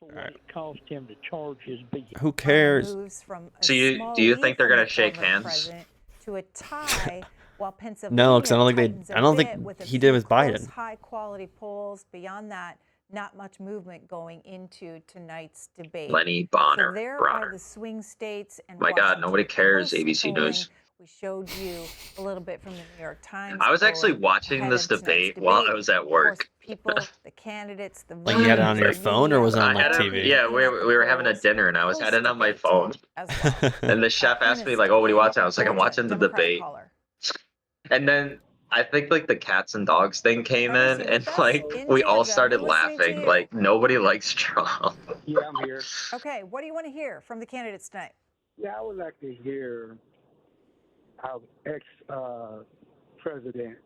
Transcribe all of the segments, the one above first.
for what it cost him to charge his vehicle. Who cares? So do you think they're gonna shake hands? To a tie, while No, because I Pennsylvania don't think tightens I don't a bit think with a he did few with close, Biden. high-quality polls. Beyond that, not much movement going into tonight's debate. Lenny So Bonner. there are Bronner. the swing states and My God, nobody cares. Washington ABC Post polling. News. We showed you a little bit from the New York Times. I was actually polling watching ahead this of tonight's debate while I was at Of course, work. people, the candidates, the Like you had it on voters, your the phone, or was it media, on like TV? Yeah, we were having a dinner and I was had it on my phone. as well. And the chef asked me Ernest like, "Oh, what are you in watching?" I was like, "I'm watching the Democratic debate." caller. And then I think like the cats and dogs thing came in, Ernest, and with us like in we all Georgia. started We're listening to laughing. you. Like nobody likes Trump. Yeah, I'm here. Okay, what do you want to hear from the candidates tonight? Yeah, I would like to hear how ex-president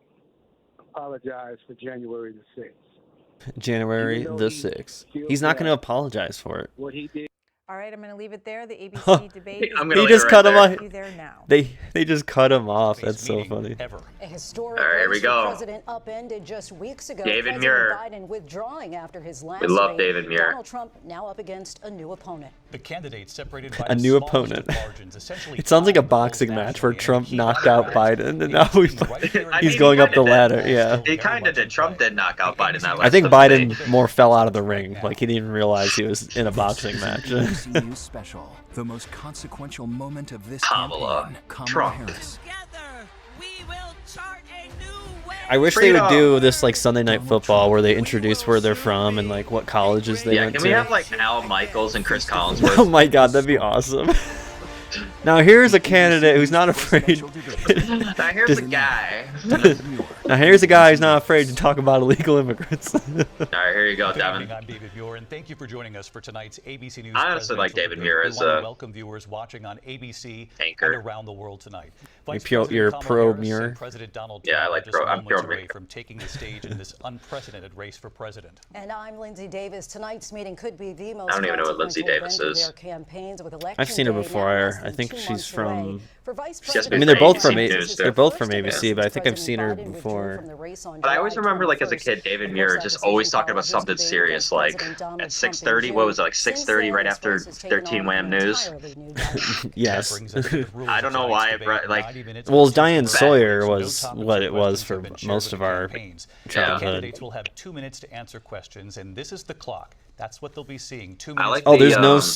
apologized for January the 6th. January Even though the he 6th. feels He's not going to that apologize for it. what he did. All right, I'm going to leave it there. The ABC debate is I'm gonna He leave just it cut right him there. off. you there now. They just cut him off. That's so funny. A historic All right, here we race for go. president upended just weeks ago. David President Muir. Biden withdrawing after his last We love race. David Muir. Donald Trump now up against a new opponent. The candidate separated by A new smallest opponent. of margins, essentially It sounds like a tied the polls boxing match where nationally, and Trump he knocked got out it. Biden, and now I he's mean, going he up the kinda ladder. did. Yeah. He kind of did. Trump did knock out Biden that last I think debate. Biden more fell out of the ring. Like he didn't even realize he was in a boxing match. ABC News special, the most consequential moment of this Kamala campaign. Trump. Harris. Together, we will chart a new way. I wish they would do this like Sunday Night Football where they introduce where they're from and like what colleges they Yeah, went can to. we have like Al Michaels and Chris Oh Collinsworth? my god, that'd be awesome. Now here's a candidate who's not afraid. Now here's a guy. Now here's a guy who's not afraid to talk about illegal immigrants. All right, here you go, Good evening, Devin. I'm David Muir, and thank you for joining us for tonight's ABC News. I honestly like presidential David Muir debate. as We want a to welcome viewers watching on ABC anchor. and around the world tonight. You're Vice pro- President you're Kamala pro Harris Muir? and President Donald Yeah, Trump I like are just I'm moments pro away Muir. from taking the stage in this unprecedented race for president. And I'm Lindsay Davis. Tonight's meeting could be the most I don't even know what Lindsay consequential Davis event of their campaigns with election I've seen her day before. now less I than think 2 she's months from. away. For Vice She has I been mean, they're for both ABC from News, too. they're both from First ABC, but I think I've President seen her Biden withdrew before. from the race on But I always July remember, like, as a 21st. kid, David Of Muir course, just that always decision talking about followed his something debate serious, against like President Donald at Trump in 6:30. What was it, like Since 6:30, then, right his after race has taken 13 on Wham an News? entirely new dimension. Yes. That brings us to the rules I don't of know tonight's why, debate. like, 90 minutes Well, for Diane each Sawyer round. was No topics what or it was questions for have been shared most with of the our campaigns. childhood. Candidates will have 2 minutes to answer questions, and this is the clock. That's what they'll be seeing. 2 I minutes. like for Oh, the,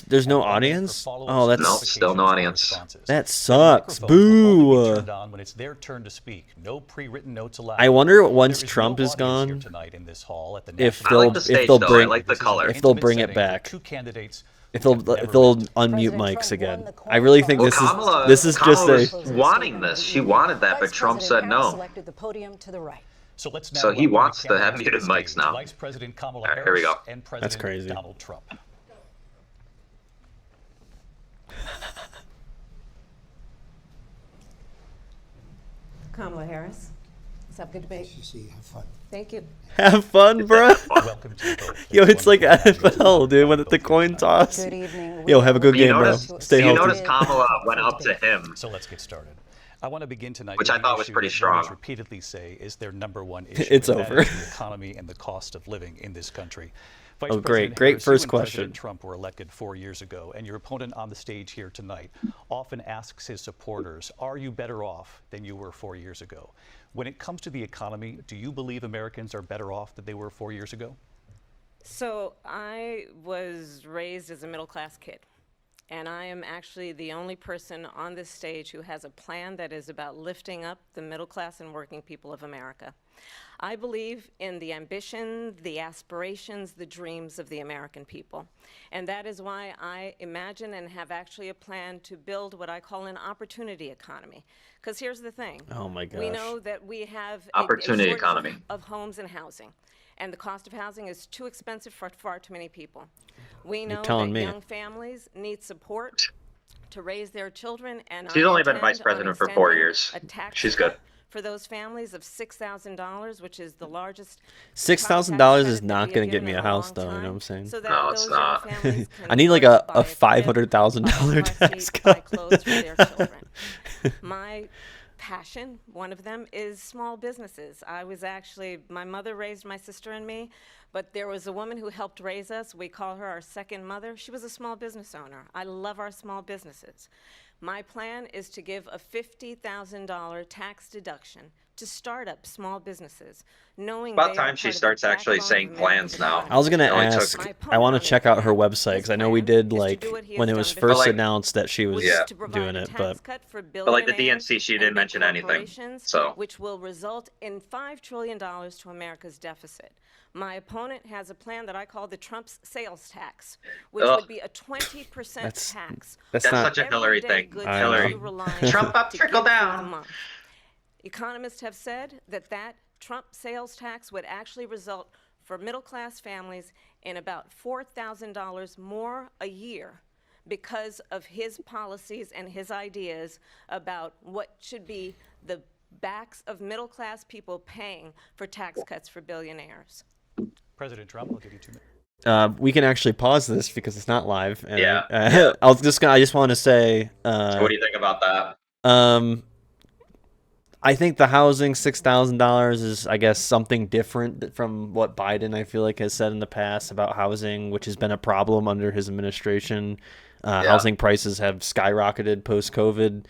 there's no and 1 minute for audience. follow-ups Oh, and that's Nope, still no clarifications or audience. responses. that sucks. Microphones will only be Boo. turned on when it's their turn to speak. No pre-written notes allowed. I wonder once There is Trump no is audience here gone, tonight in this hall at the if National I like they'll the if stage, they'll though. I bring like the This is an color. if they'll intimate bring it setting for back. two candidates if who they'll have if they'll never unmute President mics Trump again. won the I really think coin Well, toss. this is just Kamala a. was wanting this. She wanted that, but Vice Trump President said Harris no. selected the podium to the right. So let's now So he welcome the wants to have candidates muted the mics stage. now. Vice President Kamala All right, here we Harris go. and President crazy. Donald Trump. Kamala Harris. Let's have a good debate. Have fun. Thank you. Have fun, bro. Welcome to you both. Yo, it's like NFL, dude. When it's the coin toss. Good evening. Yo, have a good You game, bro. notice, Stay you healthy. notice Kamala went up to him. So let's get started. I want to begin tonight Which with I the thought was issue pretty that voters strong. repeatedly say is their number one issue. It's and that over. is the economy and the cost of living in this country. Vice Oh, great. President Great Harris, first you and question. President Trump were elected 4 years ago, and your opponent on the stage here tonight often asks his supporters, are you better off than you were 4 years ago? When it comes to the economy, do you believe Americans are better off than they were 4 years ago? So I was raised as a middle-class kid, and I am actually the only person on this stage who has a plan that is about lifting up the middle class and working people of America. I believe in the ambition, the aspirations, the dreams of the American people. And that is why I imagine and have actually a plan to build what I call an opportunity economy. Because here's the thing. Oh my We gosh. know that we have Opportunity shortage economy. of homes and housing. And the cost of housing is too expensive for far too many people. We know that telling me. young families need support to raise their children, and She's I only been intend vice on president for 4 extending years. a tax She's good. cut for those families of $6,000, which is the largest $6,000 is tax not credit gonna that get we me have a given in a house, long though. You know time, what I'm saying? so that No, it's those young not. families can I need like a afford to buy a fridge, $500,000 buy a car tax seat, buy cut. clothes for their children. My passion. One of them is small businesses. My mother raised my sister and me, but there was a woman who helped raise us. We call her our second mother. She was a small business owner. I love our small businesses. My plan is to give a $50,000 tax deduction to start up small businesses, knowing About they are time she part of the starts actually backbone saying of plans America's now. economy. I was gonna It only ask. took- I want to opponent, check on the out other her hand, website because I know we his did plan is to like do what he when has it done was before. first like- announced that she was which Yeah. is to provide doing a it, tax but cut for But like the billionaires DNC, she and didn't big mention anything. corporations, So which will result in $5 trillion to America's deficit. My opponent has a plan that I call the Trump's sales tax, which Ugh. would be a 20% That's- tax. that's That's not- such a Hillary everyday thing. goods I that know. you rely on Trump up, to trickle get through the down. month. Economists have said that Trump sales tax would actually result for middle-class families in about $4,000 more a year because of his policies and his ideas about what should be the backs of middle-class people paying for tax cuts for billionaires. President Trump, I'll give you 2 minutes. we can actually pause this because it's not live. And Yeah. I just want to say. So what do you think about that? I think the housing $6,000 is, I guess, something different from what Biden, I feel like, has said in the past about housing, which has been a problem under his administration. Housing prices have skyrocketed post-COVID,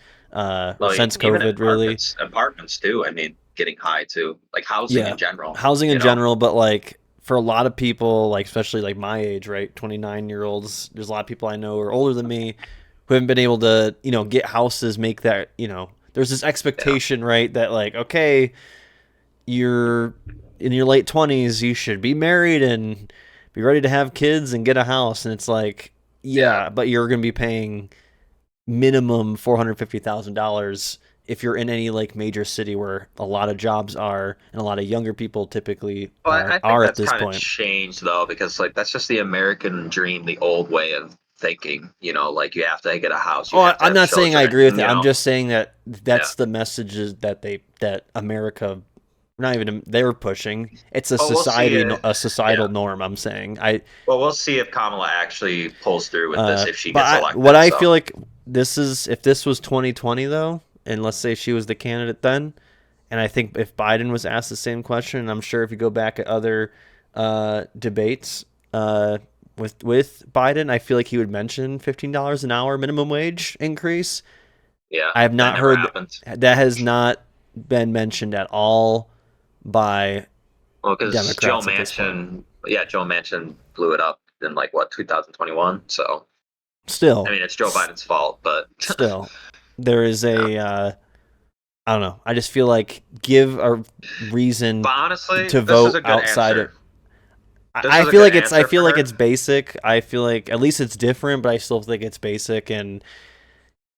since Even COVID, really. Apartments too. I mean, getting high too. Like housing in general. Housing in you know? general, but like for a lot of people, like especially like my age, right, 29-year-olds, there's a lot of people I know who are older than me who haven't been able to, get houses, make that, there's this expectation, right, that like, okay, you're in your late 20s, you should be married and be ready to have kids and get a house. And it's like, yeah. But you're going to be paying minimum $450,000 if you're in any like major city where a lot of jobs are and a lot of younger people typically I think are at that's this kind of point. changed though, because like that's just the American dream, the old way of thinking. Like you have to get a house. I'm not saying I agree with that. you know? I'm just saying that that's the messages that America, not even they're pushing. It's a societal norm. I'm saying Well, we'll see if Kamala actually pulls through with this if she gets elected. What I feel like if this was 2020 though, and let's say she was the candidate then, and I think if Biden was asked the same question, and I'm sure if you go back at other debates with Biden, I feel like he would mention $15 an hour minimum wage increase. Yeah, I have not heard that has not been mentioned at all by because Joe Democrats. Joe Manchin blew it up in 2021. So still, I mean, it's Joe Biden's fault, but still, there is a I don't know. I just feel like give a reason but honestly, to this vote is a good outside answer. of. I feel like it's basic. I feel like at least it's different, but I still think it's basic and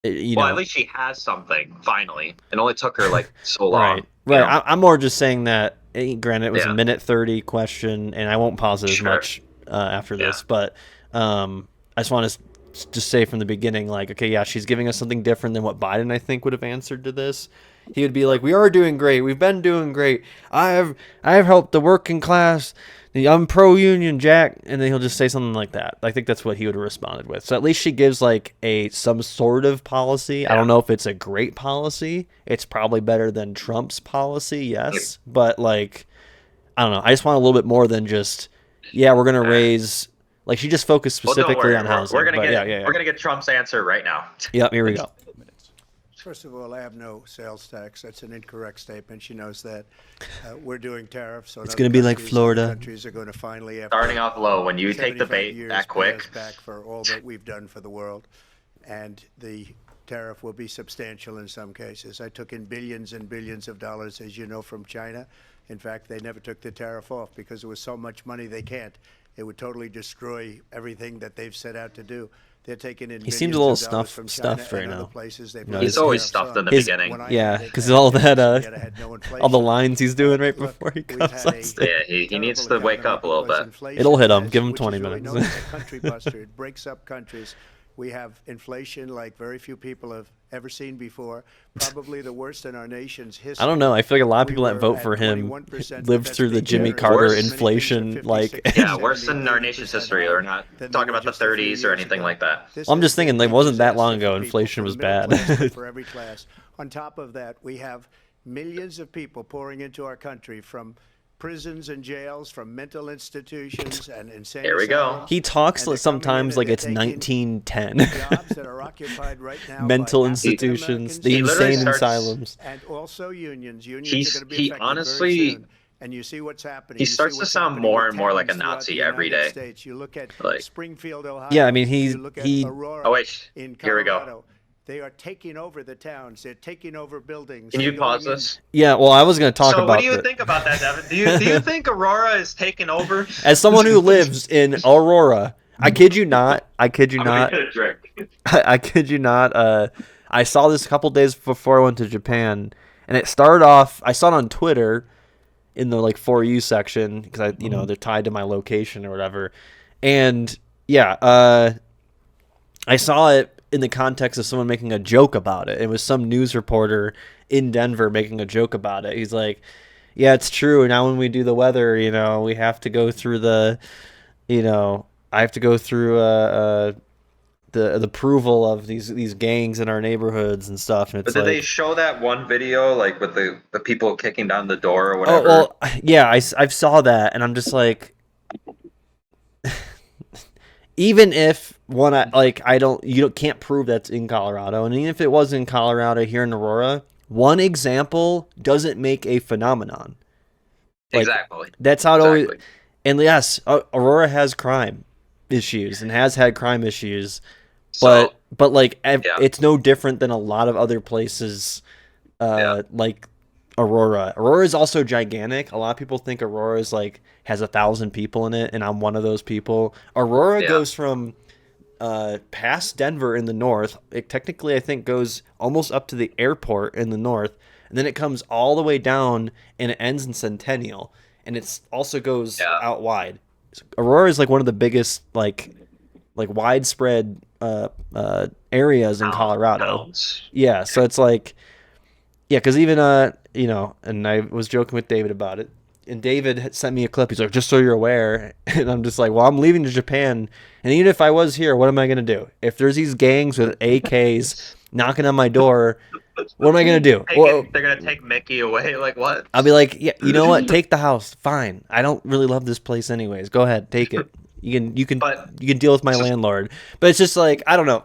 Well, at least she has something finally. It only took her so long. Right. I'm more just saying that. Granted, it was a minute 30 question, and I won't pause it as much after this. But I just want to just say from the beginning, she's giving us something different than what Biden I think would have answered to this. He would be like, "We are doing great. We've been doing great. I have helped the working class. I'm pro-union, Jack," and then he'll just say something like that. I think that's what he would have responded with. So at least she gives some sort of policy. Yeah. I don't know if it's a great policy. It's probably better than Trump's policy, yes. But I don't know. I just want a little bit more than just, we're gonna raise. She just focused specifically on housing. We're gonna get Trump's answer right now. Yep, here we go. First of all, I have no sales tax. That's an incorrect statement. She knows that. We're doing tariffs. So it's going to be like Florida. Countries are going to finally, starting off low, when you take the bait that quick, back for all that we've done for the world, and the tariff will be substantial in some cases. I took in billions and billions of dollars, as you know, from China. In fact, they never took the tariff off because there was so much money they can't. It would totally destroy everything that they've set out to do. They're taking in. He seems a little stuffed right now. He's always stuffed in the beginning. Yeah, because all that, all the lines he's doing right before he comes on stage. Yeah, he needs to wake up a little bit. It'll hit him. Give him 20 minutes. It's a country buster. It breaks up countries. We have inflation like very few people have ever seen before, probably the worst in our nation's history. I don't know. I feel like a lot of people We that vote were for at him 21%, lived that's through the big Jimmy generous. Carter Worse. Many things are inflation, 50, like 60, Yeah, worse 70, than our nation's 80% history. higher We're not than they talking were about the just a few 30s or years anything ago. like that. This I'm has just thinking, been like, a wasn't that long disaster ago for people, inflation for was the middle bad. class, but for every class. On top of that, we have millions of people pouring into our country from prisons and jails, from mental institutions and insane Here we go. asylums. He talks And they're sometimes coming like in and it's they're taking 1910. jobs that are occupied right now Mental by institutions, African-Americans, the He literally insane starts- asylums. and also unions. Unions He's- are going to be he affected honestly- very soon. And you see what's happening. He You see starts to what's sound happening more with and more like a towns throughout Nazi the every United day. States. You look at Like- Springfield, Ohio. Yeah, I mean, you look at Aurora Oh, wait. in Here we go. Colorado. They are taking over the towns. They're taking over buildings. Can you They're pause going in- this? Yeah, well, I was going to talk So about what do you the- think about that, Devin? Do you think Aurora is taking over? As someone who lives in Aurora, I kid you not. I kid you I'm gonna not. get a drink. I kid you not. I saw this a couple days before I went to Japan, and it started off. I saw it on Twitter in the like For You section because they're tied to my location or whatever. And yeah, I saw it in the context of someone making a joke about it. It was some news reporter in Denver making a joke about it. He's like, "Yeah, it's true. Now when we do the weather, we have to go through the, I have to go through the approval of these gangs in our neighborhoods and stuff." And it's But did like, they show that one video, like with the people kicking down the door or whatever? oh well, yeah, I saw that, and I'm just like, even if you can't prove that's in Colorado, and even if it was in Colorado here in Aurora, one example doesn't make a phenomenon. Exactly. That's how it always. Exactly. And yes, Aurora has crime issues and has had crime issues, So, but it's no different than a lot of other places, like Aurora. Aurora is also gigantic. A lot of people think Aurora is has 1,000 people in it, and I'm one of those people. Aurora goes from past Denver in the north. It technically, I think, goes almost up to the airport in the north, and then it comes all the way down and it ends in Centennial, and it also goes out wide. Aurora is one of the biggest widespread areas in Colorado. Towns. Yeah, so it's because even and I was joking with David about it, and David had sent me a clip. He's like, "Just so you're aware," and I'm just like, "Well, I'm leaving to Japan, and even if I was here, what am I gonna do? If there's these gangs with AKs knocking on my door, what am I gonna do? They're gonna take Mickey away. Like what? I'll be like, yeah, you know what? Take the house. Fine. I don't really love this place anyways. Go ahead, take it. You can deal with my landlord." But it's just I don't know.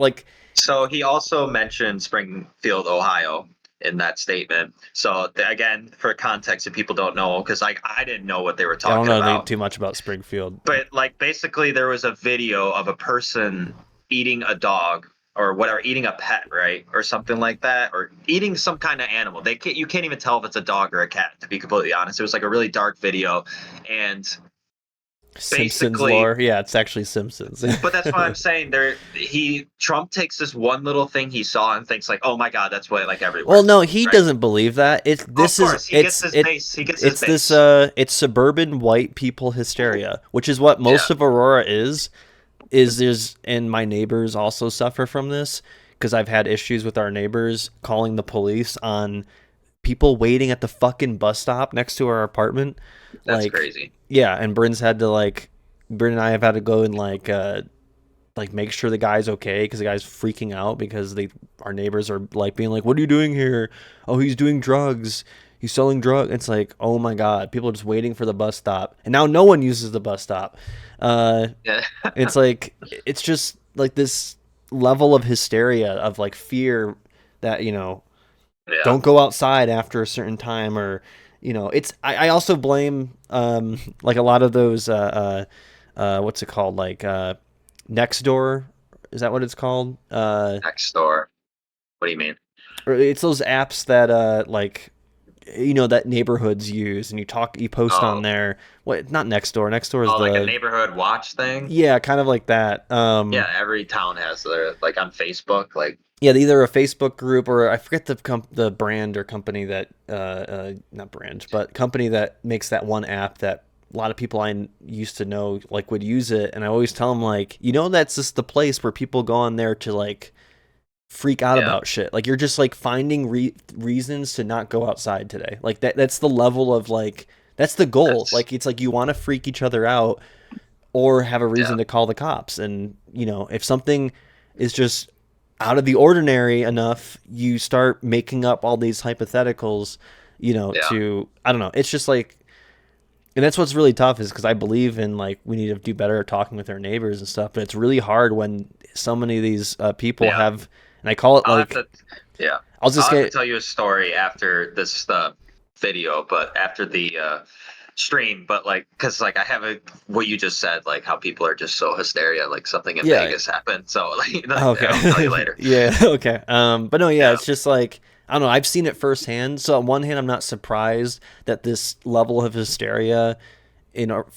So he also mentioned Springfield, Ohio, in that statement. So again, for context, if people don't know, because I didn't know what they were talking I don't know about. too much about Springfield. But basically, there was a video of a person eating a dog or whatever, eating a pet, right, or something like that, or eating some kind of animal. You can't even tell if it's a dog or a cat, to be completely honest. It was a really dark video, and Simpsons lore. Yeah, it's actually Simpsons. But that's what I'm saying. Trump takes this one little thing he saw and thinks oh my God, that's what everywhere. Well, no, he doesn't believe that. It's suburban white people hysteria, which is what most of Aurora is. And my neighbors also suffer from this because I've had issues with our neighbors calling the police on people waiting at the fucking bus stop next to our apartment. That's crazy. Yeah, and Bryn and I have had to go and make sure the guy's okay because the guy's freaking out because our neighbors are being like, "What are you doing here? Oh, he's doing drugs. He's selling drugs." It's oh my God, people are just waiting for the bus stop, and now no one uses the bus stop. It's it's just this level of hysteria of fear that don't go outside after a certain time, or it's I also blame a lot of those what's it called, Next Door, is that what it's called? Next Door. What do you mean? Or it's those apps that that neighborhoods use, and you post on there. What? Not Next Door. Next Door is a neighborhood watch thing. Yeah, kind of like that. Yeah, every town has their on Facebook Yeah, either a Facebook group or I forget the brand or company that not brand, but company that makes that one app that a lot of people I used to know like would use it, and I always tell them like, that's just the place where people go on there to like freak out about shit. Like you're just like finding reasons to not go outside today. Like that's the level of like, that's the goal. Like it's like you want to freak each other out or have a reason to call the cops. And if something is just out of the ordinary enough, you start making up all these hypotheticals, to, I don't know. It's just like, and that's what's really tough, is because I believe in like we need to do better at talking with our neighbors and stuff, but it's really hard when so many of these people have, and I call it I'll have to tell you a story after this video, but after the stream, but like, because like I have what you just said, like how people are just so hysteria, like something in Vegas happened. So like, okay. I'll tell you later. Okay. But no, it's just like, I don't know. I've seen it firsthand. So on one hand, I'm not surprised that this level of hysteria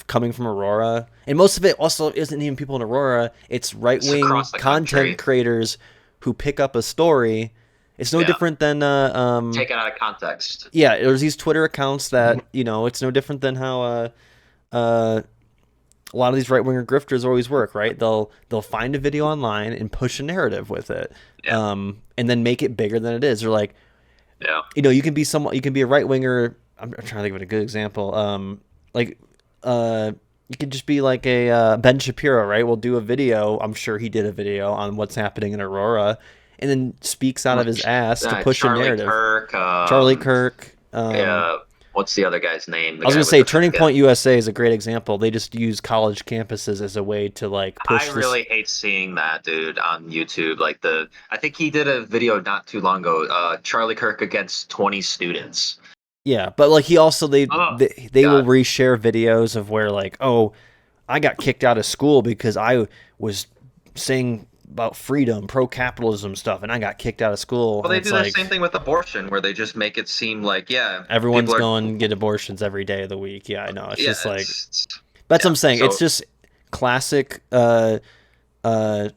coming from Aurora, and most of it also isn't even people in Aurora. It's right-wing content creators who pick up a story. It's no different than taken out of context. Yeah, there's these Twitter accounts that it's no different than how a lot of these right-winger grifters always work, right? They'll find a video online and push a narrative with it, and then make it bigger than it is. They're like, you can be a right-winger. I'm trying to think of a good example. You could just be like a Ben Shapiro, right? We'll do a video. I'm sure he did a video on what's happening in Aurora, and then speaks out of his ass to push a narrative. Charlie Kirk. What's the other guy's name? I was going to say Turning Point USA is a great example. They just use college campuses as a way to like push I really hate seeing that, dude, on YouTube. Like I think he did a video not too long ago, Charlie Kirk against 20 students. Yeah, but like he also they will reshare videos of where like, oh, I got kicked out of school because I was saying about freedom, pro-capitalism stuff, and I got kicked out of school. Well, they do the same thing with abortion, where they just make it seem like, everyone's going to get abortions every day of the week. Yeah, I know. It's just like, that's what I'm saying. So, it's just classic suburbanite.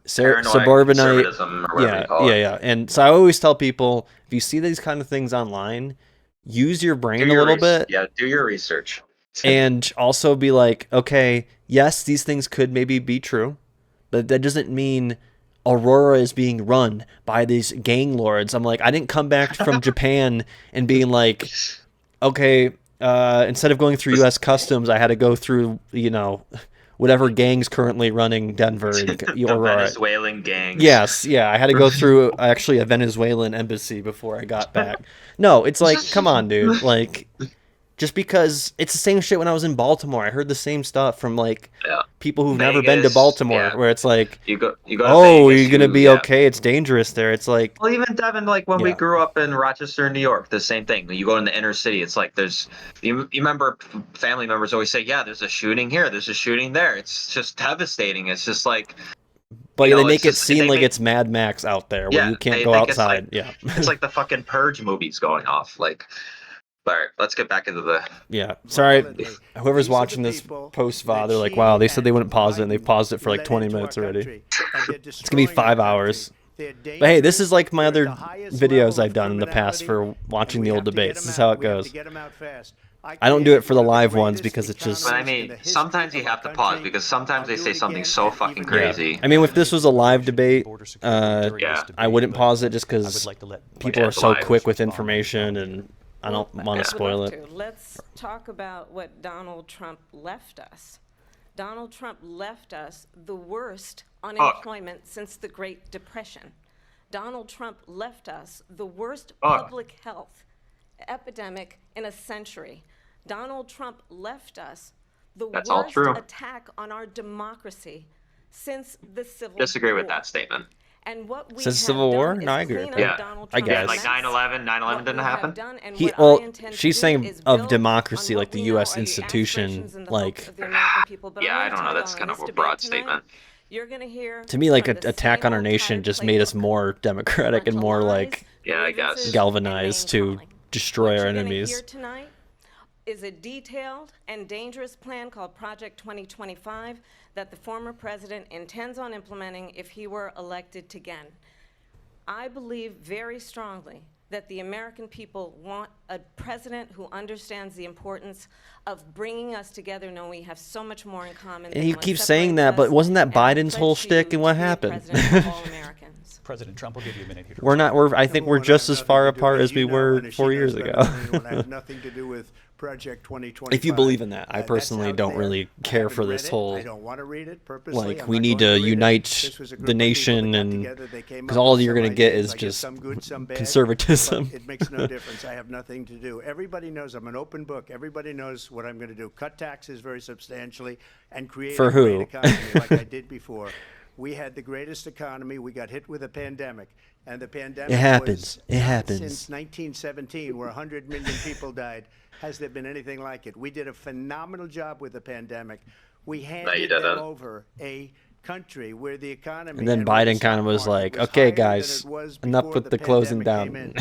Suburbanite, yeah. And so I always tell people, if you see these kind of things online, use your brain a little bit. Yeah, do your research. And also be like, okay, yes, these things could maybe be true, but that doesn't mean Aurora is being run by these gang lords. I'm like, I didn't come back from Japan and being like, okay, instead of going through U.S. Customs, I had to go through, whatever gang's currently running Denver and Aurora. Venezuelan gang. Yes, I had to go through actually a Venezuelan embassy before I got back. No, it's like, come on, dude. Like, just because it's the same shit when I was in Baltimore. I heard the same stuff from like people who've never been to Baltimore, where it's like, you go oh, Vegas, you're gonna be okay. It's dangerous there. It's like, well, even Devin, like when we grew up in Rochester, New York, the same thing. When you go in the inner city, it's like you remember family members always say, there's a shooting here, there's a shooting there. It's just devastating. It's just like, but they make it seem like it's Mad Max out there where you can't go outside. It's like the fucking Purge movies going off. Like, all right, let's get back into the... Yeah, sorry, whoever's watching this post-VOD, they're like, wow, they said they wouldn't pause it, and they've paused it for like 20 minutes already. It's going to be 5 hours. But hey, this is like my other videos I've done in the past for watching the old debates. This is how it goes. I don't do it for the live ones because it's just... But I mean, sometimes you have to pause because sometimes they say something so fucking crazy. I mean, if this was a live debate, I wouldn't pause it just because people are so quick with information and... I don't want to spoil it. Let's talk about what Donald Trump left us. Donald Trump left us the worst unemployment since the Great Depression. Donald Trump left us the worst public health epidemic in a century. Donald Trump left us the worst attack on our democracy since the Civil War. Disagree with that statement. And what we Since Civil War? No, I agree with that. I guess. Like 9/11 didn't happen? She's saying of democracy, like the U.S. institution, like... Yeah, I don't know. That's kind of a broad statement. To me, like, an attack on our nation just made us more democratic and more, like, I guess, galvanized to destroy our enemies. Is a detailed and dangerous plan called Project 2025 that the former president intends on implementing if he were elected again. I believe very strongly that the American people want a president who understands the importance of bringing us together, knowing we have so much more in common. And he keeps saying that, but wasn't that Biden's whole shtick, and what happened? President Trump will give you a minute here. I think we're just as far apart as we were 4 years ago. Nothing to do with Project 2025. If you believe in that, I personally don't really care for this whole. I don't want to read it purposely. Like, we need to unite the nation, and because all you're going to get is just conservatism. It makes no difference. I have nothing to do. Everybody knows I'm an open book. Everybody knows what I'm going to do. Cut taxes very substantially and create a great economy like I did before. We had the greatest economy. We got hit with a pandemic, and the pandemic happens. Since 1917, where 100 million people died. Has there been anything like it? We did a phenomenal job with the pandemic. We handed them over a country where the economy. And then Biden kind of was like, "Okay, guys, enough with the closing down."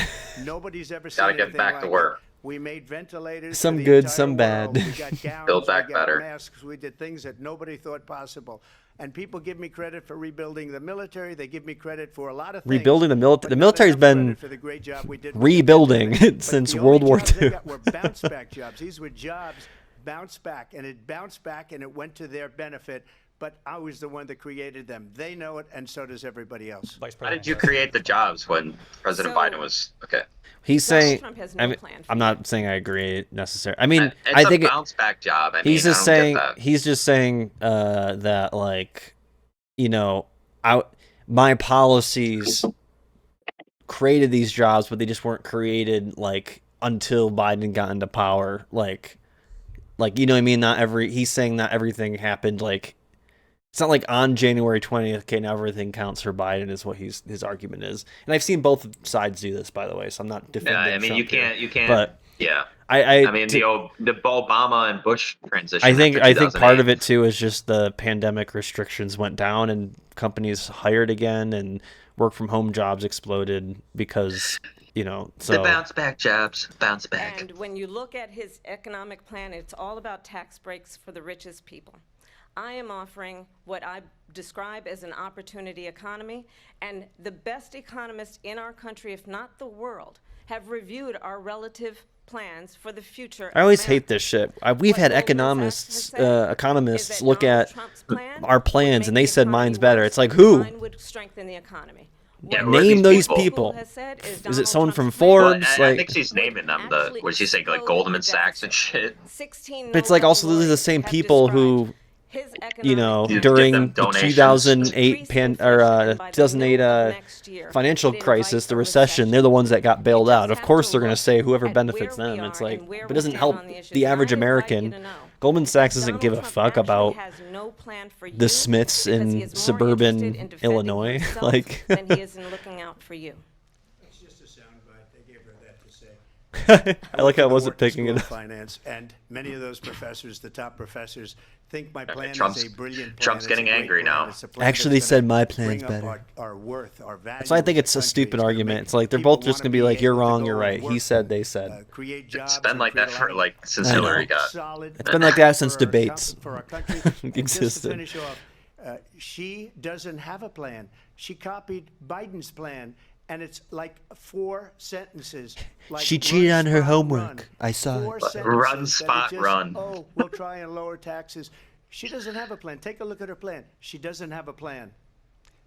Nobody's ever gotta get back to work. We made ventilators. Some good, some bad. We got gowns, Build back we got better. masks. We did things that nobody thought possible. And people give me credit for rebuilding the military. They give me credit for a lot of things. Rebuilding the military. The military's been rebuilding since World War II. They were bounce back jobs. These were jobs bounced back, and it bounced back, and it went to their benefit. But I was the one that created them. They know it, and so does everybody else. How did you create the jobs when President Biden was okay? He's saying, Trump has no plan for I'm not saying I agree necessarily. I mean, It's I think a bounce back job. I he's mean, just I don't saying get that. he's just saying that, like, you know, my policies created these jobs, but they just weren't created like until Biden got into power. Like you know what I mean? He's saying not everything happened like. It's not like on January 20th, okay, now everything counts for Biden is what his argument is. And I've seen both sides do this, by the way, so I'm not defending Yeah, I mean, Trump you can't. But yeah. I mean, the Obama and Bush transition. I think after part of 2008. it too is just the pandemic restrictions went down and companies hired again and work from home jobs exploded because, you know, so The bounce back jobs, bounce back. And when you look at his economic plan, it's all about tax breaks for the richest people. I am offering what I describe as an opportunity economy, and the best economists in our country, if not the world, have reviewed our relative plans for the future. I always hate this shit. We've had economists look at our plans and they said mine's better. It's like, who? Would strengthen the economy. Yeah, who are Name those people? people. Is it someone from Well, Forbes? I think she's naming them. What did she say? Like Goldman Sachs and shit. But it's like also these are the same people who, you know, during the 2008 financial crisis, the recession, they're the ones that got bailed out. Of course, they're going to say whoever benefits them. It's like, but it doesn't help the average American. Goldman Sachs doesn't give a fuck about the Smiths in suburban Illinois. Like, and he isn't looking out for you. It's just a soundbite. They gave her that to say. I like how I wasn't picking it up. Finance, and many of those professors, the top professors, think my plan Trump's- is a brilliant plan. Trump's It's a getting great angry plan. now. It's a plan Actually, they that's said gonna my plan's bring up better. Our worth, our value. So I think it's a as country. stupid It's gonna argument. make It's like they're people both just wanna gonna be like, "You're able to wrong, go you're and right." work He said, and, they said. Create jobs. It's been like that for like since Hillary got. It's been like that since debates for our country. And just to existed. finish off, she doesn't have a plan. She copied Biden's plan, and it's like 4 sentences. Like She cheated on her spot, homework. run. I saw 4 it. sentences Run, that are spot, just, run. Oh, we'll try and lower taxes. She doesn't have a plan. Take a look at her plan. She doesn't have a plan.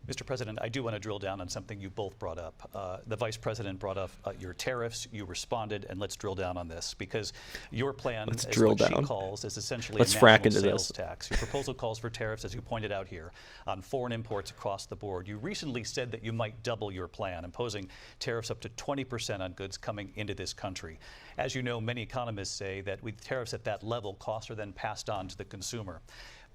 Mr. President, I do want to drill down on something you both brought up. The Vice President brought up your tariffs. You responded, and let's drill down on this because your plan, Let's is drill what she down. calls, is essentially Let's a frack national into sales this. tax. Your proposal calls for tariffs, as you pointed out here, on foreign imports across the board. You recently said that you might double your plan, imposing tariffs up to 20% on goods coming into this country. As you know, many economists say that with tariffs at that level, costs are then passed on to the consumer.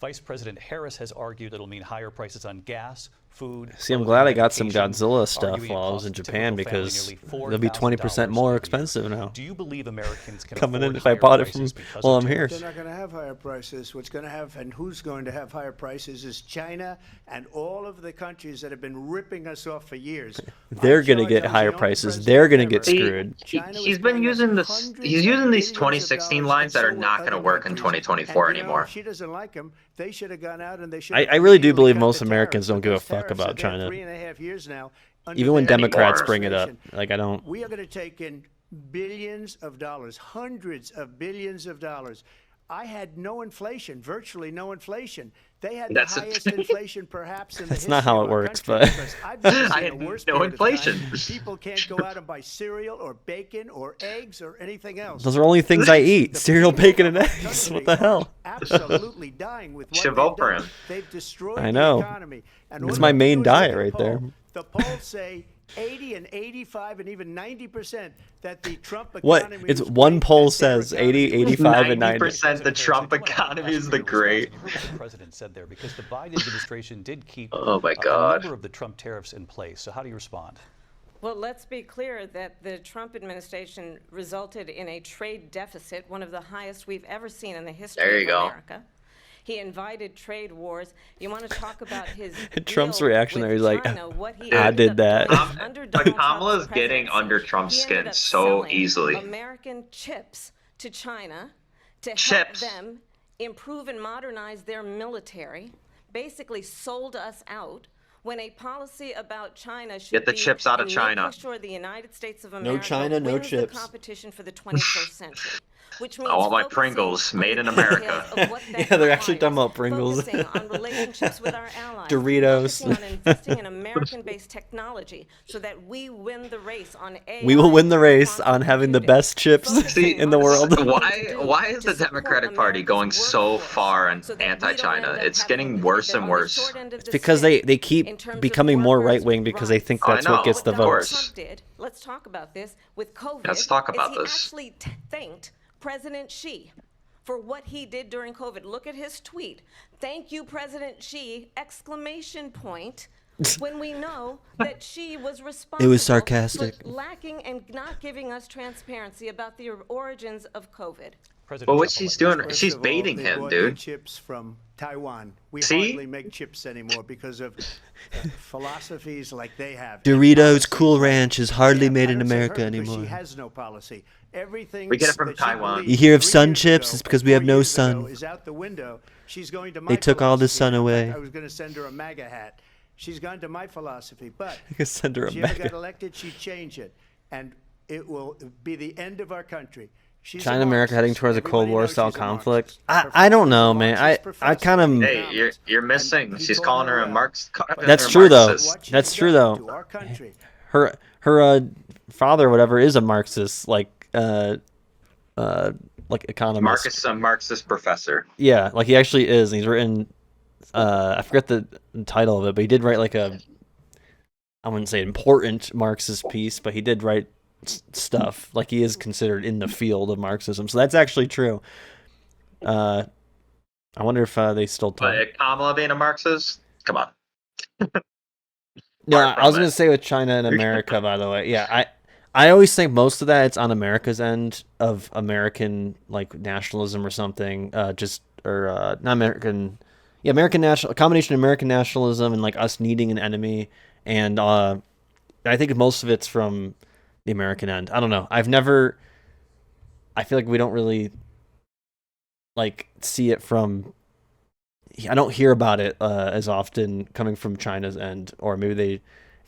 Vice President Harris has argued it'll mean higher prices on gas, food. See, I'm clothing, glad I got some medication, Godzilla stuff arguing it while I was costs in a typical Japan family because nearly they'll be 20% $4,000 more a year. expensive now. Do you believe Americans can Coming in afford if I higher bought it prices from because while of I'm here. They're not going to have higher prices. What's going to have, and who's going to have higher prices is China and all of the countries that have been ripping us off for years. They're I'm going to charged get I was higher the only prices. They're going to get president screwed. China was He's been paying us using this. hundreds He's of using these billions of 2016 dollars, lines that and are so not were going to other work in countries. 2024 And, you know, anymore. if she doesn't like them, they should have gone out and they should. I really do believe most Americans don't give a fuck about China. 3.5 years now. Even when the Democrats bring it up, administration, like I don't. We are going to take in billions of dollars, hundreds of billions of dollars. I had no inflation, virtually no inflation. They had the highest inflation perhaps in the history not how of it our works, country, but because I've never I seen had a worse no period of time. inflation. People can't go out and buy cereal or bacon or eggs or anything else. Those are only things I eat: The cereal, people bacon, of and our eggs. country What the hell? are absolutely dying with what Should they've vote for done. him. They've destroyed I know. the economy. And It's all my you have to main do is diet look at a right there. poll. The polls say 80 and 85 and even 90% that the Trump economy What? It's was one great, poll that their says economy 80, was 85, and 90. 90% the Trump economy is the great. Heard what the president said there, because the Biden administration did keep Oh my a God. number of the Trump tariffs in place. So how do you respond? Well, let's be clear that the Trump administration resulted in a trade deficit, one of the highest we've ever seen in the history There you of go. America. He invited trade wars. You want to talk about his Trump's deal reaction with there, he's like, China, what he I ended did up that. doing under But Donald Kamala's Trump's getting presidency. under Trump's He skin ended up so selling easily. American chips to China to Chips. help them improve and modernize their military, basically sold us out when a policy about China should Get the be chips out of in China. making sure the United States of America China, no wins chips. the competition for the 21st century. Which means I want my focusing Pringles on made the in America. details of what that Yeah, they're actually requires, talking about Pringles. Focusing on relationships with our allies. Doritos. Focusing on investing in American-based technology so that we win the race on AI. We will win the race quantum on having the computing. best chips Focusing in the on world. what we need Why to do why is to the support Democratic Party America's going so workforce far and so that we don't anti-China? end up It's having getting worse the and on the worse. short end of the Because stick they in keep terms of becoming more workers' right-wing because they rights. think I that's what know, gets the of Donald course. votes. Trump did, let's talk about this, with COVID, Let's talk is about he this. actually thanked President Xi for what he did during COVID. Look at his tweet. Thank you, President Xi, exclamation point. When we know that Xi was responsible sarcastic. for lacking and not giving us transparency about the origins of COVID. But what she's doing, First she's of all, baiting they him, bought the dude. chips from Taiwan. We See? hardly make chips anymore because of philosophies like they have. Doritos Policies Cool like- Ranch is hardly Yeah, made I in don't say America her because anymore. She has no policy. Everything We get it from that she Taiwan. believed You hear of 3 sun years chips? ago It's because and we have 4 no years ago sun. Is out the window. She's going to my They took all the philosophy. sun In away. fact, I was going to send her a MAGA hat. She's gone to my philosophy, but I could send her a if she ever got mega. elected, she'd change it, and it will be the end of our country. She's a China America heading Marxist. towards a Cold Everybody War knows style she's a conflict. Marxist. I don't Her know, father's a man. Marxist I professor kind in of. Hey, you're missing. And he She's taught calling her her a well. Marx. That's they're true though. Marxists. What she's That's true done though. to our country. Her father, or whatever, is a Marxist, like economist. Marcus, a Marxist professor. Yeah, like he actually is. And he's written. I forget the title of it, but he did write like a. I wouldn't say important Marxist piece, but he did write stuff. Like he is considered in the field of Marxism, so that's actually true. I wonder if they still talk. But Kamala being a Marxist? Come on. No, Far I from was gonna it. say with China and America, by the way. Yeah, I always think most of that it's on America's end of American like nationalism or something. Not American. Yeah, American national, a combination of American nationalism and like us needing an enemy, and I think most of it's from the American end. I don't know. I feel like we don't really like see it from. I don't hear about it as often coming from China's end, or maybe if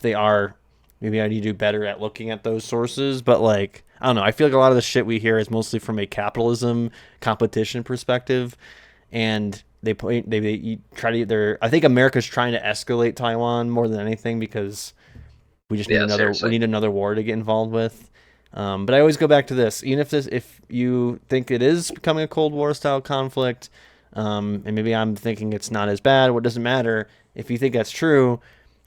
they are, maybe I need to do better at looking at those sources. But like, I don't know. I feel like a lot of the shit we hear is mostly from a capitalism competition perspective, and they try to either. I think America's trying to escalate Taiwan more than anything because we just need we need another war to get involved with. But I always go back to this. Even if you think it is becoming a Cold War style conflict. And maybe I'm thinking it's not as bad. What doesn't matter if you think that's true.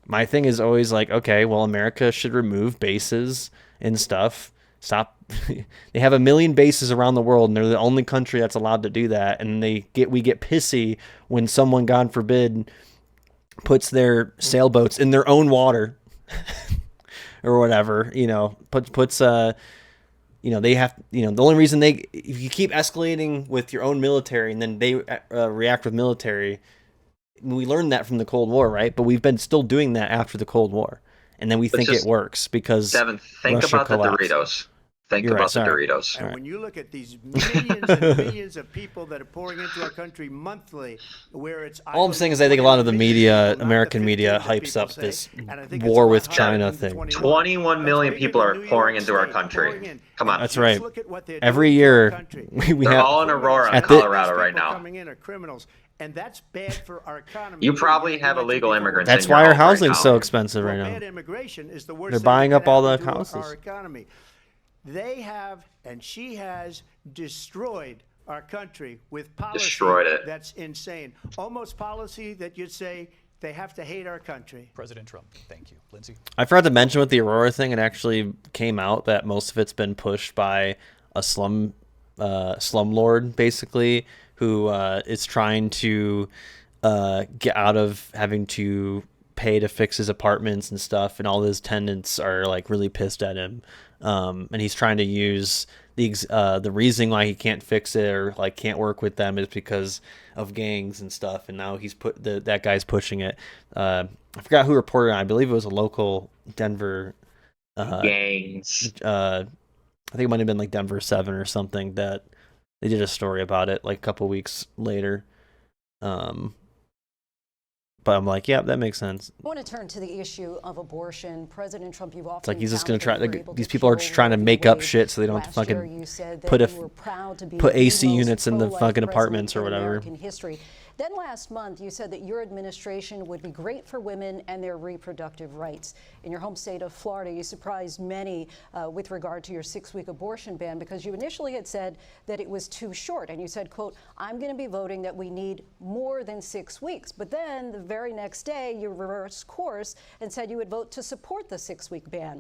My thing is always like, okay, well, America should remove bases and stuff. Stop. They have 1 million bases around the world, and they're the only country that's allowed to do that. And we get pissy when someone, God forbid, puts their sailboats in their own water or whatever. Puts they have, the only reason if you keep escalating with your own military and then they react with military, we learned that from the Cold War, right? But we've been still doing that after the Cold War. And then we think it works because Devin, think Russia about collapsed. the Doritos. Think You're about right, sorry. the Doritos. And when you look at these millions and millions of people that are pouring into our country monthly, where it's All I'm saying is I think a lot of the media, American media, hypes up this war with China thing. 21 million people are pouring into our country. Come on. That's right. Every year we They're have all in Aurora, at Colorado right now. Coming in are criminals, and that's bad for our economy. You probably have illegal immigrants. That's in your why our home right housing's now. so expensive right now. Bad immigration is the worst They're thing buying that up can all the happen to houses. our economy. They have, and she has destroyed our country with policy Destroyed it. that's insane. Almost policy that you'd say they have to hate our country. President Trump, thank you. Lindsay? I forgot to mention with the Aurora thing, it actually came out that most of it's been pushed by a slumlord, basically, who is trying to get out of having to pay to fix his apartments and stuff, and all his tenants are like really pissed at him, and he's trying to use the reasoning why he can't fix it or like can't work with them is because of gangs and stuff, and now he's that guy's pushing it. I forgot who reported on it. I believe it was a local Denver gangs. I think it might have been like Denver 7 or something, that they did a story about it like a couple weeks later. But I'm like, yeah, that makes sense. I want to turn to the issue of abortion. President Trump, you've often It's like he's just going to touted try. that you were These able people are to just trying to make up shit so they don't Last year, fucking you said that put you were proud to be put the AC most units in the pro-life fucking president apartments or in whatever. American history. Then last month, you said that your administration would be great for women and their reproductive rights. In your home state of Florida, you surprised many with regard to your 6-week abortion ban, because you initially had said that it was too short. And you said, quote, I'm going to be voting that we need more than 6 weeks. But then the very next day, you reversed course and said you would vote to support the 6-week ban.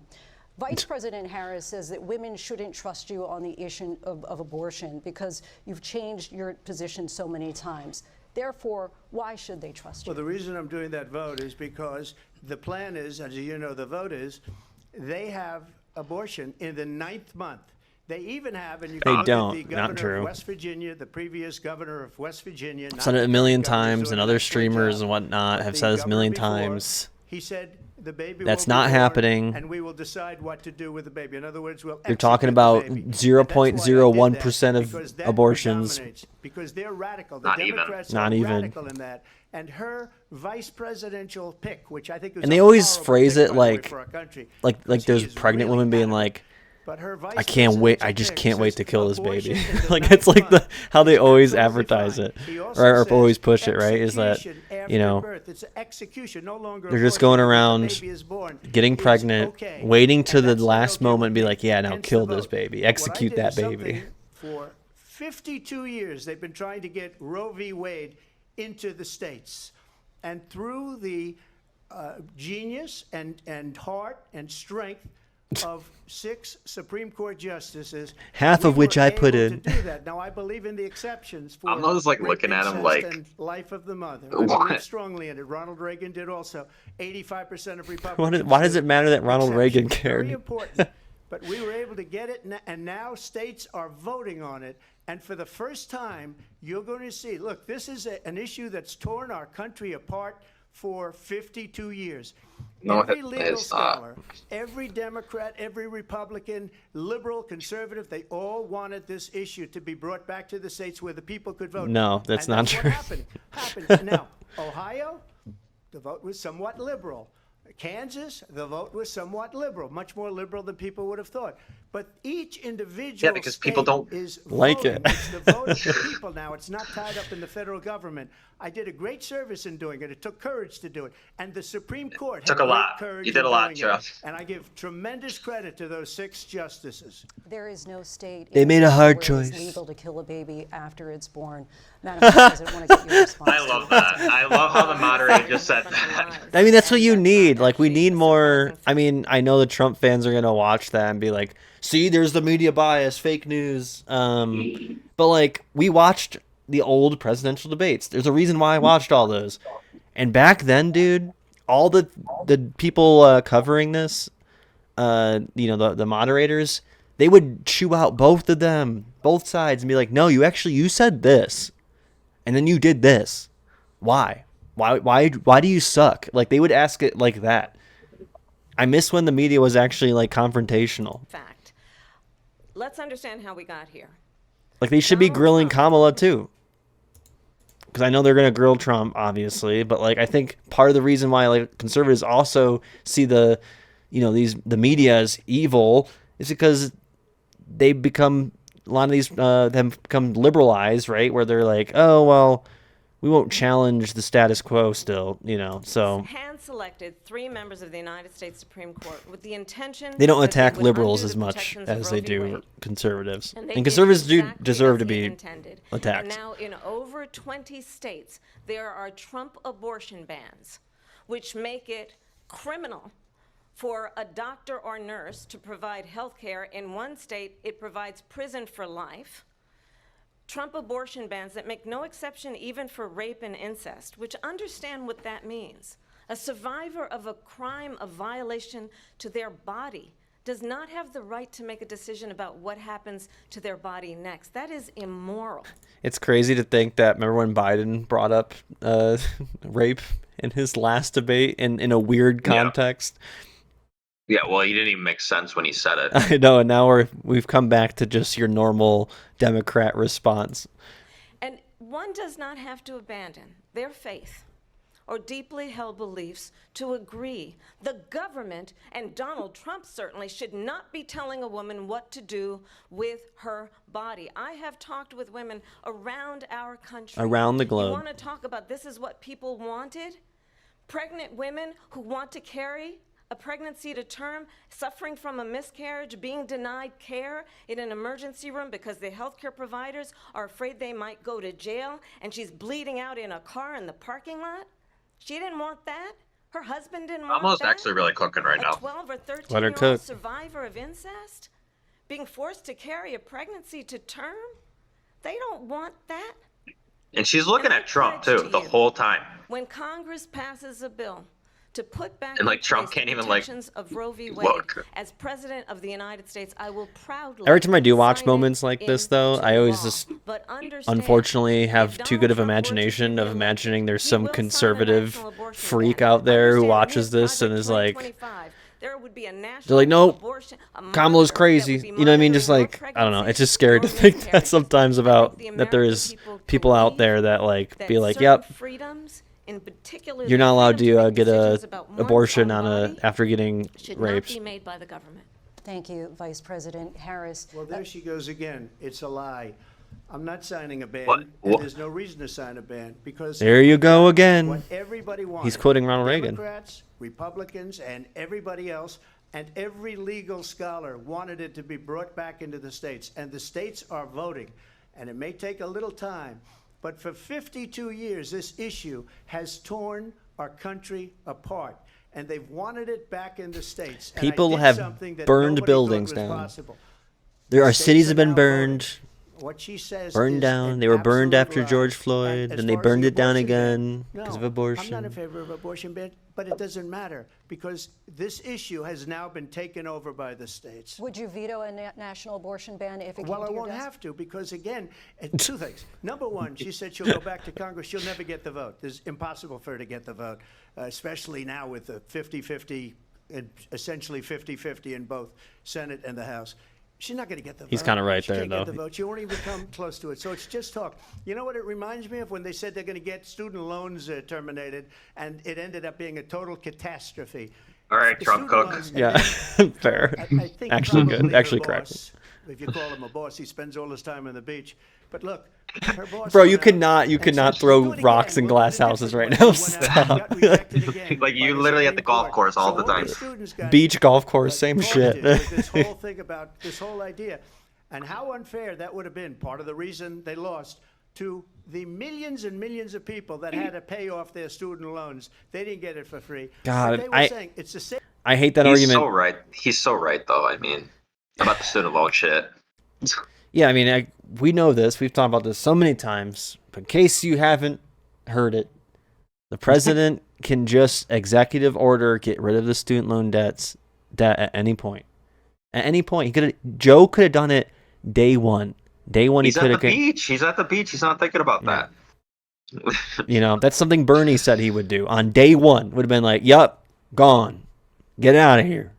Vice President Harris says that women shouldn't trust you on the issue of abortion because you've changed your position so many times. Therefore, why should they trust you? Well, the reason I'm doing that vote is because the plan is, as you know, the vote is, they have abortion in the 9th month. They even have, and you can look at the governor of West Virginia, the previous governor of West Virginia. I've said it a million times, and other streamers and whatnot have said this a million times. He said the baby That's will be not born, happening. and we will decide what to do with the baby. In other words, we'll You're talking about 0.01% of abortions. Because they're radical. The Not even. Democrats Not are even. radical in that. And her vice presidential pick, which I think is And they always horrible phrase pick, it by the way, like for our country, like 'cause he there's is pregnant really women being adamant. like, But her vice I can't wait. I presidential just pick can't wait says to kill this abortion baby. in the Like 9th it's like month how they is always absolutely advertise fine. it, He also or says always push it. Right? Is that execution after you know birth. It's execution, no longer they're just abortion going because the around baby is born getting is pregnant, okay. waiting to And the that's last okay moment and with be me. like, yeah, now Hence kill the this vote. baby, What I execute did that is something baby. For 52 years, they've been trying to get Roe v. Wade into the states. And through the genius and heart and strength of 6 Supreme Court justices, Half of we which were I put able in. to do that. Now, I believe in the exceptions for I'm always, like, rape, looking at him incest, like, and life of the mother. I what? believe strongly in it. Ronald Reagan did also. 85% of Republicans. Why does it matter that do. Ronald Reagan Exceptions. cared? Very important. But we were able to get it, and now states are voting on it. And for the first time, you're going to see, look, this is an issue that's torn our country apart for 52 years. No, Every legal it's not. scholar, every Democrat, every Republican, liberal, conservative, they all wanted this issue to be brought back to the states where the people could vote. No, that's And not that's true. What happened. Now, Ohio, the vote was somewhat liberal. Kansas, the vote was somewhat liberal, much more liberal than people would have thought. But each individual because people state don't is like voting. it. It's the vote of the people now. It's not tied up in the federal government. I did a great service in doing it. It took courage to do it. And the Supreme Court took had a great lot. courage You did in a lot, doing Joe. it. And I give tremendous credit to those 6 justices. There is no state. They in made a the hard world where it's choice. legal to kill a baby after it's born. Madam President, I want to get your response. I love that. I love how the moderator just said that. I mean, that's what you need. Like, we need more. I mean, I know the Trump fans are going to watch that and be like, see, there's the media bias, fake news. But, like, we watched the old presidential debates. There's a reason why I watched all those. And back then, dude, all the people covering this, you know, the moderators, they would chew out both of them, both sides, and be like, no, you said this. And then you did this. Why? Why do you suck? Like, they would ask it like that. I miss when the media was actually like confrontational. Fact. let's understand how we got here. Like, they should be Donald grilling Trump. Kamala too. Because I know they're going to grill Trump, obviously, but like I think part of the reason why like conservatives also see the, you know, the media as evil is because they become a lot of these them become liberalized, right? Where they're like, oh well, we won't challenge the status quo still, you know. So Hand-selected 3 members of the United States Supreme Court with the intention they don't that they attack would liberals undo as the much protections of as Roe they v. do Wade. conservatives. And they And did conservatives do exactly deserve as to they be intended. attacked. And now in over 20 states, there are Trump abortion bans, which make it criminal for a doctor or nurse to provide health care. In one state, it provides prison for life. Trump abortion bans that make no exception even for rape and incest, which understand what that means. A survivor of a crime of violation to their body does not have the right to make a decision about what happens to their body next. That is immoral. It's crazy to think that, remember when Biden brought up rape in his last debate in a weird context? Yeah, well, he didn't even make sense when he said it. I know, and now we've come back to just your normal Democrat response. And one does not have to abandon their faith or deeply held beliefs to agree. The government, and Donald Trump certainly, should not be telling a woman what to do with her body. I have talked with women around our country. Around the globe. You want to talk about this is what people wanted? Pregnant women who want to carry a pregnancy to term, suffering from a miscarriage, being denied care in an emergency room because the healthcare providers are afraid they might go to jail, and she's bleeding out in a car in the parking lot. She didn't want that. Her husband didn't want Almost that. actually really cooking right now. A 12 or Let her 13-year-old cook. survivor of incest being forced to carry a pregnancy to term. They don't want that. And she's looking And I at Trump pledge too to the you, whole time. When Congress passes a bill to put back And, like, in Trump place can't the even, like, protections of Roe v. Wade, look. as President of the United States, I will proudly Every time I do watch sign moments it like this, though, into I always law. just But understand, unfortunately have if too good of Donald Trump were to imagination be of reelected, imagining there's he some will sign a conservative national abortion freak ban. out there who Understand, in watches his this and Project is like, 2025, there would be a national they're like, nope, abortion, a Kamala's monitor crazy. that would be You know what I mean? Just monitoring like, your I don't know. It's pregnancies just scary or to think that miscarriages. sometimes I about think the that there American is people people out believe there that like that be like, certain yep, freedoms, in particular you're the not allowed freedom to make get a decisions about one's abortion own on body after getting should raped. not be made by the government. Thank you, Vice President Harris. Well, there she goes again. It's a lie. I'm not signing a ban, What? and there's no reason to sign a ban because There you go again. what everybody wanted. He's quoting Ronald Reagan. Democrats, Republicans, and everybody else, and every legal scholar wanted it to be brought back into the states, and the states are voting. And it may take a little time, but for 52 years, this issue has torn our country apart. And they've wanted it back in the states. And I People did have something that burned nobody thought buildings was down. possible. There are States cities are have been now burned, voting. What she says burned is down. an They were burned absolute after lie. George And Floyd, as then they far as burned the it down abortion ban, again because of no, abortion. I'm not in favor of abortion ban, but it doesn't matter because this issue has now been taken over by the states. Would you veto a national abortion ban if it Well, came I to your won't desk? have to because, again, two things. Number one, she said she'll go back to Congress. She'll never get the vote. It's impossible for her to get the vote, especially now with the 50-50, essentially 50-50 in both Senate and the House. She's not going to get the vote. He's kinda right She there, can't though. Get the vote. She won't even come close to it. So it's just talk. You know what it reminds me of when they said they're going to get student loans terminated, and it ended up being a total catastrophe. All right, The Trump student cook. loans- Yeah, fair. I think Actually probably good. her Actually correct. boss, if you call him a boss, he spends all his time on the beach. But look, her boss. Bro, went you out could not and said, throw "We'll do it rocks again. in We'll do it glass a houses different right way." now. He went out and got rejected again Like, by you the literally at the Supreme golf Court. course all So the time. these students got Beach, golf course, same tormented shit. with this whole thing about this whole idea, and how unfair that would have been. Part of the reason they lost to the millions and millions of people that had to pay off their student loans. They didn't get it for free. God, but they were saying it's the same. I hate that He's argument. so right. He's so right, though. I mean, about the student loan shit. Yeah, I mean, we know this. We've talked about this so many times. But in case you haven't heard it, the president can just executive order get rid of the student loan debt at any point. At any point, Joe could have done it day one. Day one, He's he at could the have. beach. He's at the beach. He's not thinking about that. You know, that's something Bernie said he would do on day one. Would have been like, "Yup, gone, get out of here."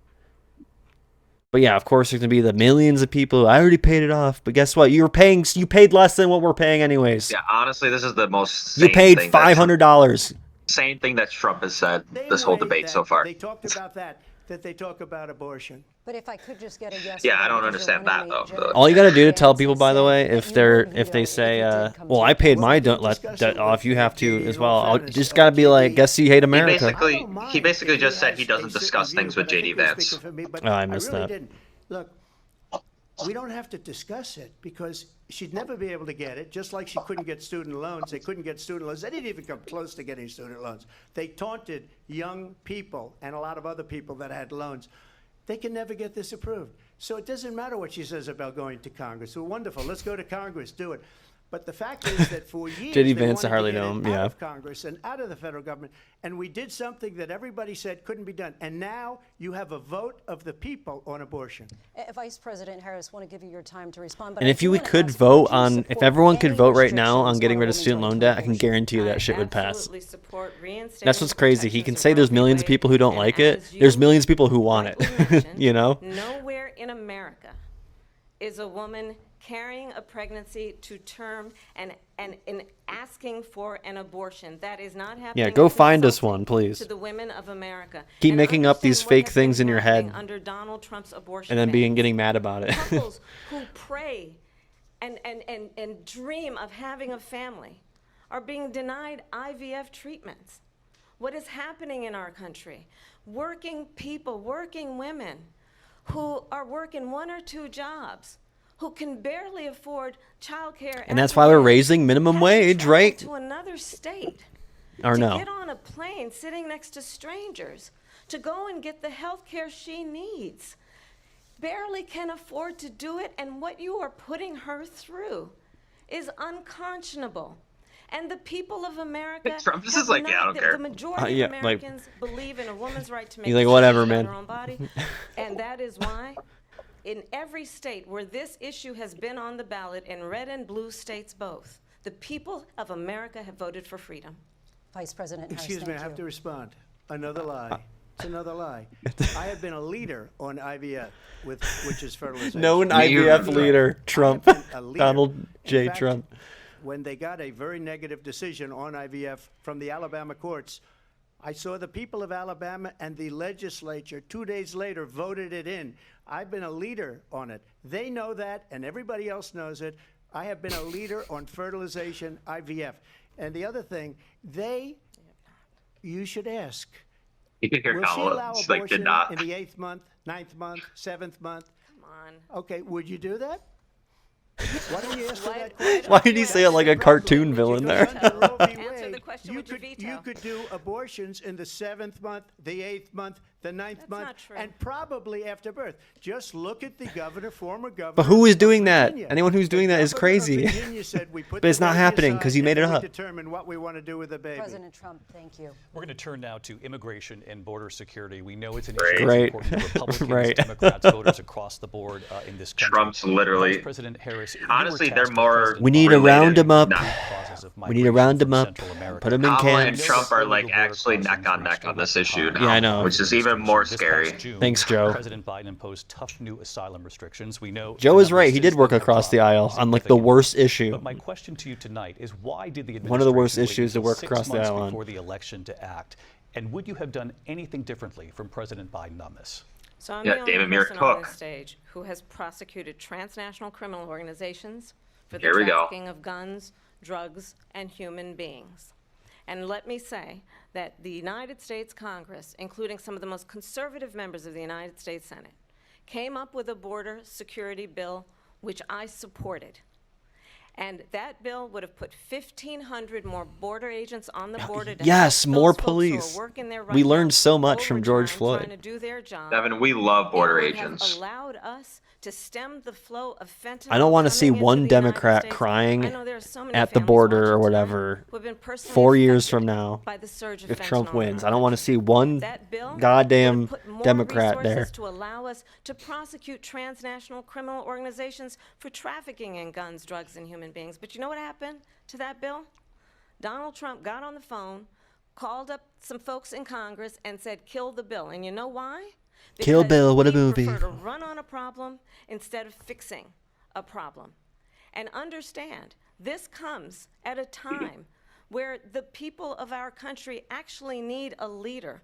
But yeah, of course, there's gonna be the millions of people who, I already paid it off. But guess what? You paid less than what we're paying anyways. Yeah, honestly, this is the most. You paid $500. Same thing that Trump has said Same this whole way debate that so far. They talked about that they talk about abortion. But if I could just get a yes. Yeah, I don't understand that though. All you gotta do to tell people, by the way, if they say, well, I paid my debt off, you have to as well. I'll just gotta be like, guess you hate America. He basically just said he doesn't discuss things with JD Vance. Oh, I missed that. Look, we don't have to discuss it because she'd never be able to get it, just like she couldn't get student loans. They couldn't get student loans. They didn't even come close to getting student loans. They taunted young people and a lot of other people that had loans. They can never get this approved. So it doesn't matter what she says about going to Congress. Well, wonderful. Let's go to Congress. Do it. But the fact is that for years, JD they Vance, I wanted hardly to get know it him, out yeah. of Congress and out of the federal government, and we did something that everybody said couldn't be done. And now you have a vote of the people on abortion. Vice President Harris, want to give you your time to respond. But And if if everyone could vote right now on getting rid of student loan debt, I can guarantee you that shit would pass. That's what's crazy. He can say there's millions of people who don't like it. There's millions of people who want it. You know? Nowhere in America is a woman carrying a pregnancy to term and asking for an abortion. That is not happening. Yeah, go find us one, please. To the women of America. Keep making up these fake things in your head Under Donald Trump's abortion and then ban. getting mad about it. Couples who pray and dream of having a family are being denied IVF treatments. What is happening in our country? Working people, working women who are working 1 or 2 jobs, who can barely afford childcare, And that's why we're raising minimum wage, right? To another state, or no? To get on a plane sitting next to strangers, to go and get the health care she needs, barely can afford to do it, and what you are putting her through is unconscionable. And the people of America, Trump is like, yeah, I don't care. The majority of Americans believe in a woman's right to make like, whatever, decisions man. about her own body, and that is why in every state where this issue has been on the ballot, in red and blue states both, the people of America have voted for freedom. Vice President Harris, Excuse me, I have to respond. Another lie. It's another lie. I have been a leader on IVF, which is fertilization. Known IVF leader, Trump. Donald J. Trump. When they got a very negative decision on IVF from the Alabama courts, I saw the people of Alabama and the legislature 2 days later voted it in. I've been a leader on it. They know that, and everybody else knows it. I have been a leader on fertilization, IVF. And the other thing, you should ask, you can hear will she allow She abortion did not. in the 8th month, 9th month, 7th month? Come on. Okay, would you do that? Why don't you answer that question? Why did he say it like a cartoon villain there? Answer the question with your veto. You could do abortions in the 7th month, the 8th month, the 9th month, not true. and probably after birth. Just look at the governor, former governor. But who is of doing that? Virginia. Anyone who's doing that is The governor of crazy. Virginia said, we put But it's the not baby happening aside 'cause he made and it we up. determine what we want to do with the baby. President Trump, thank you. We're going to turn now to immigration and border security. We know it's an Great. issue that's important to Republicans, Right. Democrats, voters across the board in this country. Trump's literally. Vice President Harris, you were Honestly, they're tasked with more. President We need to Biden round him up. Nah. causes of We need to migration round from him up, Central America. put him in Kamala and camps. Trump are like actually neck on neck on this issue now. Yeah, I know. Which is even more This scary. past June, Thanks, Joe. President Biden imposed tough new asylum restrictions. We know Joe the is right. He numbers did since work then have across the dropped aisle on like the significantly. worst issue. But my question to you tonight is, why did the One of the worst administration wait issues to until work 6 across the months aisle on. before the election to act? And would you have done anything differently from President Biden on this? So I'm Yeah, the only David Muir person on Cook. this stage who has prosecuted transnational criminal organizations for the Here we go. trafficking of guns, drugs, and human beings. And let me say that the United States Congress, including some of the most conservative members of the United States Senate, came up with a border security bill which I supported. And that bill would have put 1,500 more border agents on the border. To Yes, help more those folks who are police. working their We right learned now so much from George overtime Floyd. trying to do their job. Devin, we love border It would have agents. allowed us to stem the flow of fentanyl. I don't want to see coming into one the United Democrat States. crying I know there are so many at the families border watching or tonight whatever who have been personally 4 years affected from now by the surge of if Trump fentanyl in wins. our I don't want to country. see one That bill goddamn would put more Democrat there. resources to allow us to prosecute transnational criminal organizations for trafficking in guns, drugs, and human beings. But you know what happened to that bill? Donald Trump got on the phone, called up some folks in Congress, and said, kill the bill. And you know why? Kill Because Bill, what a we movie. prefer to run on a problem instead of fixing a problem. And understand, this comes at a time where the people of our country actually need a leader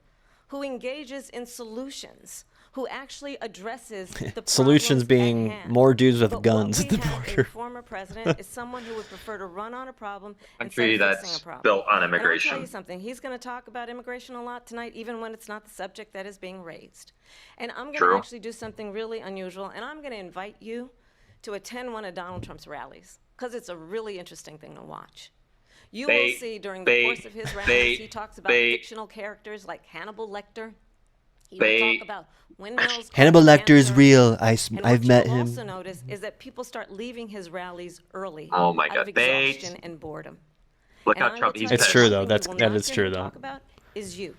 who engages in solutions, who actually addresses the Solutions problems being at hand. more dudes with But guns what at the we have border. a former president is someone who would prefer to run on a problem Country instead of fixing that's a problem. built on And I'll tell immigration. you something, he's going to talk about immigration a lot tonight, even when it's not the subject that is being raised. And I'm going to True. actually do something really unusual, and I'm going to invite you to attend one of Donald Trump's rallies, because it's a really interesting thing to watch. You will see during the course of his rallies, he talks about fictional characters like Hannibal Lecter. He will talk about windmills. Hannibal causing Lecter's cancer. real. And I've what met you'll him. also notice is that people start leaving his rallies early Oh my out God, of they- exhaustion and boredom. Look And how I will Trump. tell He's you It's pissed. true one though. thing That will not is hear true him though. Talk about is you.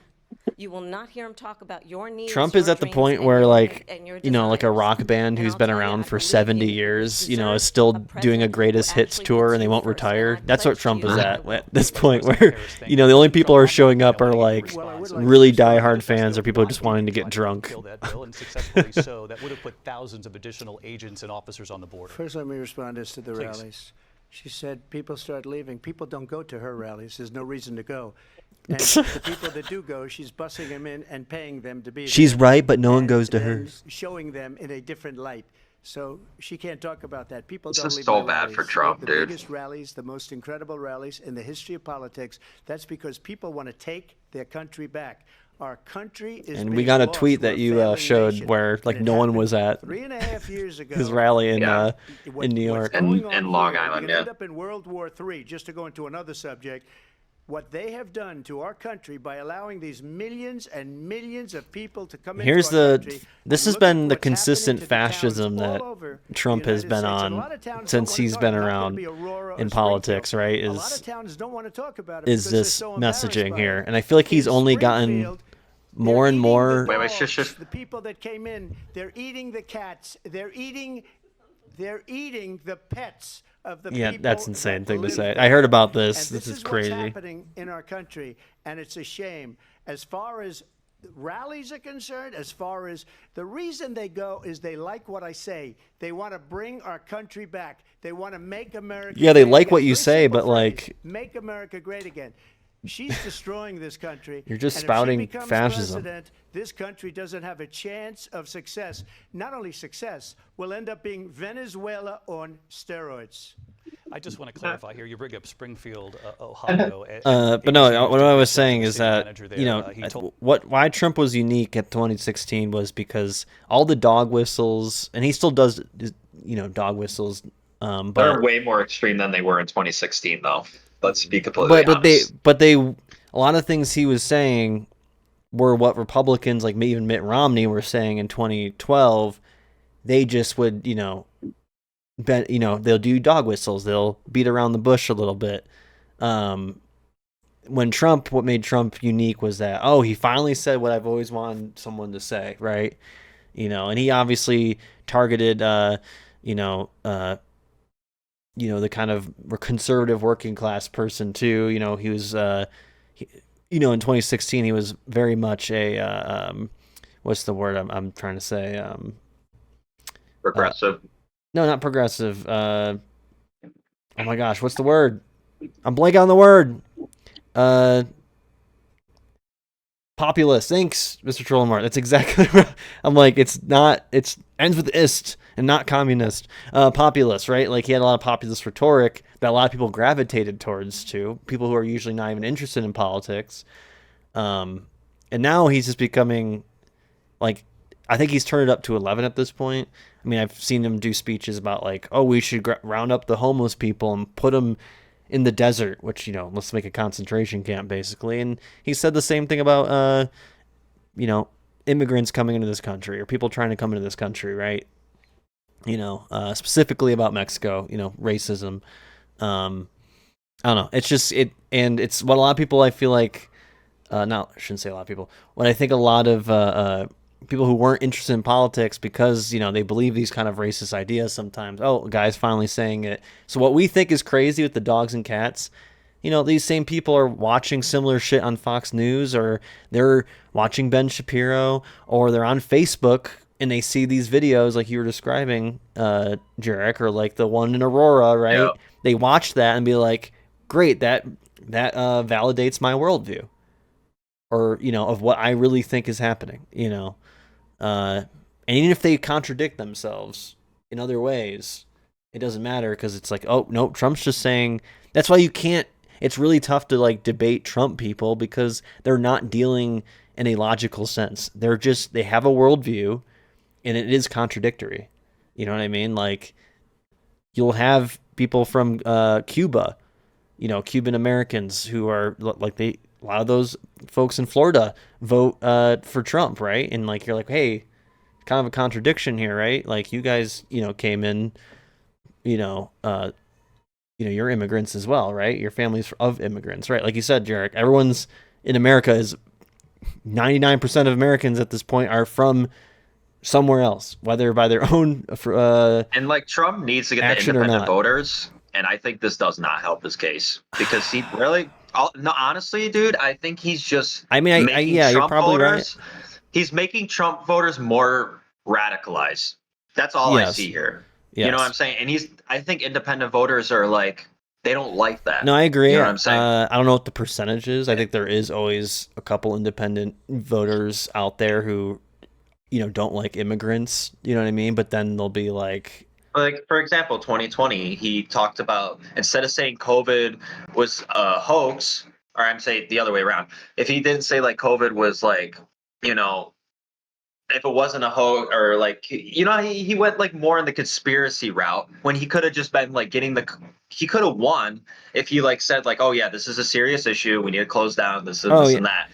You will not hear him talk about your needs. Trump your is at the dreams, point and where, your- like, and your you know, like a desires. rock band And who's I'll been tell you, around I for believe 70 he years, you know, is deserves still a doing a president who greatest hits actually tour puts and they you won't first. And retire. I That's what pledge to Trump you is that I at will. at this point, where, you know, the only people who are showing up are, like, really diehard fans or people just wanting to get drunk. Kill that bill, and successfully so. That would have put thousands of additional agents and officers on the border. First, let me respond as to the Please. rallies. She said people start leaving. People don't go to her rallies. There's no reason to go. And the people that do go, she's bussing them in and paying them to be She's there. right, but no one And goes to then hers. showing them in a different light. So she can't talk about that. People This don't is leave so my bad for rallies. Trump, the dude. biggest rallies, the most incredible rallies in the history of politics. That's because people want to take their country back. Our country is And we being got a lost. tweet We're that a you failing showed nation. where, like, And it no one was happened at 3.5 years ago. his rally in Yeah. in New York. What's going on In Long here, Island, we're gonna yeah. end up in World War III, just to go into another subject. What they have done to our country by allowing these millions and millions of people to come Here's into our the country. this and has look at been the what's happening consistent to the towns fascism all that over the Trump has United been States. And a on lot of towns don't since wanna he's talk. been It's not gonna around be Aurora or in Springfield. politics, right? A lot Is of towns don't want to talk about it is because they're this so embarrassed messaging by here? it. And I feel like he's In only gotten Springfield, more they're and eating more. the Wait, dogs, shush, shush. the people that came in, they're eating the cats, they're eating the pets of the Yeah, people. that's insane that thing to live say. there. I heard about this. And This is is crazy. what's happening in our country, and it's a shame. As far as rallies are concerned, as far as the reason they go is they like what I say. They want to bring our country back. They want to make America. Yeah, they great like again. what you Very say, simple but, phrase. like, Make America great again. She's destroying this country. You're just and spouting if she becomes fascism. president, this country doesn't have a chance of success. Not only success, we'll end up being Venezuela on steroids. I just want to clarify here. You bring up Springfield, Ohio. But no, what I was saying is that, you know, why Trump was unique at 2016 was because all the dog whistles, and he still does, you know, dog whistles. They're But way more extreme than they were in 2016, though. Let's be completely honest. but a lot of things he was saying were what Republicans, like even Mitt Romney, were saying in 2012. They just would, you know, they'll do dog whistles, they'll beat around the bush a little bit. What made Trump unique was that, he finally said what I've always wanted someone to say, right? You know, and he obviously targeted, the kind of conservative working class person too. You know, he was, in 2016, he was very much a, what's the word I'm trying to say? Progressive. No, not progressive. Oh my gosh, what's the word? I'm blanking on the word. Populist. Thanks, Mr. Trollamart. That's exactly right. I'm like, it ends with ist and not communist. Populist, right? Like, he had a lot of populist rhetoric that a lot of people gravitated towards too. People who are usually not even interested in politics. And now he's just becoming, like, I think he's turned it up to 11 at this point. I mean, I've seen him do speeches about, like, we should round up the homeless people and put them in the desert, which, let's make a concentration camp, basically. And he said the same thing about, immigrants coming into this country or people trying to come into this country, right? Specifically about Mexico, racism. I don't know. It's just, and it's what a lot of people, I feel like, I shouldn't say a lot of people. What I think a lot of people who weren't interested in politics because, they believe these kind of racist ideas sometimes. Oh, a guy's finally saying it. So what we think is crazy with the dogs and cats, these same people are watching similar shit on Fox News, or they're watching Ben Shapiro, or they're on Facebook and they see these videos like you were describing, Jarek, or like the one in Aurora, right? Yeah. They watch that and be like, great, that validates my worldview, or, of what I really think is happening, and even if they contradict themselves in other ways, it doesn't matter, because it's like, oh, no, Trump's just saying. That's why it's really tough to like debate Trump people, because they're not dealing in a logical sense. They have a worldview, and it is contradictory. You know what I mean? Like, you'll have people from Cuba, Cuban Americans who are like, a lot of those folks in Florida vote for Trump, right? And like, you're like, hey, kind of a contradiction here, right? Like, you guys, came in, you're immigrants as well, right? Your family's of immigrants, right? Like you said, Jarek, everyone's in America is 99% of Americans at this point are from somewhere else, whether by their own and like Trump needs to get the independent voters, and I think this does not help his case, because he really, no, honestly, dude, I think he's just making Trump you're probably voters. Right. He's making Trump voters more radicalized. That's all I see here. Yes. You know what I'm saying? And I think independent voters are like, they don't like that. No, I agree. You know what I'm saying? I don't know what the percentage is. I think there is always a couple independent voters out there who, don't like immigrants. You know what I mean? But then they'll be like, for example, 2020, he talked about, instead of saying COVID was a hoax, or I'm saying the other way around, if he didn't say like COVID was like, if it wasn't a hoax, or like, he went like more in the conspiracy route, when he could have just been like he could have won if he like said like, oh yeah, this is a serious issue, we need to close down this and this and that.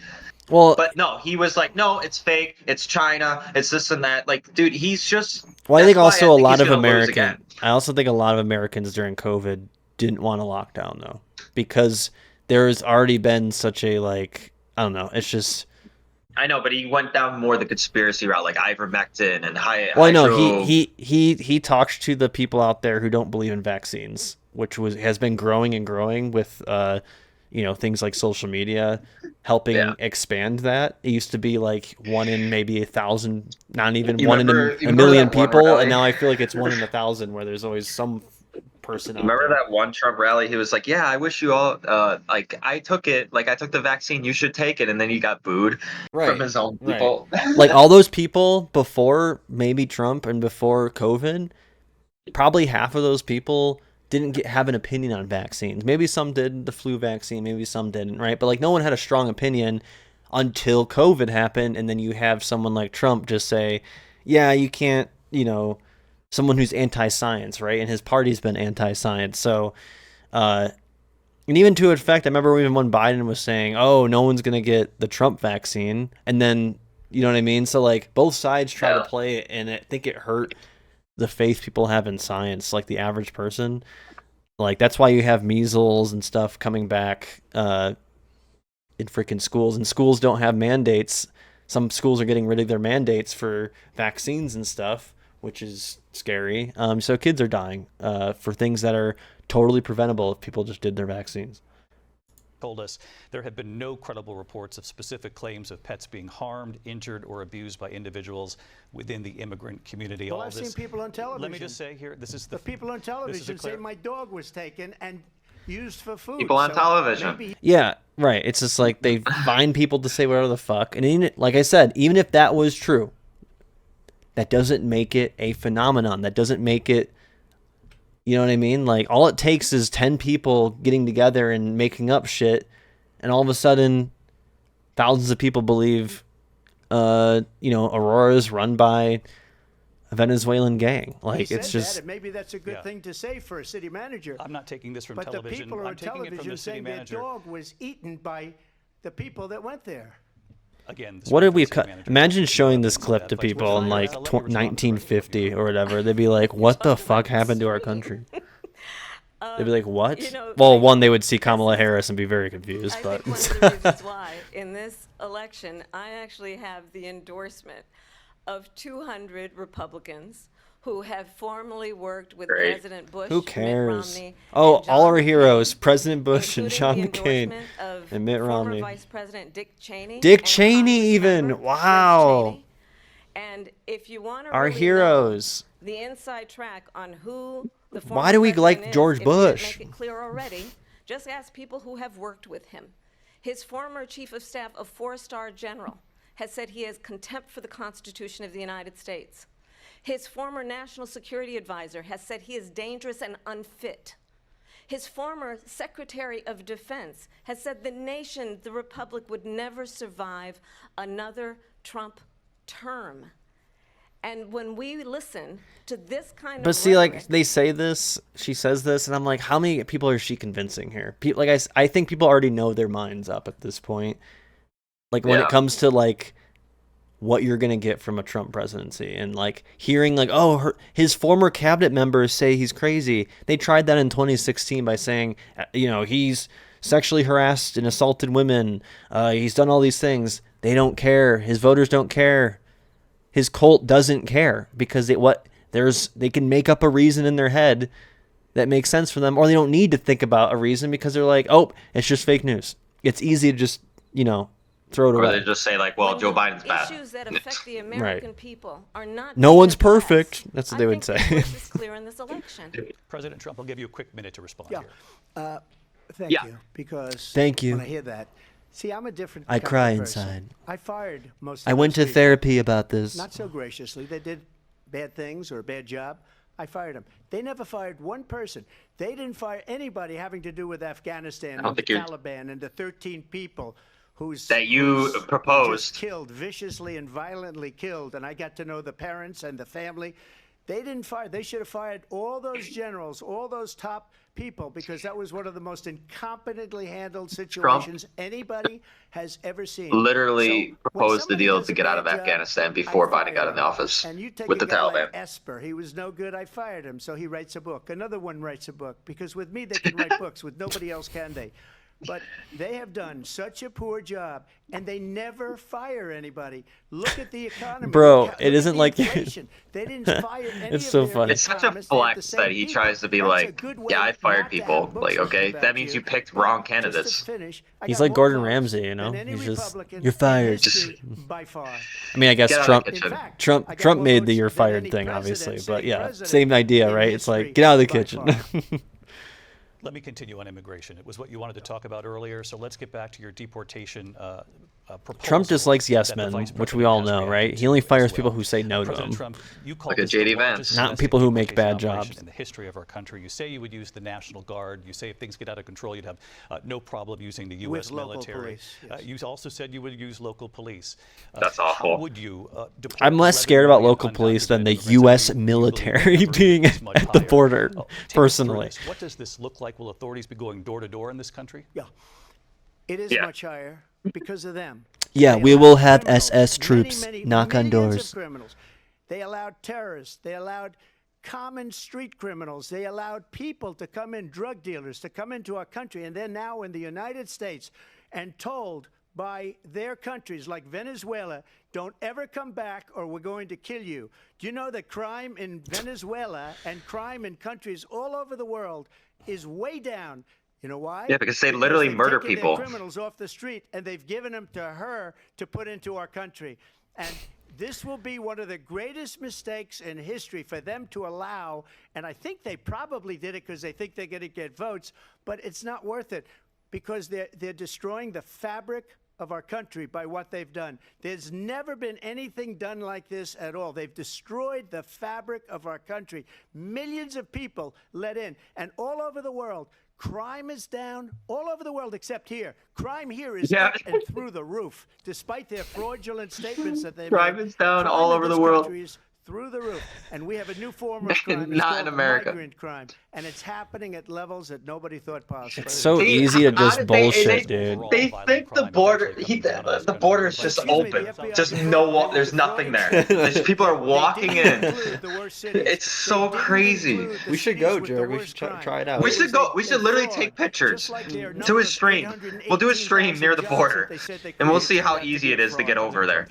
Well, but no, he was like, no, it's fake, it's China, it's this and that. Like, dude, he's just. Well, I think a lot of Americans. I also think a lot of Americans during COVID didn't want a lockdown though, because there's already been such a like, I don't know, it's just. I know, but he went down more the conspiracy route, like ivermectin and Well, I know he talks to the people out there who don't believe in vaccines, which has been growing and growing with things like social media helping expand that. It used to be like 1 in maybe 1,000, not even 1 in a million people, and now I feel like it's 1 in 1,000, where there's always some person out Remember there. That one Trump rally? He was like, "Yeah, I wish you all like I took it, like I took the vaccine. You should take it." And then he got booed from his own people. Right. Like all those people before maybe Trump and before COVID, probably half of those people didn't have an opinion on vaccines. Maybe some did, the flu vaccine, maybe some didn't, right? But like no one had a strong opinion until COVID happened, and then you have someone like Trump just say, "Yeah, you can't," someone who's anti-science, right? And his party's been anti-science. So, and even to effect, I remember even when Biden was saying, "Oh, no one's gonna get the Trump vaccine," and then you know what I mean. So like both sides try to play it, and I think it hurt the faith people have in science, like the average person. Like that's why you have measles and stuff coming back in freaking schools, and schools don't have mandates. Some schools are getting rid of their mandates for vaccines and stuff, which is scary. So kids are dying for things that are totally preventable if people just did their vaccines. Told us there have been no credible reports of specific claims of pets being harmed, injured, or abused by individuals within the immigrant community. Well, I've seen people on television. Let me just say here, this is the people on television say my dog was taken and used for food. People on television. Yeah, right. It's just like they find people to say whatever the fuck. And even, like I said, even if that was true, that doesn't make it a phenomenon. That doesn't make it, you know what I mean? Like all it takes is 10 people getting together and making up shit, and all of a sudden thousands of people believe Aurora is run by a Venezuelan gang. Like it's just that, and maybe that's a good thing to say for a city manager. I'm not taking this from but television. But the people I'm on taking television it from the city saying manager. their dog was eaten by the people that went there. Again, what did we cut? Imagine showing this clip to people in like 1950 or whatever. They'd be like, "What the fuck happened to our country?" They'd be like, "What?" Well, one, they would see Kamala Harris and be very confused. But one of the reasons why in this election, I actually have the endorsement of 200 Republicans who have formerly worked with Great. President Bush, Who Mitt cares? Romney, Oh, and John all our McCain, heroes: President Bush and including John the McCain endorsement of and Mitt former Romney. Vice President Dick Cheney. Dick and Cheney, Congress even. member Liz Wow. Cheney. And if you want to Our really heroes. know the inside track on who the former Why do we like president is, George if we didn't Bush? make it clear already, just ask people who have worked with him. His former chief of staff, a 4-star general, has said he has contempt for the Constitution of the United States. His former national security advisor has said he is dangerous and unfit. His former Secretary of Defense has said the nation, the republic, would never survive another Trump term. And when we listen to this kind But of see, rhetoric, like, they say this, she says this, and I'm like, how many people is she convincing here? Like, I think people already know their minds up at this point. Like, when it comes to, like, what you're going to get from a Trump presidency, and, like, hearing, like, oh, his former cabinet members say he's crazy. They tried that in 2016 by saying, you know, he's sexually harassed and assaulted women. He's done all these things. They don't care. His voters don't care. His cult doesn't care because they can make up a reason in their head that makes sense for them, or they don't need to think about a reason because they're like, oh, it's just fake news. It's easy to just, you know, throw it away. Or they just say like, well, Joe Biden's bad. issues that affect the American people are not No being one's addressed. perfect. That's what they would say. I think this is clear in this election. President Trump, I'll give you a quick minute to respond Yeah. here. Thank you, because Thank you. when I hear that, see, I'm a different I kind of cry person. inside. I fired most of I went those to people. therapy about this. Not so graciously. They did bad things or a bad job. I fired them. They never fired one person. They didn't fire anybody having to do with Afghanistan and the Taliban and the 13 people that you proposed, just killed, viciously and violently killed, and I got to know the parents and the family. They didn't fire. They should have fired all those generals, all those top people, because that was one of the most incompetently handled situations anybody has ever seen. Literally So, proposed the deal to get out of Afghanistan before Biden got in the office and you take with a the guy Taliban. Like Esper, he was no good. I fired him, so he writes a book. Another one writes a book, because with me they can write books. With nobody else can they? But they have done such a poor job, and they never fire anybody. Look at the economy. Bro, it isn't like they didn't fire any it's of so their funny. It's such a flex that he tries to be like, yeah, I fired people. Like, okay, that means you picked wrong candidates. He's like Gordon Ramsay, you know? He's just, you're fired. By far. I mean, I guess Get out of the kitchen. Trump made the you're fired thing, obviously. But yeah, same idea, right? It's like, get out of the kitchen. Let me continue on immigration. It was what you wanted to talk about earlier, so let's get back to your deportation proposal. Trump dislikes yes men, which we all know, right? He only fires people who say no to him. Trump, you call Like a this JD the largest Vance. Not domestic people who make deportation bad operation jobs. in the history of our country. You say you would use the National Guard. You say if things get out of control, you'd have no problem using the U.S. With local military. police, yes. You also said you would use local police. That's awful. How would you deport I'm less 11 scared about million local police than the undocumented U.S. immigrants? Do you military believe that number being is much at the higher? border, Take us through personally. this. What does this look like? Will authorities be going door to door in this country? Yeah. It is much higher because of them. Yeah, They we allowed will have criminals, SS troops knock on millions doors. Of criminals. They allowed terrorists. They allowed common street criminals. They allowed people to come in, drug dealers, to come into our country. And they're now in the United States and told by their countries like Venezuela, don't ever come back or we're going to kill you. Do you know that crime in Venezuela and crime in countries all over the world is way down? You know why? Yeah, because they literally they've murder taken people. Their criminals off the street, and they've given them to her to put into our country. And this will be one of the greatest mistakes in history for them to allow. And I think they probably did it because they think they're going to get votes, but it's not worth it because they're destroying the fabric of our country by what they've done. There's never been anything done like this at all. They've destroyed the fabric of our country. Millions of people let in, and all over the world. Crime is down all over the world except here. Crime here is up and through the roof, despite their fraudulent statements that they've Crime made. is down Crime all in over this the world. country is through the roof, and we have a new form of crime. It's Not in called America. migrant crime, and it's happening at levels that nobody thought possible. It's so easy to just bullshit, dude. They think the border, the border is just open. Just there's nothing there. People are walking in. It's so crazy. We should go, Joe. We should try it out. We should go. We should literally take pictures. Do a stream. We'll do a stream near the border, and we'll see how easy it is to get over there.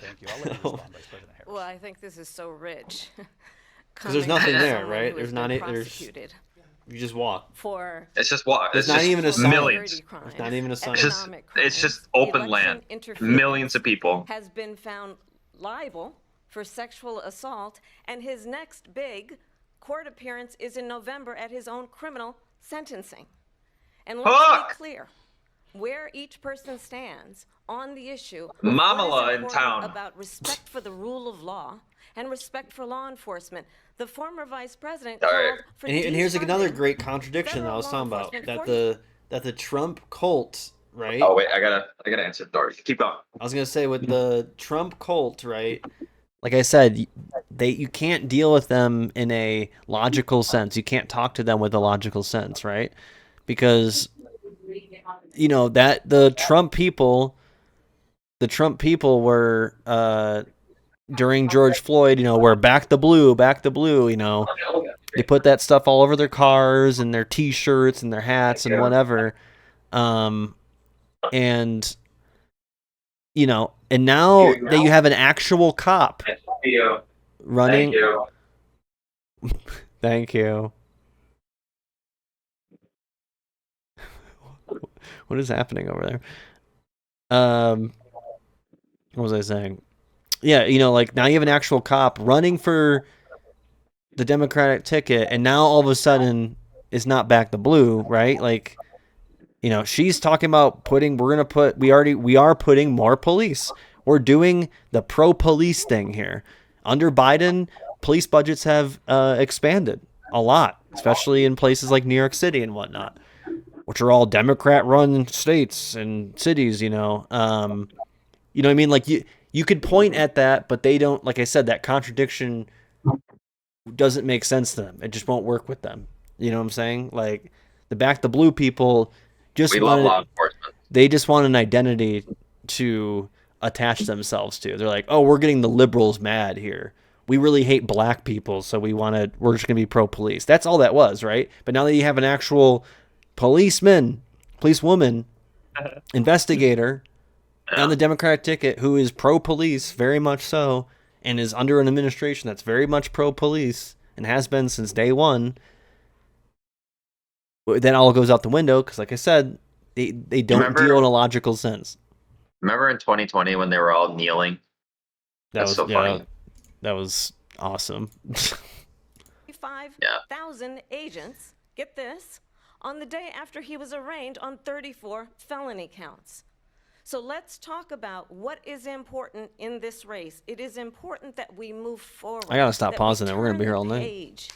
Well, I think this is so rich. Because there's nothing coming from there, someone right? who There's has not. been There's. prosecuted You just walk. for It's just what? There's It's not just even a sign. millions. There's not even a sign. It's just open land. Millions of people. Has been found liable for sexual assault, and his next big court appearance is in November at his own criminal sentencing. And let's be clear where each person stands on the issue of Mamala what is in important town. about respect for the rule of law and respect for law enforcement. The former vice president Sorry. called for And here's like another defunding great contradiction that I was talking about. That the Trump cult, right? Oh wait, I gotta answer the door. Keep going. I was gonna say with the Trump cult, right? Like I said, you can't deal with them in a logical sense. You can't talk to them with a logical sense, right? Because that the Trump people were during George Floyd, were back the blue. They put that stuff all over their cars and their T-shirts and their hats and whatever. And now that you have an actual cop running. Thank you. What is happening over there? What was I saying? Yeah, like now you have an actual cop running for the Democratic ticket, and now all of a sudden it's not back the blue, right? Like, she's talking about we are putting more police. We're doing the pro-police thing here. Under Biden, police budgets have expanded a lot, especially in places like New York City and whatnot, which are all Democrat-run states and cities, You know what I mean? Like, you could point at that, but they don't, like I said, that contradiction doesn't make sense to them. It just won't work with them. You know what I'm saying? Like, the back the blue people love law enforcement. They just want an identity to attach themselves to. They're like, oh, we're getting the liberals mad here. We really hate black people, so we're just going to be pro-police. That's all that was, right? But now that you have an actual policewoman, investigator on the Democratic ticket who is pro-police, very much so, and is under an administration that's very much pro-police and has been since day one, then all goes out the window because, like I said, they don't deal in a logical sense. Remember in 2020 when they were all kneeling? That's so funny. That was awesome. 5,000 agents, get this, on the day after he was arraigned on 34 felony counts. So let's talk about what is important in this race. It is important that we move forward. I gotta stop pausing it. We're gonna be here all night. Page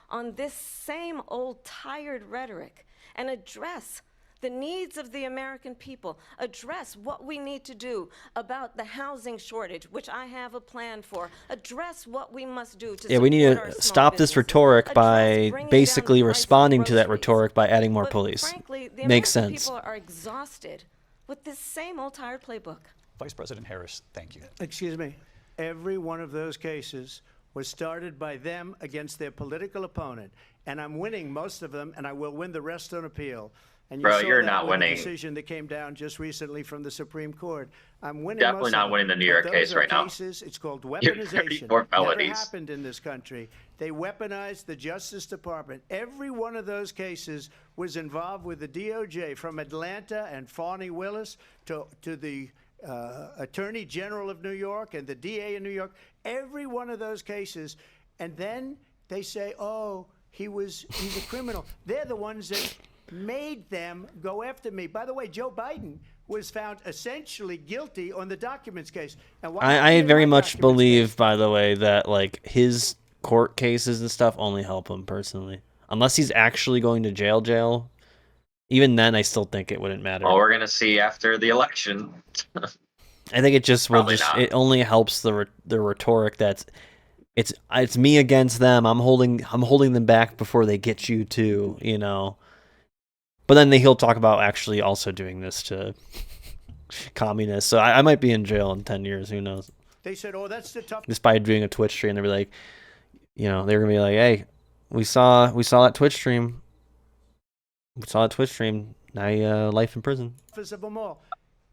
on this same old tired rhetoric and address the needs of the American people, address what we need to do about the housing shortage, which I have a plan for, address what we must do to we need to stop this rhetoric by basically responding to that rhetoric by adding more police. Frankly, the Makes American sense. people are exhausted with this same old tired playbook. Vice President Harris, thank you. Excuse me. Every one of those cases was started by them against their political opponent, and I'm winning most of them, and I will win the rest on appeal. And Bro, saw you're that not with winning. The decision that came down just recently from the Supreme Court. I'm winning. Definitely not winning the New York case right now. It's called You're weaponization. 34 Never felonies. happened in this country. They weaponized the Justice Department. Every one of those cases was involved with the DOJ, from Atlanta and Fani Willis to the Attorney General of New York and the DA in New York. Every one of those cases, and then they say, "Oh, he's a criminal." They're the ones that made them go after me. By the way, Joe Biden was found essentially guilty on the documents case. And I very much believe, by the way, that like his court cases and stuff only help him personally. Unless he's actually going to jail. Even then, I still think it wouldn't matter. Well, we're gonna see after the election. I think it just will it only helps the rhetoric that's it's me against them. I'm holding them back before they get you too, But then he'll talk about actually also doing this to communists. So I might be in jail in 10 years. Who knows? They said, "Oh, that's the tough." Just by doing a Twitch stream, they'll be like, they're gonna be like, "Hey, we saw that Twitch stream. Now you life in prison." Of them all.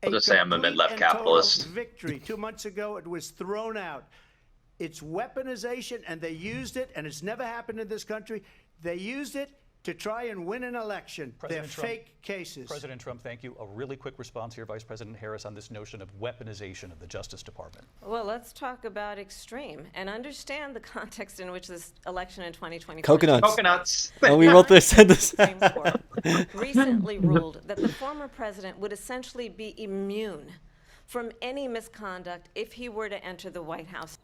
I'll just say I'm a mid-left capitalist. Victory. 2 months ago, it was thrown out. It's weaponization, and they used it, and it's never happened in this country. They used it to try and win an election. They're fake cases. President Trump, thank you. A really quick response here, Vice President Harris, on this notion of weaponization of the Justice Department. Well, let's talk about extreme and understand the context in which this election in 2020. Coconuts. Oh, we wrote this. Said this. Supreme Court recently ruled that the former president would essentially be immune from any misconduct if he were to enter the White House.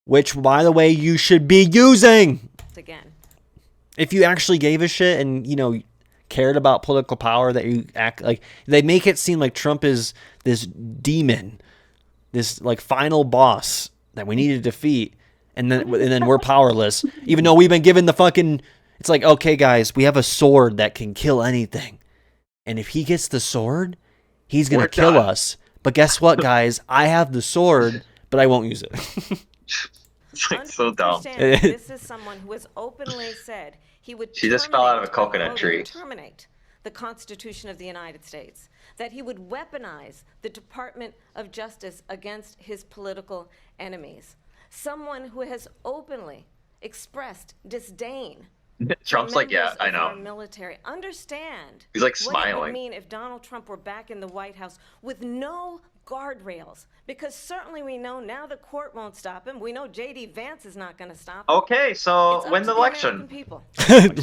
Which, by the way, you should be using. Again. If you actually gave a shit and, you know, cared about political power, that you act like, they make it seem like Trump is this demon, this like final boss that we need to defeat, and then we're powerless, even though we've been given the fucking, it's like, okay guys, we have a sword that can kill anything, and if he gets the sword, he's gonna kill us. But guess what, guys? I have the sword, but I won't use it. It's like so dumb. This is someone who has openly said he would. She just fell out of a coconut tree. Terminate the Constitution of the United States. That he would weaponize the Department of Justice against his political enemies. Someone who has openly expressed disdain. Trump's like, yeah, I know. Our military. Understand. He's like what it would smiling. mean if Donald Trump were back in the White House with no guardrails, because certainly we know now the court won't stop him. We know J.D. Vance is not going to stop him. Okay, so win the election.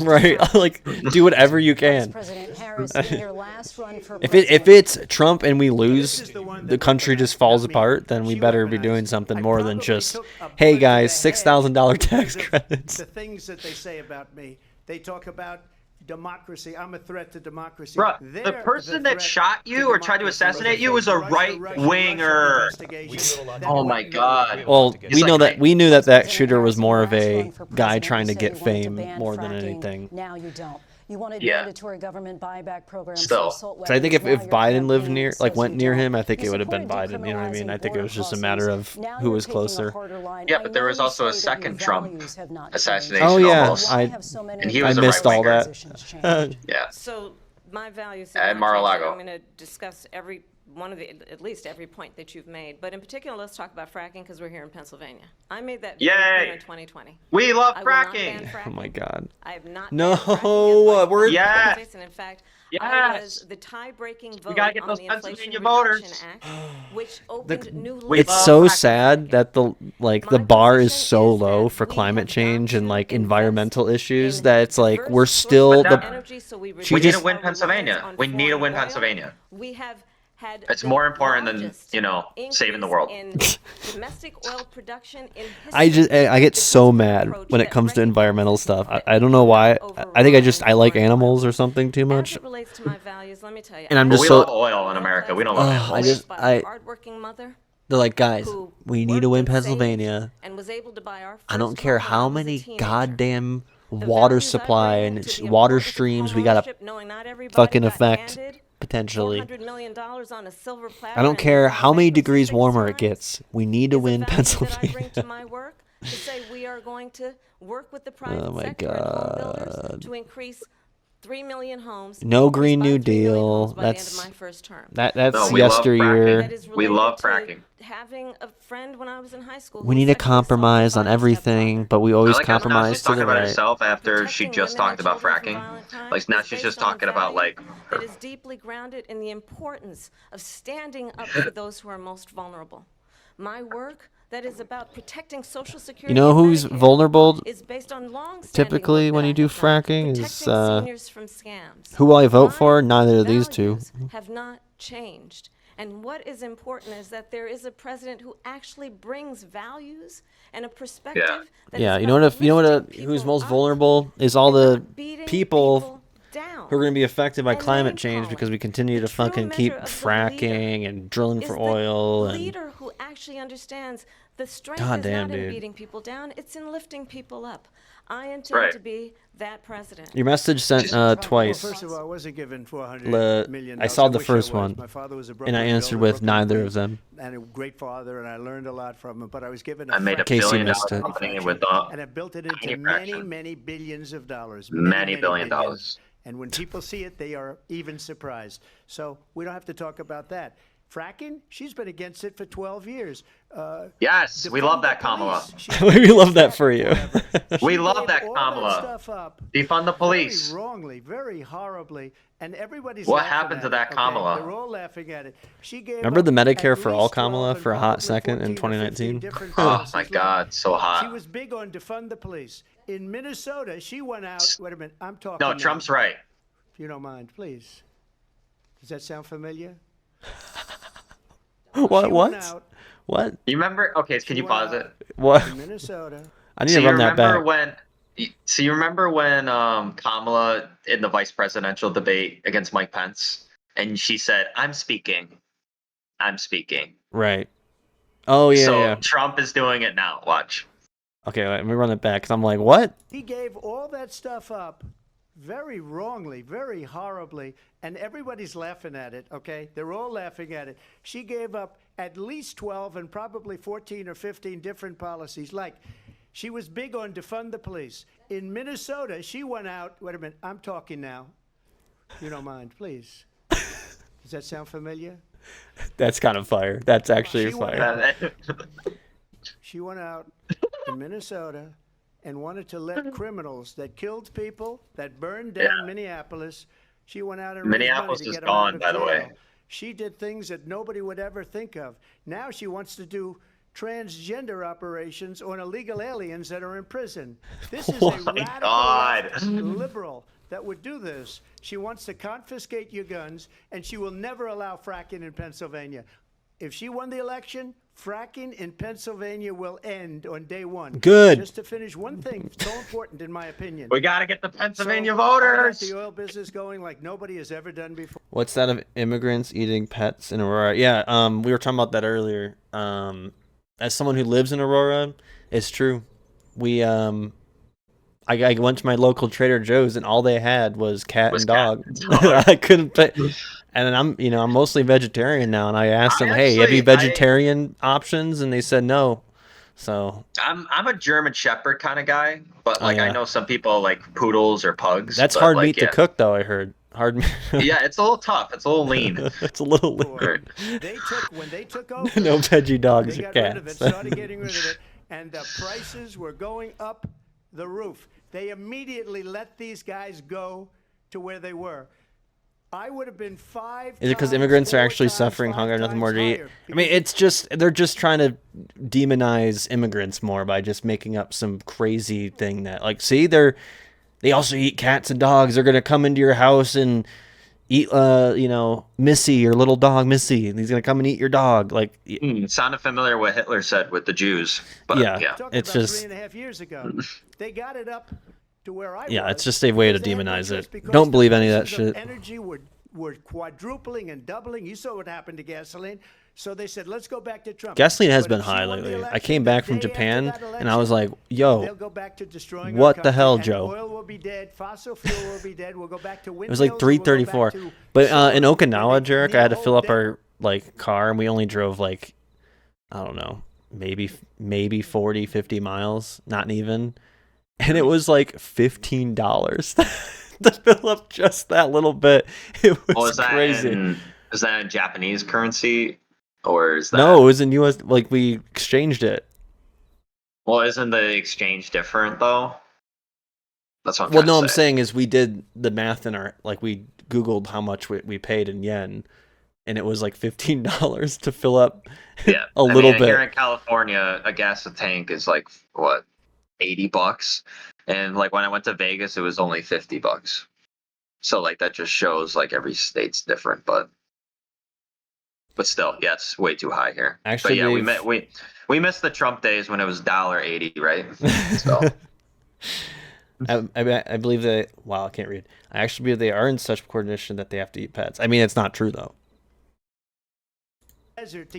Right, like do whatever you can. President Harris, in your last run for If it's Trump and we lose, the country just falls apart, then we better be doing something more than just, hey guys, $6,000 tax credits. The things that they say about me, they talk about democracy. I'm a threat to democracy. Bruh, the person that shot you or tried to assassinate you was a right-winger. Oh my God. Well, we knew that shooter was more of a guy trying to get fame more than anything. Now you don't. You wanted mandatory government buyback programs. Still, so I think if Biden lived near, like went near him, I think it would have been Biden. You know what I mean? I think it was just a matter of who was closer. Yeah, but there was also a second Trump assassination. Oh yeah, almost. and he was I missed all that. Yeah. So my values. At Mar-a-Lago. I'm going to discuss at least every point that you've made, but in particular, let's talk about fracking because we're here in Pennsylvania. I made that very clear in 2020. We love fracking. Oh my God. I have not. No, we're yes. And in fact, yes. I was the tie-breaking vote we gotta get on those the Inflation Pennsylvania Reduction voters. Act, which opened new. It's so sad that the bar is so low for climate change and like environmental issues that it's like we're still we need to win Pennsylvania. We need to win Pennsylvania. We have had it's more important than, you know, saving the world. In domestic oil production in I get so mad when it comes to environmental stuff. I don't know why. I think I like animals or somethething too much. As it relates to my values, let me tell you. And I'm just we love oil in America. We don't love animals. Hardworking mother. They're like, guys, we need to win Pennsylvania. I don't care how many goddamn water supply and water streams we gotta fucking affect. Potentially. I don't care how many degrees warmer it gets. We need to win Pennsylvania. Oh my God. To increase 3 million homes. No Green New Deal. That's yesteryear. We love fracking. Having a friend when I was in high school. We need to compromise on everything, but we always compromise to the about right. herself after she just talked about fracking. Like now she's just talking about like. It is deeply grounded in the importance of standing up for those who are most vulnerable. My work that is about protecting Social Security. You know who's vulnerable? Is based on typically, when you do fracking, is seniors from scams. Who will I vote for? Neither of these two. Have not changed. And what is important is that there is a president who actually brings values and a perspective. Yeah. You know what? Who's most vulnerable is all the people who are going to be affected by climate change because we continue to fucking keep fracking and drilling for oil. And leader who actually understands the strength is not in beating people down; it's in lifting people up. I intend to be that president. Your message sent twice. Well, first of all, I wasn't given $400 million. I saw the first one, My father was a and I answered with neither of them. And a great father, and I learned a lot from him. But I was given I made a $1 billion company with and I built it into many billions of dollars. Many billion dollars. And when people see it, they are even surprised. So we don't have to talk about that. Fracking? She's been against it for 12 years. Yes, we love that, Kamala. We love that for you. We love that, all Kamala. That stuff up Defund the police. Very wrongly, very horribly, and everybody's What laughing happened to at that, it, Kamala? They're all laughing at it. She gave Remember the up Medicare at for All least 12 Kamala and for a hot probably second in 14 or 15 2019? different Oh policies my like God, so She hot. was big on defund the police. In Minnesota, she went out. Wait a minute, I'm talking. No, now. Trump's right. If you don't mind, please. Does that sound familiar? What? She What? went out What? You remember? Okay, can you pause it? What? in Minnesota. I need So to you run that remember back. when? So you remember when Kamala in the vice presidential debate against Mike Pence, and she said, "I'm speaking, I'm speaking." Right. Oh yeah, So yeah. Trump is doing it now. Watch. Okay, let me run it back because I'm like, what? He gave all that stuff up very wrongly, very horribly, and everybody's laughing at it, okay? They're all laughing at it. She gave up at least 12 and probably 14 or 15 different policies. Like, she was big on defund the police. In Minnesota, she went out. Wait a minute, I'm talking now. You don't mind, please. Does that sound familiar? That's kind of fire. That's actually She went fire. She went out in Minnesota and wanted to let criminals that killed people, that burned down Minneapolis. She went out and Minneapolis raised money is to get them out gone, of by the way. jail. She did things that nobody would ever think of. Now she wants to do transgender operations on illegal aliens that are in prison. This is Oh a my radical God. left liberal that would do this. She wants to confiscate your guns, and she will never allow fracking in Pennsylvania. If she won the election, fracking in Pennsylvania will end on day one. Good. Just to finish one thing, so important in my opinion. We got to get the Pennsylvania I got voters. the oil business going like nobody has ever done before. What's that of immigrants eating pets in Aurora? Yeah, we were talking about that earlier. As someone who lives in Aurora, it's true. We I went to my local Trader Joe's and all they had was cat and dog. I couldn't pay. And I'm mostly vegetarian now, and I asked them, "Hey, have you vegetarian options?" And they said no. So I'm a German Shepherd kind of guy, but like yeah. I know some people like poodles or pugs. That's but, hard like, meat to cook, though. I heard hard. Yeah, it's a little tough. It's a little lean. It's a little lean. When they took over, No veggie dogs they or got rid of it, cats. started getting rid of it, and the prices were going up the roof. They immediately let these guys go to where they were. I would have been 5 Is it because times, immigrants are 4 actually times, suffering 5 hunger, nothing more to times eat? higher, I mean, it's just they're just trying to demonize immigrants more by just making up some crazy thing that, like, see, they also eat cats and dogs. They're gonna come into your house and eat, Missy, your little dog, Missy, and he's gonna come and eat your dog. Like, Sounded familiar what Hitler said with the Jews. But Yeah. yeah. Talking It's about just- 3.5 years ago. They got it up to where I Yeah, was. it's just a way to because they had no demonize choice it. because Don't the believe any of that prices shit. Energy were quadrupling and doubling. You saw what happened to gasoline. So they said, let's go back to Trump. Gasoline has But been if she high won the lately. I election, came the back from day after Japan that and I was like, they'll yo, go back to destroying our what the country, hell, and Joe? Oil will be dead. Fossil fuel will be dead. We'll go back to It was like windmills, and we'll go 3:34. back to But solar. in Okinawa, Jarek, I had to Need a fill whole up our car, and we only drove like, I don't know, maybe 40, 50 miles, not even. And it was like $15 to fill up just that little bit. It was Is that crazy. is that in Japanese currency or is that? No, it was in US. Like, we exchanged it. Well, isn't the exchange different though? That's what I'm Well, trying no, to I'm say. saying is we did the math in our, like, we Googled how much we paid in yen, and it was like $15 to fill up Yeah, a little bit. Here in California, a gas tank is like what, $80, and like when I went to Vegas, it was only $50. So like that just shows like every state's different, but still, yeah, it's way too high here. Actually, but yeah, we missed the Trump days when it was $1.80, right? So. I believe they. Wow, I can't read. I actually believe they are in such coordination that they have to eat pets. I mean, it's not true though.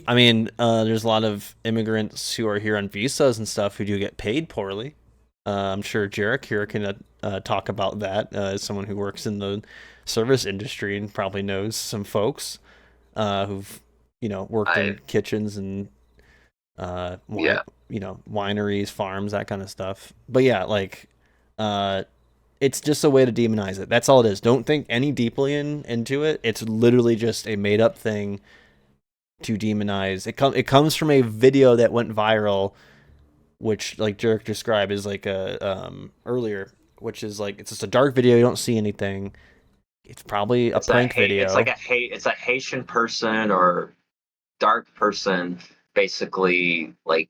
I mean, there's a lot of immigrants who are here on visas and stuff who do get paid poorly. I'm sure Jarek here can talk about that as someone who works in the service industry and probably knows some folks who've worked in kitchens and wineries, farms, that kind of stuff. But yeah, like it's just a way to demonize it. That's all it is. Don't think any deeply into it. It's literally just a made up thing to demonize. It comes from a video that went viral, which, like Jurek described, is like a earlier, which is like, it's just a dark video. You don't see anything. It's probably a prank video. It's like it's a Haitian person or dark person, basically like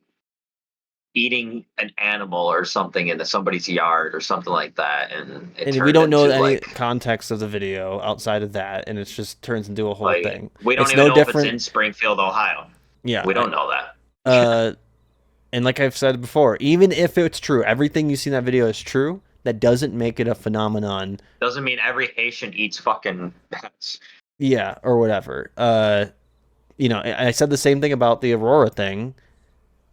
eating an animal or something in somebody's yard or something like that, and we don't know any context of the video outside of that, and it just turns into a whole thing. We don't even know if it's in Springfield, Ohio. Yeah, we don't know that. And like I've said before, even if it's true, everything you see in that video is true, that doesn't make it a phenomenon. Doesn't mean every Haitian eats fucking pets. Yeah, or whatever. You know, I said the same thing about the Aurora thing.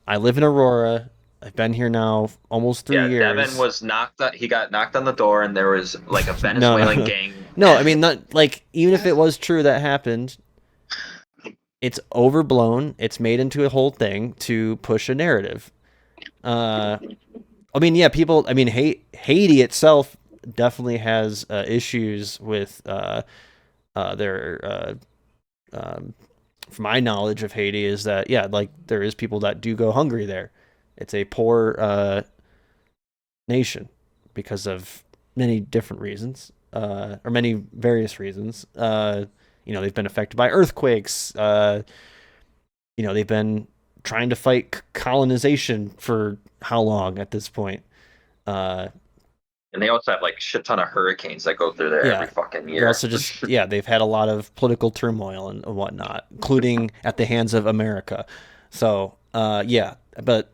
I live in Aurora. I've been here now almost 3 years. Devin was he got knocked on the door, and there was like a Venezuelan gang. No, I mean, not like, even if it was true that happened, it's overblown. It's made into a whole thing to push a narrative. I mean, yeah, people. I mean, Haiti itself definitely has issues with their. From my knowledge of Haiti, is that like there is people that do go hungry there. It's a poor nation because of many different reasons, or many various reasons. You know, they've been affected by earthquakes. You know, they've been trying to fight colonization for how long at this point? And they also have like shit ton of hurricanes that go through there every fucking year. They're also just they've had a lot of political turmoil and whatnot, including at the hands of America. So but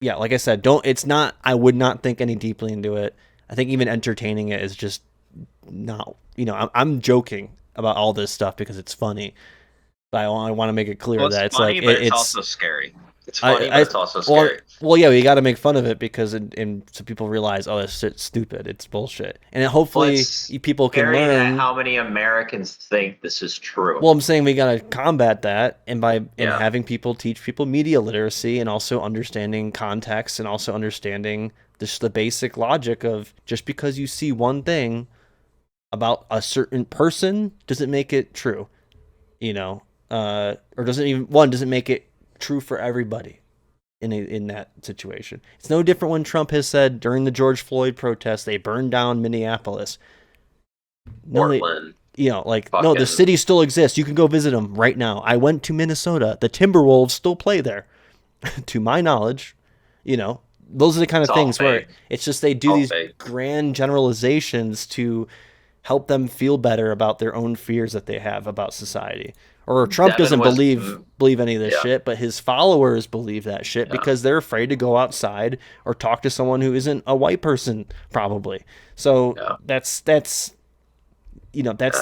like I said, I would not think any deeply into it. I think even entertaining it is just not, you know, I'm joking about all this stuff because it's funny, but I want to make it clear that it's funny, like, it's also scary. It's funny, but it's also scary. Well, yeah, you got to make fun of it because so people realize, oh, this shit's stupid. It's bullshit. And hopefully people can learn. How many Americans think this is true? Well, I'm saying we got to combat that, and having people teach people media literacy, and also understanding context, and also understanding just the basic logic of, just because you see one thing about a certain person doesn't make it true, you know, or doesn't make it true for everybody in that situation. It's no different when Trump has said during the George Floyd protests they burned down Minneapolis. Portland. No, the city still exists. You can go visit them right now. I went to Minnesota. The Timberwolves still play there, to my knowledge. You know, those are the kind of things where it's just they do these grand generalizations to help them feel better about their own fears that they have about society. Or Trump doesn't believe any of this shit, but his followers believe that shit because they're afraid to go outside or talk to someone who isn't a white person, probably. So that's the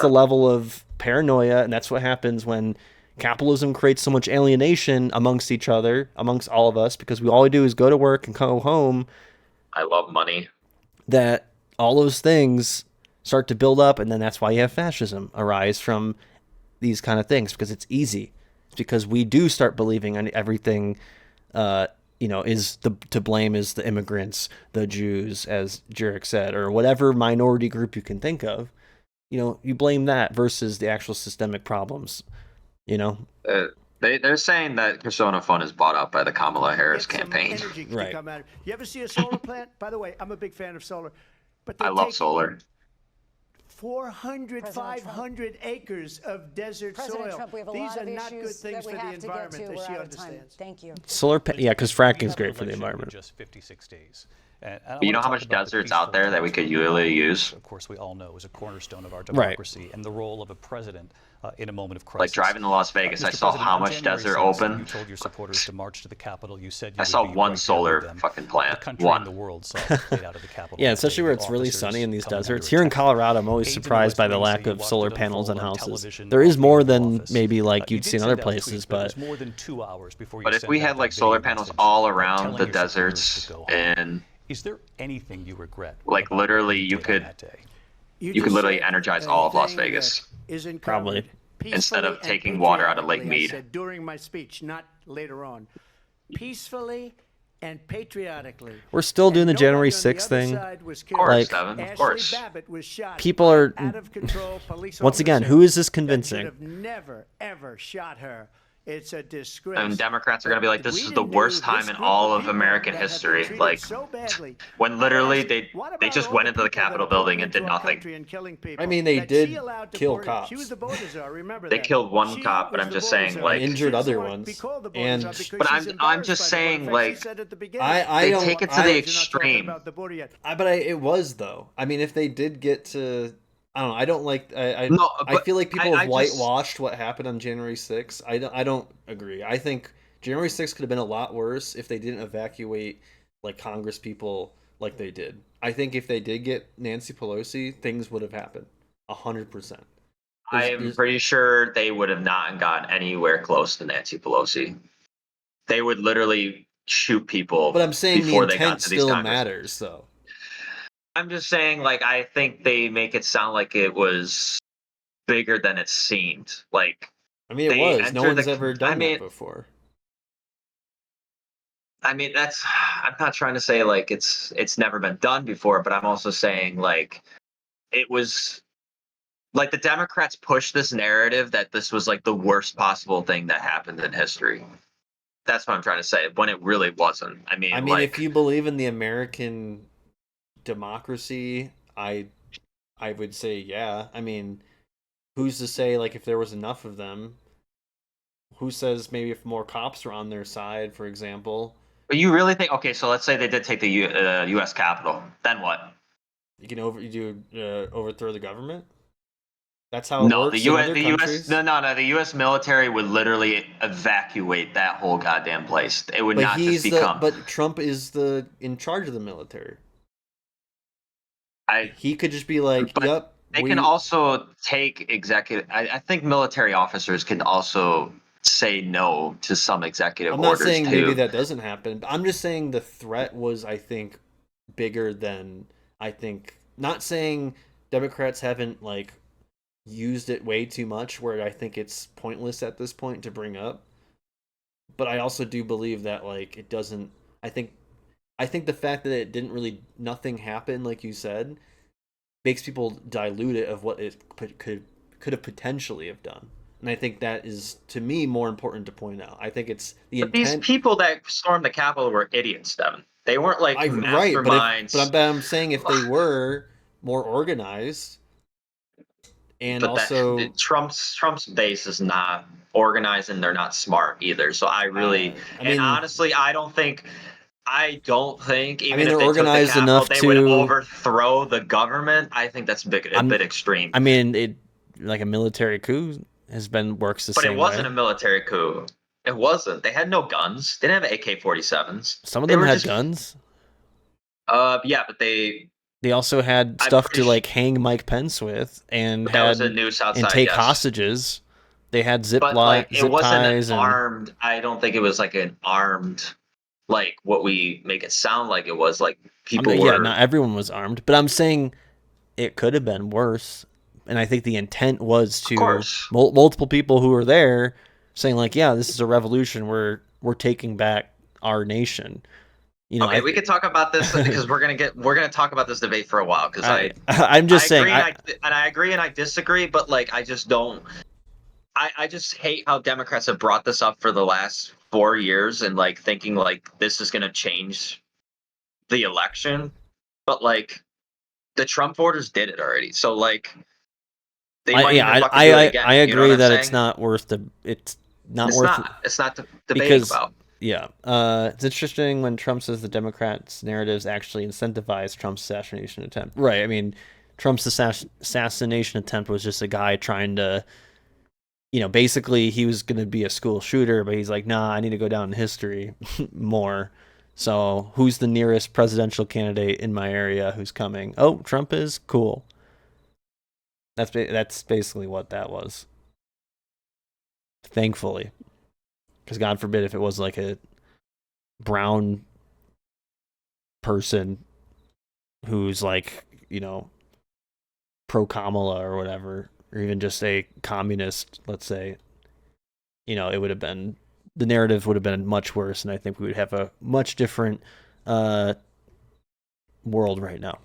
level of paranoia, and that's what happens when capitalism creates so much alienation amongst each other, amongst all of us, because all we do is go to work and go home. I love money. That all those things start to build up, and then that's why you have fascism arise from these kind of things, because it's easy. It's because we do start believing on everything, is to blame is the immigrants, the Jews, as Jurek said, or whatever minority group you can think of. You know, you blame that versus the actual systemic problems. You know, they're saying that CursonaFun is bought up by the Kamala Harris campaign. Right. You ever see a solar plant? By the way, I'm a big fan of solar, but I love solar. 400, 500 acres of desert soil. Trump, we have a These lot are of not good issues things that we for the have to get to. environment, as she We're out of time. understands. Thank you. Solar, because fracking is great for the environment. Just 56 days. You know how much desert's out there that we could really use? Of course, we all know is a cornerstone of our democracy, and the role of a president in a moment of crisis. Like driving to Las Vegas, I saw how much desert open. You told your supporters to march to the Capitol. You said you I saw one solar fucking plant. The country and the world saw it played out of the Capitol. Yeah, especially where it's really sunny in these deserts. Here in Colorado, I'm always surprised by the lack of solar panels on houses. There is more than maybe like you'd see in other places, but more than 2 hours before you but if we had like solar panels all around the deserts, and is there anything you regret? Like literally, you could literally energize all of Las Vegas. Probably. Instead of taking water out of Lake Mead. I said during my speech, not later on. Peacefully and patriotically. We're still doing the And nobody January on the 6th other thing. side was Of killed. course, Like, Devin, of Ashley course. Babbitt was shot People by are an out-of-control police once again, officer who is this that should convincing? have never, ever shot her. It's a disgrace. And Democrats are going to be like, this We is the didn't worst do time this in group all of people American that have been history. treated Like, so badly. when literally I asked, what they about just all went the into the people that Capitol are pouring building and did into our nothing. country and killing people I mean, they that did she allowed to kill pour in? cops. She was the border czar, remember They that. killed one She cop, but was I'm the just border saying, czar. like, And injured She other doesn't like to be ones. called the border And czar because but she's I'm just embarrassed by the saying, border. In fact, like, she said at the beginning, I they don't. take it to I, the you're not talking extreme. about the border yet. it was though. I mean, if they did get to, I don't know. I don't like. No, I but feel like people I have just whitewashed what happened on January 6th. I don't agree. I think January 6th could have been a lot worse if they didn't evacuate like Congress people like they did. I think if they did get Nancy Pelosi, things would have happened 100%. I am pretty sure they would have not gotten anywhere close to Nancy Pelosi. They would literally shoot people But I'm saying the before they got intent to these still Congress. matters, though. I'm just saying, like, I think they make it sound like it was bigger than it seemed. Like, I mean, it they was. No entered one's the. ever done I mean, that before. that's. I'm not trying to say like it's never been done before, but I'm also saying like it was like the Democrats pushed this narrative that this was like the worst possible thing that happened in history. That's what I'm trying to say. When it really wasn't. I mean, like, if you believe in the American democracy, I would say yeah. I mean, who's to say like if there was enough of them? Who says maybe if more cops were on their side, for example? but you really think? Okay, so let's say they did take the U.S. Capitol. Then what? You can overthrow the government. That's how it No, works the in U.S. other The countries. U.S. No. The U.S. military would literally evacuate that whole goddamn place. It would But not just become. But Trump is in charge of the military. He could just be like, But "Yep." they can also take executive. I think military officers can also say no to some executive I'm not orders saying too. maybe that doesn't happen. But I'm just saying the threat was, I think, bigger than I think. Not saying Democrats haven't like used it way too much, where I think it's pointless at this point to bring up. But I also do believe that like it doesn't. I think the fact that it didn't really nothing happened, like you said, makes people dilute it of what it could have potentially have done. And I think that is, to me, more important to point out. I think it's the But intent. these people that stormed the Capitol were idiots, Devin. They weren't like Right, masterminds. but I'm saying if they were more organized, and but also Trump's base is not organized and they're not smart either. So I really, and honestly, I don't think even if they're they organized took the enough Capitol, they would to overthrow the government. I think that's a bit extreme. I mean, it like a military coup works the But same it wasn't way. a military coup. It wasn't. They had no guns. They didn't have AK-47s. Some of them had guns. Yeah, but they also had stuff to like hang Mike Pence with, and that was a noose outside, and take yes. hostages. They had zip but like it zip wasn't ties an armed. I don't think it was like an armed, like what we make it sound like it was. Like people were. Yeah, not everyone was armed, but I'm saying it could have been worse. And I think the intent was to multiple people who were there saying like, yeah, this is a revolution. We're taking back our nation. You know, okay, we could talk about this because we're gonna talk about this debate for a while because I'm just saying, I agree and I disagree, but like I just don't. I just hate how Democrats have brought this up for the last 4 years and like thinking like this is gonna change the election, but like the Trump voters did it already. So like they might even fucking do it again. I agree you know what that I'm it's saying? not worth the. It's not It's worth. not. It's not to debate about. Yeah, it's interesting when Trump says the Democrats' narratives actually incentivize Trump's assassination attempt. Right. I mean, Trump's assassination attempt was just a guy trying to, you know, basically he was going to be a school shooter, but he's like, nah, I need to go down in history more. So who's the nearest presidential candidate in my area who's coming? Oh, Trump is? Cool. That's basically what that was. Thankfully. Because God forbid if it was like a brown person who's like, you know, pro-Kamala or whatever, or even just a communist, let's say, you know, it would have been the narrative would have been much worse, and I think we would have a much different world right now.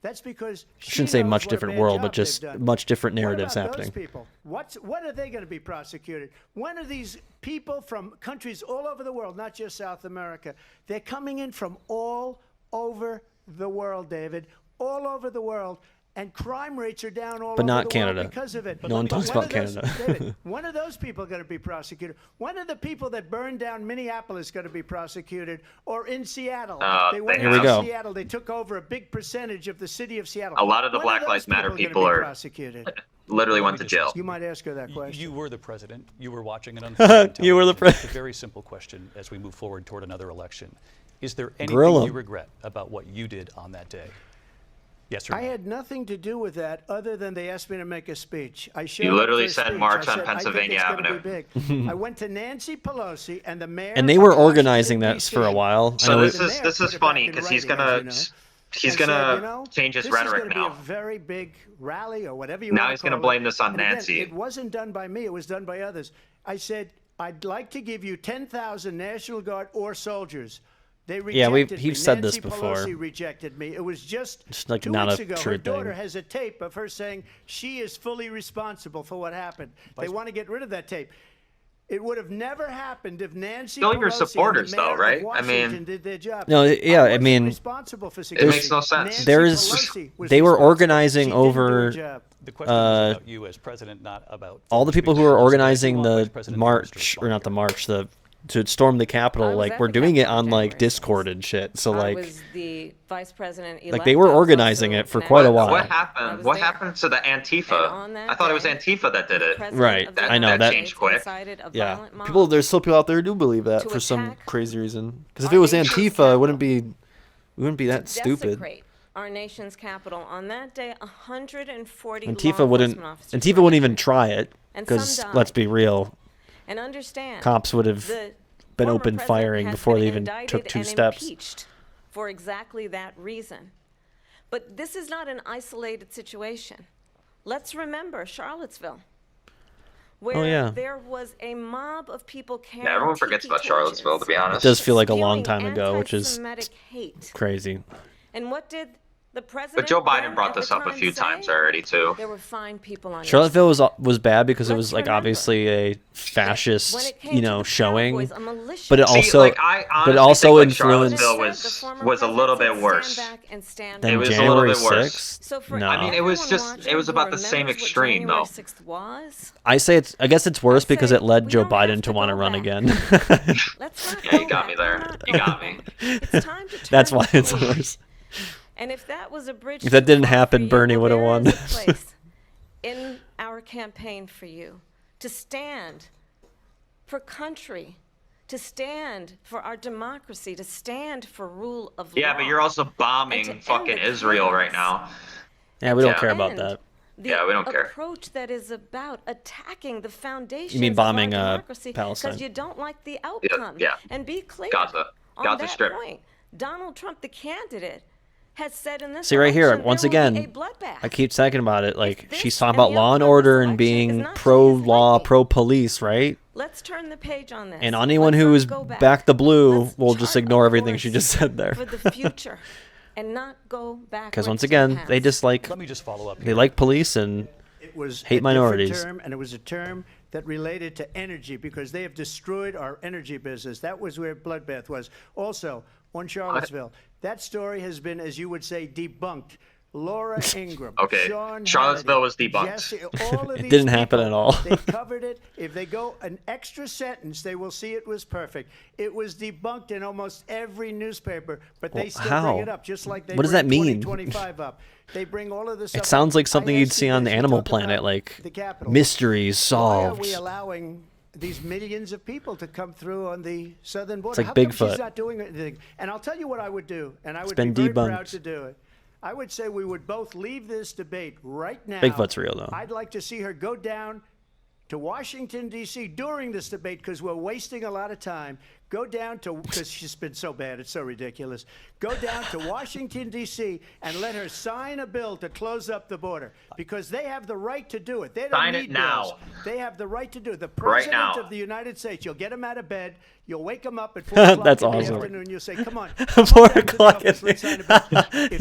That's because I shouldn't say much different world, but just much different narratives happening. Those people? What are they going to be prosecuted? When are these people from countries all over the world, not just South America? They're coming in from all over the world, David, all over the world. And crime rates are down all over not the Canada. world because of it. No one talks about Canada. David, when are those people going to be prosecuted? When are the people that burned down Minneapolis going to be prosecuted? Or in Seattle? Here we go. Seattle, they took over a big percentage of the city of Seattle. A lot of the When are Black Lives those Matter people people gonna be are prosecuted? literally went to jail. You might ask her that question. You were the president. You were watching an unfolding You were the television. It's a very simple question as we move forward toward another election. Is there anything Grill 'em. you regret about what you did on that day? Yes or no? I had nothing to do with that other than they asked me to make a speech. I showed You up literally for a said speech. march I on said, Pennsylvania I think it's Avenue. gonna be big. I went to Nancy Pelosi and the mayor. And they were of organizing Washington, that for a D.C. while. I So know this The is mayor this put is it funny back in because he's writing, gonna as he's and said, gonna you know, change his this rhetoric is gonna now. be a very big rally or whatever you Now want he's to gonna call blame it. this on And again, Nancy. it wasn't done by me. It was done by others. I said, I'd like to give you 10,000 National Guard or soldiers. They rejected he've me. said this Nancy before. Pelosi rejected me. It was just like 2 not weeks a ago. true Her daughter thing. has a tape of her saying she is fully responsible for what happened. They want to get rid of that tape. It would have never happened if Nancy Still Pelosi your supporters, and the mayor though, right? of I mean- Washington did their job. No, yeah, I wasn't mean, responsible for It security. makes no sense. Nancy There's Pelosi was they were responsible. organizing She didn't do her over job. The question is about you as president, not about all the folks people who being were jealous. organizing But I do want the Vice President march, Harris to or not respond the here. march, to storm the Capitol. I was Like at we're the doing it Capitol on on like January Discord and shit. So I like, was the vice president like they were organizing it for quite a while. What I happened? was What there. happened to the And Antifa? on that I thought it was day, Antifa that did it. President Right, of the I know United that States changed quick. incited a Yeah, violent mob people. There's still people out there who do believe that to for some attack crazy reason. Because if our it was nation's Antifa, it wouldn't capital. be, we wouldn't be that stupid. desecrate our nation's capital. On that day, 140 Antifa law wouldn't. enforcement officers Antifa were wouldn't even injured. try it. And Because some died. let's be real, And understand, cops would have the been former open president firing has before been they even indicted took 2 and steps. impeached for exactly that reason. But this is not an isolated situation. Let's remember Charlottesville, where yeah. there was a mob of people carrying Yeah, everyone forgets tiki about Charlottesville, to be torches, honest. It does feel like a long spewing time ago, which is anti-Semitic hate. crazy. And what did the president But Joe Biden then brought at the this up a time few say? times already too. There were fine people on Charlottesville was bad because it Let's was like remember obviously a when fascist, it came to the showing, Proud Boys, a militia. but it See, also like, I but it honestly also think, like, influenced Charlottesville was a little bit worse than It was a little January bit worse. 6th. So for No, I mean, it was everyone just- it watching was who about the same remembers what extreme, January though. 6th was, I say it's. I guess it's worse because say it led we Joe don't have Biden to to want to go run back. again. let's not Yeah, go you got me back. there. We're not You got going me. back. It's time to That's turn why the it's page. worse. And if that was a bridge If that too didn't far for happen, you, Bernie well, would've there won. is a place in our campaign for you to stand for country, to stand for our democracy, to stand for rule of law. Yeah, but you're also and to bombing end fucking the Israel right chaos. now. Yeah, we don't Yeah. care about end that. The Yeah, we don't care. approach that is about attacking the foundations You mean bombing, of our democracy Palestine? because you don't like the outcome. yeah. And be clear Gaza. on Gaza that Strip. point. Donald Trump, the candidate, has said in this See right here, election once there will be again, a bloodbath. I keep talking about it. Like this she's talking and about the law and outcome of order this and election is being not pro-law, his pro-police, right? Let's turn the page on this. And anyone Let's who not is go back. back the blue Let's will just chart a ignore everything she course just said there. for the future and not go back. Because once again, they just like Let me just follow up they here. like police and It was hate a different minorities. term, and it was a term that related to energy because they have destroyed our energy business. That was where bloodbath was. Also, on Charlottesville, that story has been, as you would say, debunked. Laura Ingraham, Okay, Sean Charlottesville Hannity, was debunked. Jesse, all of It these didn't happen people, at all. They covered it. If they go an extra sentence, they will see it was perfect. It was debunked in almost every newspaper, but they Well, still how? bring it up, just like they What does bring that mean? 2025 up. They bring all of this up. It sounds like something I you'd asked see you on this, the you Animal talk Planet, about like the Capitol. mysteries Why are solved. we allowing these millions of people to come through on the southern border? like How come Bigfoot. she's not doing anything? And I'll tell you what I would do, and I would been be very proud debunked. to do it. I would say we would both leave this debate right now. Bigfoot's real, though. I'd like to see her go down to Washington, D.C. during this debate, because we're wasting a lot of time. Go down to, because she's been so bad, it's so ridiculous. Go down to Washington, D.C. and let her sign a bill to close up the border, because they have the right to do it. They don't Sign need it now. bills. They have the right to do it. The Right President now. of the United States, you'll get him out of bed, you'll wake him up at 4 o'clock That's in the awesome. afternoon, you'll say, come on. 4 o'clock.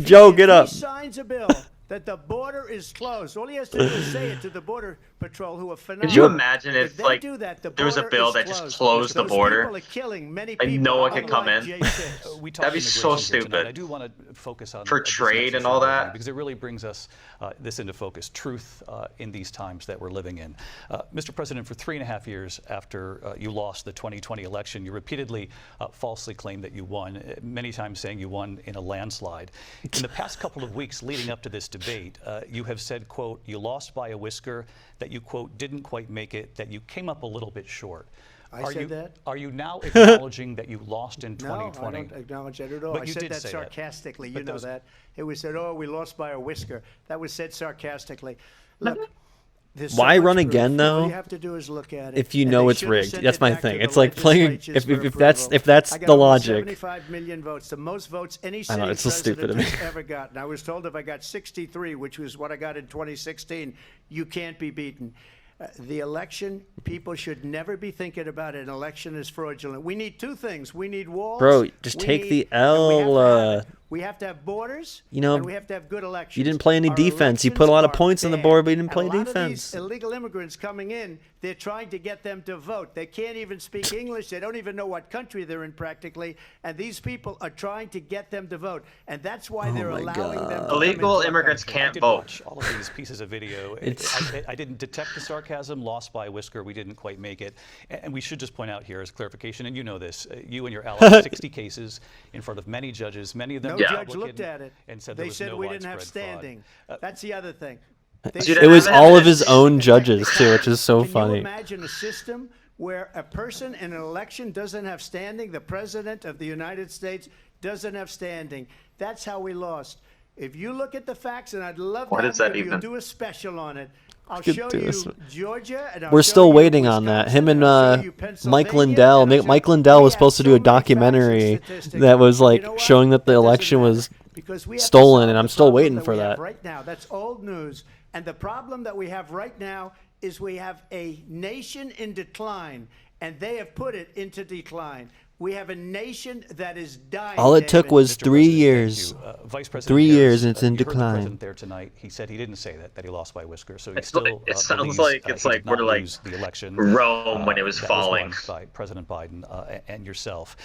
Joe, get up. If he signs a bill that the border is closed, all he has to do is say it to the Border Patrol, who are phenomenal. Could you imagine if they like do that, the there was a border bill is that just closed. closed the Those border people are killing many and people, no one could come unlike in? J6. We talked That'd be so immigration here tonight. stupid. I do want to focus on For this trade next and all issue, that? because it really brings us this into focus. Truth in these times that we're living in. Mr. President, for 3.5 years after you lost the 2020 election, you repeatedly falsely claimed that you won, many times saying you won in a landslide. In the past couple of weeks leading up to this debate, you have said, quote, you lost by a whisker, that you, quote, didn't quite make it, that you came up a little bit short. I said that? Are you now acknowledging that you lost in 2020? No, I don't acknowledge that at all. But I you said did that say that. sarcastically. But You know those- that. It was said, oh, we lost by a whisker. That was said sarcastically. Look, there's so Why much run proof. again, All though? you have to do is look at it. If you and know they it's should have rigged. sent That's it my back to thing. the It's like playing legislatures for if that's approval. I got the over logic. 75 million votes, the most votes any I sitting know, it's so stupid to president me. has ever gotten. I was told if I got 63, which was what I got in 2016, you can't be beaten. The election, people should never be thinking about an election as fraudulent. We need two things. We need walls. Bro, just We take need- the and we have to L. have- we have to have borders, You know, and we have to have good elections. you didn't play any Our defense. You put a lot of elections points on the are board, but you didn't bad. play And a lot defense. of these illegal immigrants coming in, they're trying to get them to vote. They can't even speak English. They don't even know what country they're in practically. And these people are trying to get them to vote. And that's why they're allowing them to come Illegal into our immigrants country. I can't did vote. watch all of these pieces of video. I didn't detect the sarcasm. Lost by a whisker. We didn't quite make it. And we should just point out here as clarification, and you know this, you and your allies, 60 cases in front of many judges, many of them No judge Republican, looked at it. and said They there was said no we didn't have widespread fraud. standing. That's the other thing. It was all of his own judges too, which is so Can you funny. imagine a system where a person in an election doesn't have standing? The President of the United States doesn't have standing. That's how we lost. If you look at the facts, and I'd love What to is have that you, even? do a special on it. I'll could show do you this. Georgia, and I'll We're show still you waiting on that. Wisconsin, Him and I'll show you Mike Pennsylvania, Lindell. and I'll show- Mike Lindell We was have supposed to so do a many facts and documentary statistics. that was You like know what? showing that the It doesn't election was matter, because we have to stolen, solve and I'm the still problem waiting that for we have that. right now. That's old news. And the problem that we have right now is we have a nation in decline, and they have put it into decline. We have a nation that is dying. All it took David. was Mr. 3 President, years. thank you. Vice President 3 Harris, years, and it's in you heard the decline. president there tonight. He said he didn't say that he lost by a whisker. So he It's still like- it sounds believes, like he it's did like not we're like lose the election. Rome when it was that falling. Was won by President Biden and yourself.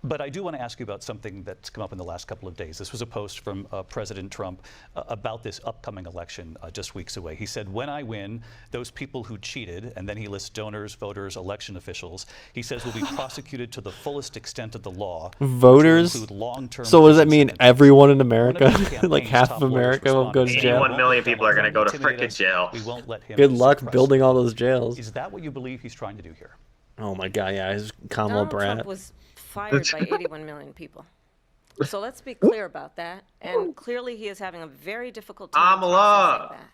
But I do want to ask you about something that's come up in the last couple of days. This was a post from President Trump about this upcoming election just weeks away. He said, when I win, those people who cheated, and then he lists donors, voters, election officials, he says will be prosecuted to the fullest extent of the law. Voters? Long-term So what does that prison mean? sentences. Everyone in One of America? the campaign's Like half top of lawyers America will go to responded, jail? 81 million people are gonna go to intimidate frickin' us. jail. We won't let him Good luck suppress building us. all those jails. Is that what you believe he's trying to do here? Oh my God, yeah, he's Kamala Donald Brat. Trump was fired by 81 million people. So let's be clear about that. And clearly he is having a very difficult time processing that.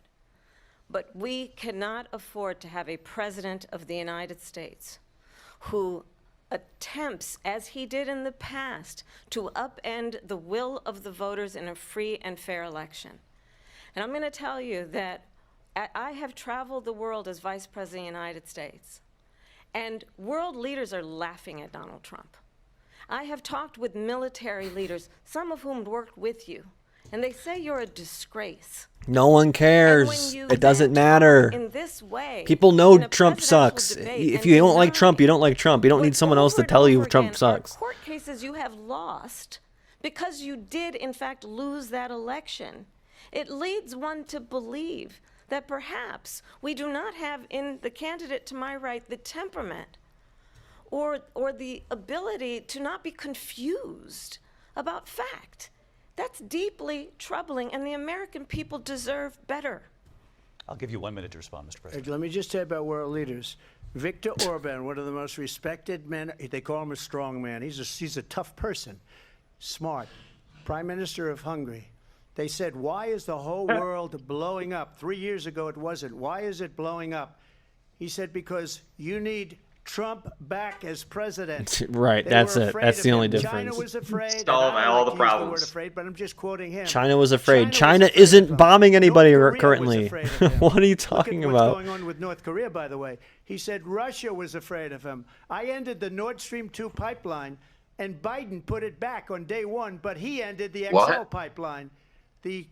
But we cannot afford to have a president of the United States who attempts, as he did in the past, to upend the will of the voters in a free and fair election. And I'm going to tell you that I have traveled the world as Vice President of the United States, and world leaders are laughing at Donald Trump. I have talked with military leaders, some of whom worked with you, and they say you're a disgrace. No one cares. It doesn't matter. In this way, People know in a Trump presidential sucks. debate If and you don't like deny Trump, you don't like Trump. You don't what need someone else to over and tell you over Trump again are sucks. court cases you have lost because you did, in fact, lose that election. It leads one to believe that perhaps we do not have in the candidate to my right the temperament or the ability to not be confused about fact. That's deeply troubling, and the American people deserve better. I'll give you 1 minute to respond, Mr. President. Let me just say about world leaders. Viktor Orban, one of the most respected men, they call him a strong man. He's a tough person, smart. Prime Minister of Hungary. They said, why is the whole world blowing up? 3 years ago it wasn't. Why is it blowing up? He said, because you need Trump back as president. Right, They that's were it. afraid That's of the him. only China difference. was afraid. Solve and I all like the to use the word problems. afraid, but I'm just quoting him. China was afraid. China China was afraid isn't of him. bombing anybody North Korea was currently. afraid of him. What are you Look talking at about? what's going on with North Korea, by the way. He said Russia was afraid of him. I ended the Nord Stream 2 pipeline, and Biden put it back on day one, but he ended the XL What? pipeline. The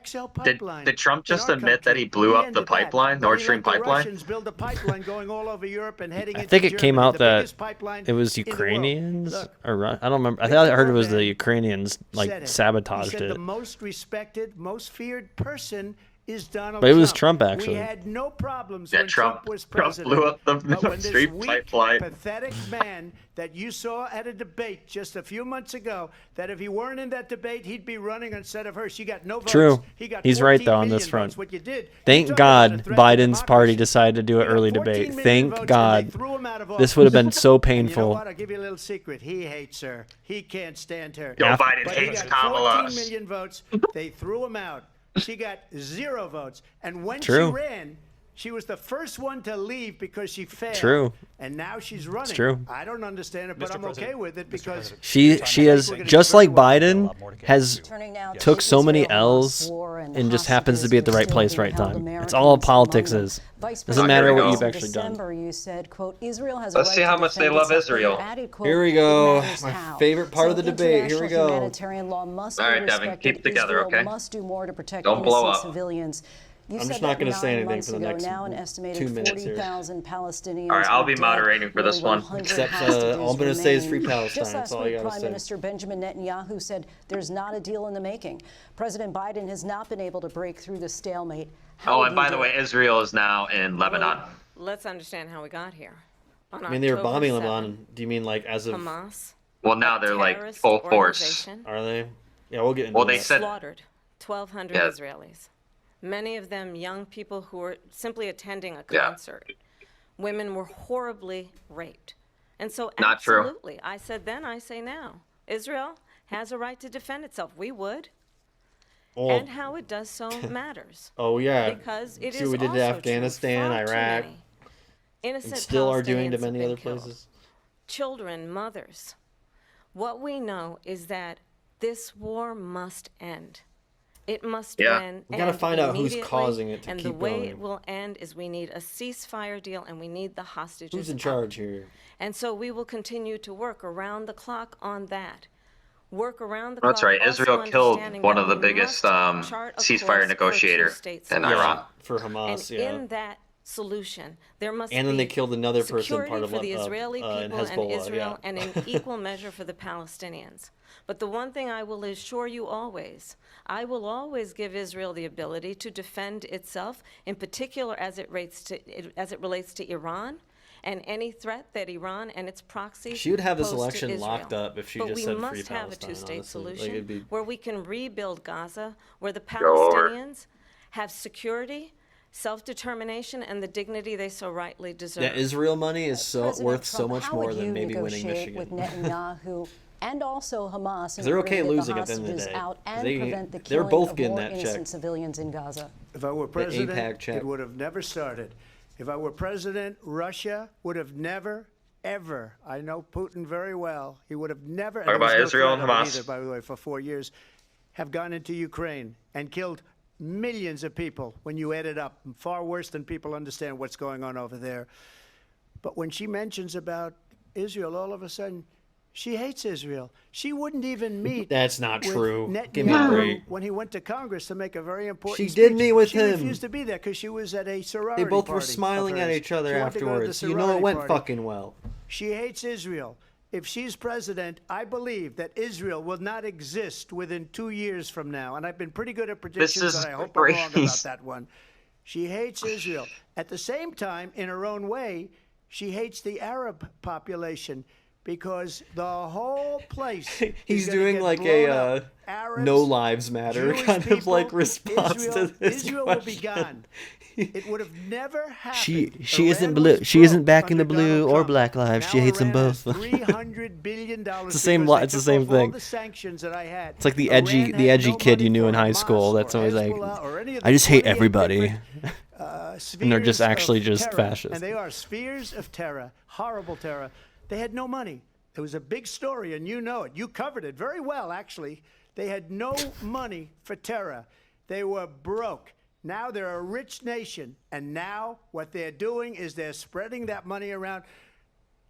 XL Did, pipeline. did Trump in just our admit that country. he blew up the ended that, pipeline, but Nord he Stream let the pipeline? Russians build a pipeline going all over Europe and heading I into think it came Germany, out the that biggest pipeline it was in the world. Ukrainians Look, or I don't remember. I thought I heard it was the Orban Ukrainians like said it. sabotaged he said it. The most respected, most feared person is Donald But it was Trump. Trump, actually. We had no problems Yeah, when Trump was blew president. up the But when Nord this Stream weak, pipeline. pathetic man that you saw at a debate just a few months ago, that if he weren't in that debate, he'd be running instead of her. She got no votes. True. He got He's right 14 though on million this front. votes. What you did, you Thank talk about a God threat to Biden's party democracy. decided to do an He got early 14 debate. million Thank votes, and God. they threw him out of This would have been so And you know painful. what? I'll give you a little secret. He hates her. He can't stand her. Joe Biden But he hates got Kamala. 14 million votes. They threw him out. She got 0 votes. And when True. she ran, she was the first one to leave because she failed. True. And now she's running. true. I don't understand it, but Mr. I'm President, okay with it Mr. because President. She has We're gonna just do very like well. Biden has Turning now to took so many Israel-Hamas L's war and and the just happens to be at the right hostages place, still right being held, time. That's all Americans politics among them. is. Vice Doesn't President matter what go. you've in actually done. December, you said, quote, Israel has Let's a right see to how much they defend love itself, but you Israel. added, quote, Here we "It go. matters My how." favorite part So of the debate. Here we international go. Humanitarian law must All be right, Devin, respected. keep together, Israel okay? must do more to protect Don't blow innocent up. civilians. You I'm said just not that going to say 9 anything months for the ago, next now an 2 estimated minutes here. 40,000 Palestinians All right, I'll are be dead. moderating for this Nearly one. 100 Except, hostages all I'm gonna say is free remain. Palestine. Just That's last all I week, gotta Prime say. Minister Benjamin Netanyahu said there's not a deal in the making. President Biden has not been able to break through the stalemate. How Oh, would and you by the do way, it? Israel is now in Lebanon. Let's understand how we got here. On I mean, they were October bombing 7th, Lebanon. Do you mean like as of? Hamas, Well, now a they're like terrorist full force. organization, Are they? Yeah, we'll get into Well, that. they said slaughtered 1,200 Yeah. Israelis. Many of them young people who were simply attending a Yeah. concert. Women were horribly raped. And so Not true. absolutely, I said then, I say now, Israel has a right to defend itself. We would. Well, And how it does so matters. oh yeah. Because it See is what we did to also true, Afghanistan, far too Iraq, many innocent and still are doing to Palestinians have many been other killed. places. Children, mothers. What we know is that this war must end. It must Yeah. end. We gotta end find out who's immediately, causing it to and keep the way going. it will end is we need a ceasefire deal and we need the hostages. Who's in out. charge here? And so we will continue to work around the clock on that. Work around the That's clock. right. also Israel killed understanding one that of the we biggest must chart a ceasefire course for negotiator two-state in solution. Iran. For Hamas, And yeah. in that solution, there must And be then they killed another person, security part of for the Le- Israeli and people and Hezbollah, Israel, yeah. and in equal measure for the Palestinians. But the one thing I will assure you always, I will always give Israel the ability to defend itself, in particular as it relates to Iran and any threat that Iran and its proxies She would have this pose to election Israel. locked up if she But just we said free must have a Palestine, two-state honestly. Like, solution it'd be- where we can rebuild Gaza, where the Go over. Palestinians have security, self-determination, and the dignity they so rightly deserve. That Israel money is so President worth so Trump, much how more would than you maybe winning negotiate Michigan. with Netanyahu and also Hamas, and They're okay bring the losing at the end of the hostages day. out and They- prevent the they're killing both of getting more that check. innocent civilians in Gaza? If I were AIPAC president, check. it would have never started. If I were president, Russia would have never, ever, I know Putin very well, he would have never, and Talk there was about no Israel threat and of it Hamas. either, by the way, for 4 years, have gone into Ukraine and killed millions of people when you add it up, far worse than people understand what's going on over there. But when she mentions about Israel, all of a sudden, she hates Israel. She wouldn't even meet. That's not with true. Give me a Netanyahu break. when he went to Congress to make a very important She speech. did meet with she him. refused to be there because she was at a sorority They both were party of smiling at hers. each other She wanted to go to the afterwards. You know it sorority went party. fucking well. She hates Israel. If she's president, I believe that Israel will not exist within 2 years from now. And I've been pretty good at predictions, is and I hope I'm wrong crazy. about that one. She hates Israel. At the same time, in her own way, she hates the Arab population because the whole place He's is gonna doing get like blown a up. Arabs, no lives matter Jewish kind of like people, response Israel, to this Israel question. will be gone. It would have never happened. She isn't Iran blue. was She isn't broke backing the under blue Donald or Trump. Black lives. She Now hates them Iran has both. $300 billion It's the same because li- they it's the took same off all thing. the sanctions that I had. It's like the Iran edgy had no kid you money knew for in high Hamas school. or That's always like, Hezbollah or any of I the just hate 28 everybody. different spheres And they're just actually of just terror. fascist. And they are spheres of terror, horrible terror. They had no money. It was a big story, and you know it. You covered it very well, actually. They had no money for terror. They were broke. Now they're a rich nation, and now what they're doing is they're spreading that money around.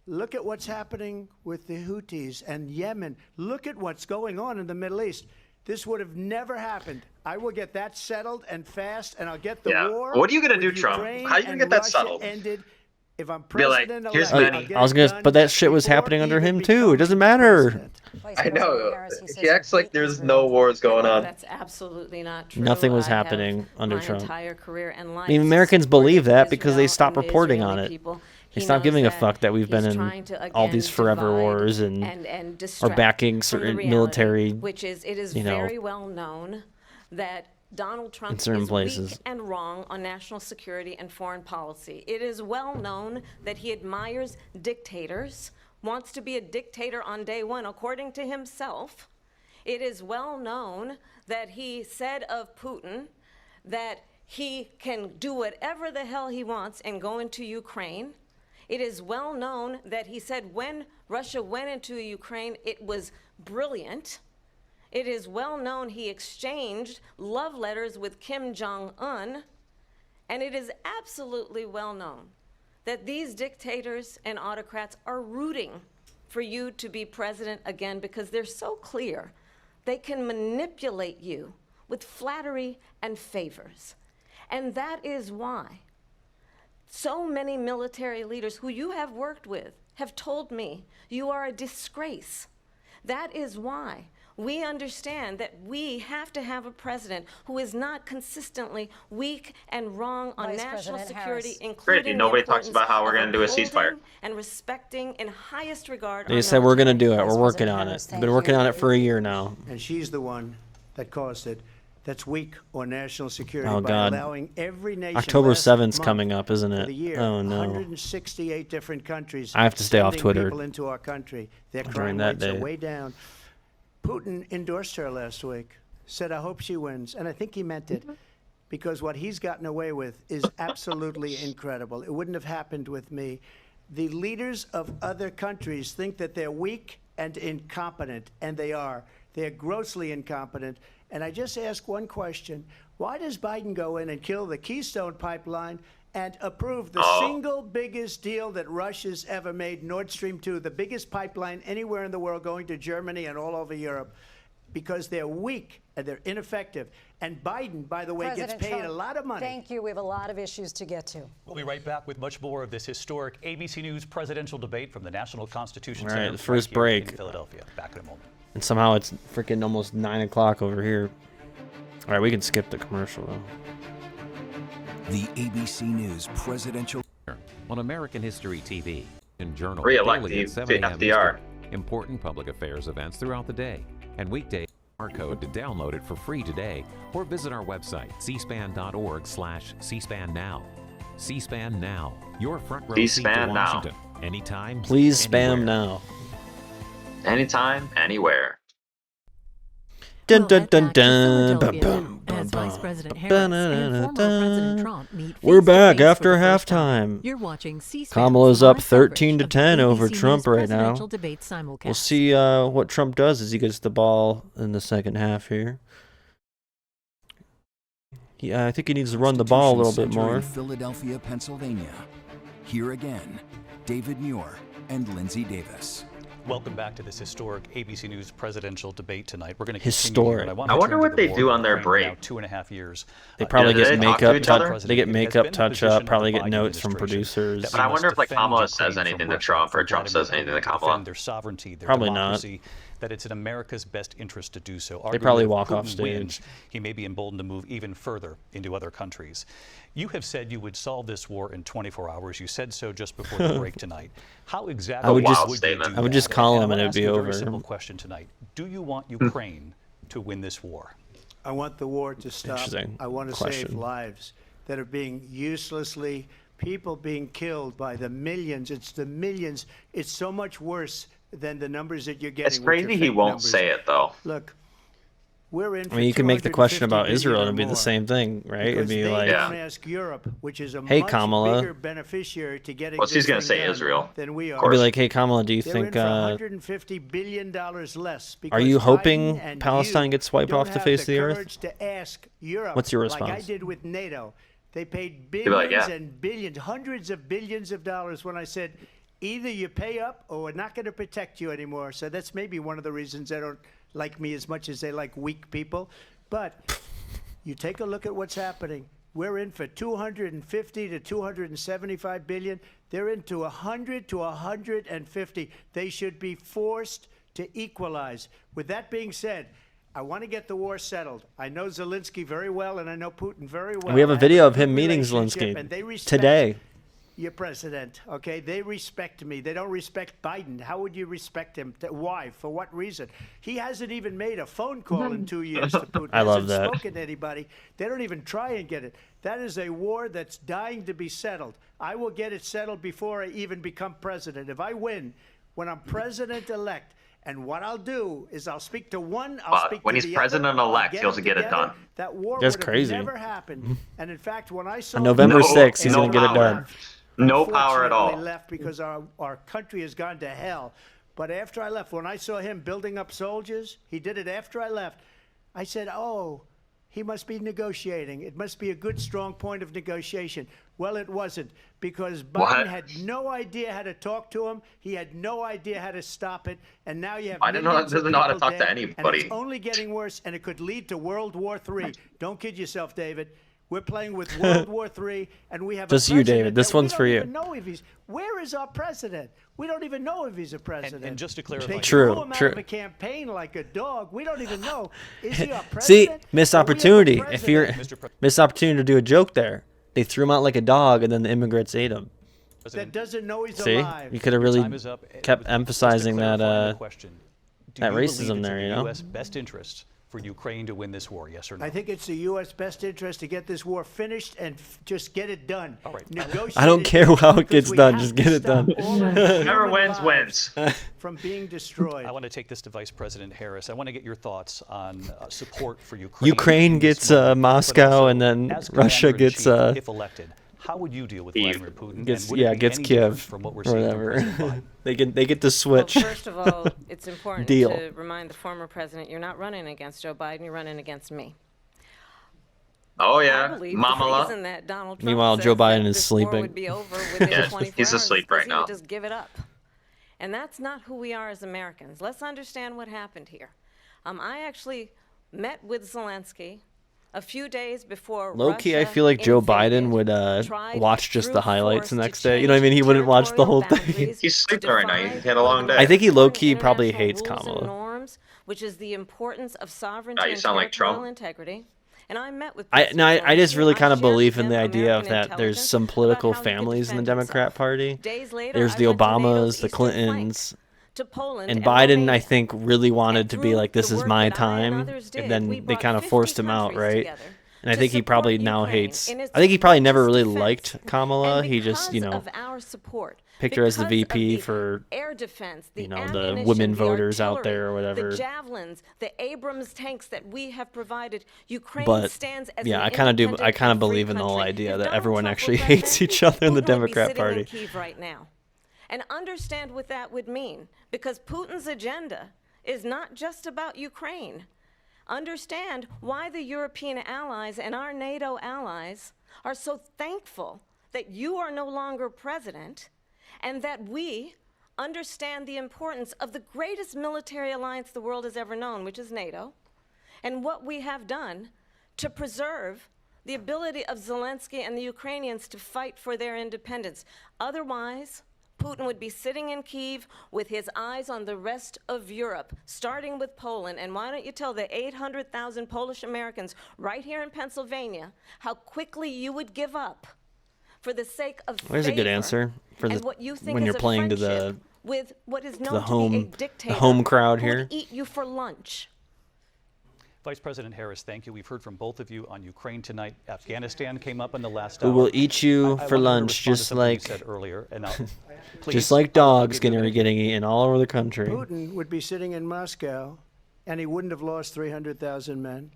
Look at what's happening with the Houthis and Yemen. Look at what's going on in the Middle East. This would have never happened. I will get that settled and fast, and I'll get the war. What are you gonna do, with Trump? Ukraine How are you gonna and get that Russia settled? ended. If I'm Be like, president here's elect, Benny. I'll I was get it gonna, but that shit was before happening under even him too. It doesn't matter. president. I know. Harris, He acts like there's no wars going on. That's absolutely not true. Nothing was I have happening under my Trump. entire career and life I mean, Americans believe supported that because they Israel stopped and the reporting Israeli on it. people. They He stopped knows giving a that fuck that we've been he's in trying to, all again, these forever divide wars and are distract backing from the certain reality, military, which is, it is you know, very well known that Donald Trump in certain is places. weak and wrong on national security and foreign policy. It is well known that he admires dictators, wants to be a dictator on day one, according to himself. It is well known that he said of Putin that he can do whatever the hell he wants and go into Ukraine. It is well known that he said when Russia went into Ukraine, it was brilliant. It is well known he exchanged love letters with Kim Jong-un. And it is absolutely well known that these dictators and autocrats are rooting for you to be president again because they're so clear. They can manipulate you with flattery and favors. And that is why so many military leaders who you have worked with have told me you are a disgrace. That is why we understand that we have to have a president who is not consistently weak and wrong on Vice national President security, Harris. including Great, nobody talks about how we're going gonna to do a ceasefire. And respecting in highest regard. They our said we're going to do it. Vice We're working President on Harris, it. thank We've been working you. on it for a year now. And she's the one that caused it. That's weak on national security Oh, by God. allowing every nation. October last 7th's month coming up, isn't for it? the year, Oh, no. 168 different countries. I have to stay off sending Twitter people into our country. Their during crime that rates are day. way down. Putin endorsed her last week. Said, "I hope she wins," and I think he meant it, because what he's gotten away with is absolutely incredible. It wouldn't have happened with me. The leaders of other countries think that they're weak and incompetent, and they are. They're grossly incompetent. And I just ask one question. Why does Biden go in and kill the Keystone Pipeline and approve the single biggest deal that Russia's ever made, Nord Stream 2, the biggest pipeline anywhere in the world going to Germany and all over Europe? Because they're weak and they're ineffective. And Biden, by the way, President gets paid Trump, a lot of money. Thank you. We have a lot of issues to get to. We'll be right back with much more of this historic ABC News presidential debate from the National Constitution All right, Center the first here break. in Philadelphia. Back in a moment. And somehow it's freaking almost 9 o'clock over here. All right, we can skip the commercial, though. The ABC News presidential on American History TV and Journal Re-elect daily at the 7 a.m. FDR. Eastern. Important public affairs events throughout the day and weekdays. QR code to download it for free today or visit our website cspan.org/cspan now. C-SPAN now, your front row seat to C-SPAN now. Washington. Anytime, Please spam anywhere. now. Anytime, anywhere. Dun Well, dun at dun back to dun. Philadelphia, Bum, bum, as bum, Vice President bum. Harris and former President Dun-dun-dun-dun. Trump meet We're back face-to-face after for the first time. halftime. You're watching C-SPAN's Kamala's up live 13 to coverage of 10 the over ABC Trump News right now. presidential debate simulcast. We'll see what Trump does as he gets the ball in the second half here. I think he needs to run the ball a little bit Constitution Center more. in Philadelphia, Pennsylvania. Here again, David Muir and Lindsay Davis. Welcome back to this historic ABC News presidential debate tonight. We're going to Historic. continue. I wonder what they do on their break. Now 2.5 years. They probably do they get talk to makeup, each other? they get makeup touch up, probably get Biden notes from administration producers. But I wonder if like Kamala says anything to Trump or Trump says anything to Kamala. Their sovereignty, their Probably not. democracy, that it's in America's best interest to do so. They probably Arguably, if walk off Putin stage. wins, he may be emboldened to move even further into other countries. You have said you would solve this war in 24 hours. You said so just before the break tonight. How exactly I would just- would you do I would just that? call him I and wanna it'd ask be you a over. very simple question tonight. Do you want Ukraine to win this war? I want the war to stop. Interesting I want to save question. lives that are being uselessly, people being killed by the millions. It's the millions. It's so much worse than the numbers that you're getting. It's which are crazy he fake won't numbers. say it though. Look, We're in. I mean, you can make the question about Israel and it'd be more. the same thing, right? It'd be They like, don't ask Europe, which is a hey, much Kamala. bigger beneficiary to getting Well, she's going gonna say Israel. than we are. I'd be like, hey, Kamala, do you They're think, in for $150 billion less. are you because hoping Biden and Palestine you gets wiped don't off the have face of the earth? courage to ask Europe, What's your like I response? did with NATO. They paid be billions like, yeah. and billions, hundreds of billions of dollars when I said, either you pay up or we're not going to protect you anymore. So that's maybe one of the reasons they don't like me as much as they like weak people. But you take a look at what's happening. We're in for 250 to 275 billion. They're into 100 to 150. They should be forced to equalize. With that being said, I want to get the war settled. I know Zelensky very well, and I know Putin very well. We have a I video a of him good meeting relationship, Zelensky and they respect today. your president, okay? They respect me. They don't respect Biden. How would you respect him? Why? For what reason? He hasn't even made a phone call in 2 years to Putin. I love Hasn't that. spoken to anybody. They don't even try and get it. That is a war that's dying to be settled. I will get it settled before I even become president. If I win, when I'm president-elect, and what I'll do is I'll speak to one, I'll speak when to he's the president-elect, other, he'll get it together. done. That war That's would have crazy. never happened. And in fact, when I saw On November No- 6th, he's no going to get it power. done. No power at all. Unfortunately left because our country has gone to hell. But after I left, when I saw him building up soldiers, he did it after I left. I said, oh, he must be negotiating. It must be a good, strong point of negotiation. Well, it wasn't, because Biden What? had no idea how to talk to him. He had no idea how to stop it. And now you have Biden millions of doesn't know how to people talk to dead, anybody. And it's only getting worse, and it could lead to World War III. Don't kid yourself, David. We're playing with World War III, and we have Just a you, president David. This that we one's don't for you. even know if he's. Where is our president? We don't even know if he's a president. And just to clarify, They True, threw him true. out of a campaign like a dog. We don't even know. Is he our president? See, Or missed we have a opportunity. If you're president missed opportunity to do a joke there. They threw him out like a dog, and then the immigrants ate him. that doesn't know he's See, alive. you could have really time is up. kept Just to emphasizing that clarify the question, do that you racism believe it's there. in You the know. U.S. best interest for Ukraine to win this war? Yes or no? I think it's the U.S. best interest to get this war finished and just get it done. All right. Negotiate I don't it care down how it because gets we done. have Just to get it stop done. all of Whoever human wins, lives wins. from being destroyed. I want to take this to Vice President Harris. I want to get your thoughts on support for Ukraine. Ukraine in this gets moment, but Moscow, also and then as Russia commander-in-chief, gets if elected. How would you deal with Kyiv. Vladimir Putin? gets and would it be gets any different Kiev from what we're or seeing from whatever. President Biden? they get to switch. Well, first of all, it's important Deal. to remind the former president you're not running against Joe Biden, you're running against me. Oh I yeah, believe Mamala. the reason that Donald Trump Meanwhile, says Joe Biden that is this war sleeping. would be over within Yeah, 24 he's hours asleep is 'cause right he now. would just give it up. And that's not who we are as Americans. Let's understand what happened here. I actually met with Zelensky a few days before Low key, I Russia feel like Joe invaded, Biden would tried watch just through the highlights the force next to day. You know what I mean? He change wouldn't watch the whole territorial thing. boundaries, He's to sleeping right now. defy He had a long one of the day. I think he most low-key important probably international hates rules and Kamala. norms, which is the importance of sovereignty you and sound like territorial Trump. integrity. And I met with I just Zelensky. really I kind of shared believe with in the him idea of American that there's intelligence some about political how he could families in the defend Democrat himself. Party. Days later, There's I the went to NATO's Obamas, the eastern flank, Clintons, to Poland, and Romania, Biden, I think, really wanted to be through like, this the is work my that I and time, others did, and then we they brought kind of 50 forced him out, countries right? together And I to think he probably support now Ukraine hates. in its I think he probably never righteous really defense. liked Kamala. And He just, because you know, of our support, picked her as the because of VP the for, air defense, the you know, the ammunition, women the voters out artillery, there or whatever. the javelins, the Abrams tanks that we have provided, Ukraine But stands as yeah, an I kind of do. I independent kind of and free believe in the whole country. idea If that Donald everyone Trump actually were hates president, each other in the Putin would be Democrat sitting Party. in Kyiv right now. And understand what that would mean, because Putin's agenda is not just about Ukraine. Understand why the European allies and our NATO allies are so thankful that you are no longer president, and that we understand the importance of the greatest military alliance the world has ever known, which is NATO, and what we have done to preserve the ability of Zelensky and the Ukrainians to fight for their independence. Otherwise, Putin would be sitting in Kyiv with his eyes on the rest of Europe, starting with Poland. And why don't you tell the 800,000 Polish Americans right here in Pennsylvania how quickly you would give up for the sake of There's a good favor answer for and the what you think when is you're a playing to friendship the with what is known the to be home a the dictator home crowd who would here. eat you for lunch. Vice President Harris, thank you. We've heard from both of you on Ukraine tonight. Afghanistan came up in the last Who hour. will eat you I for wanted to lunch, respond to just something you like said earlier, and just please, like I will dogs give you a minute. getting eaten all over the country. Putin would be sitting in Moscow and he wouldn't have lost 300,000 men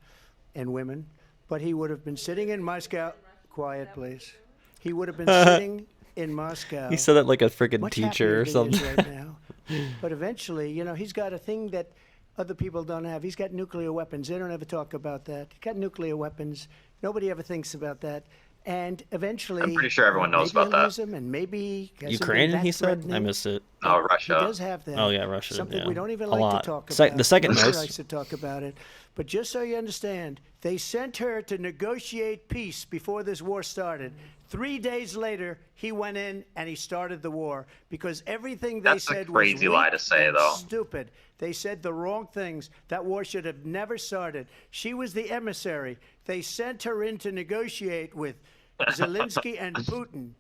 and women, but he would have been sitting in Moscow. Quiet, please. He would have been sitting in Moscow. He said that like a freaking much teacher or happier than he is something. right now. But eventually, you know, he's got a thing that other people don't have. He's got nuclear weapons. They don't ever talk about that. He's got nuclear weapons. Nobody ever thinks about that. And eventually, I'm pretty sure everyone knows maybe about he'll that. use them, and maybe he hasn't been Ukraine, that he said? I threatening. missed it. Oh, Russia. He does have that. Oh, yeah, Russia, Something yeah. we don't even A like lot. to talk Se- about. the second Nobody most. likes to talk about it. But just so you understand, they sent her to negotiate peace before this war started. 3 days later, he went in and he started the war because everything they That's a said crazy was lie weak to say, and though. stupid. They said the wrong things. That war should have never started. She was the emissary. They sent her in to negotiate with Zelensky and Putin.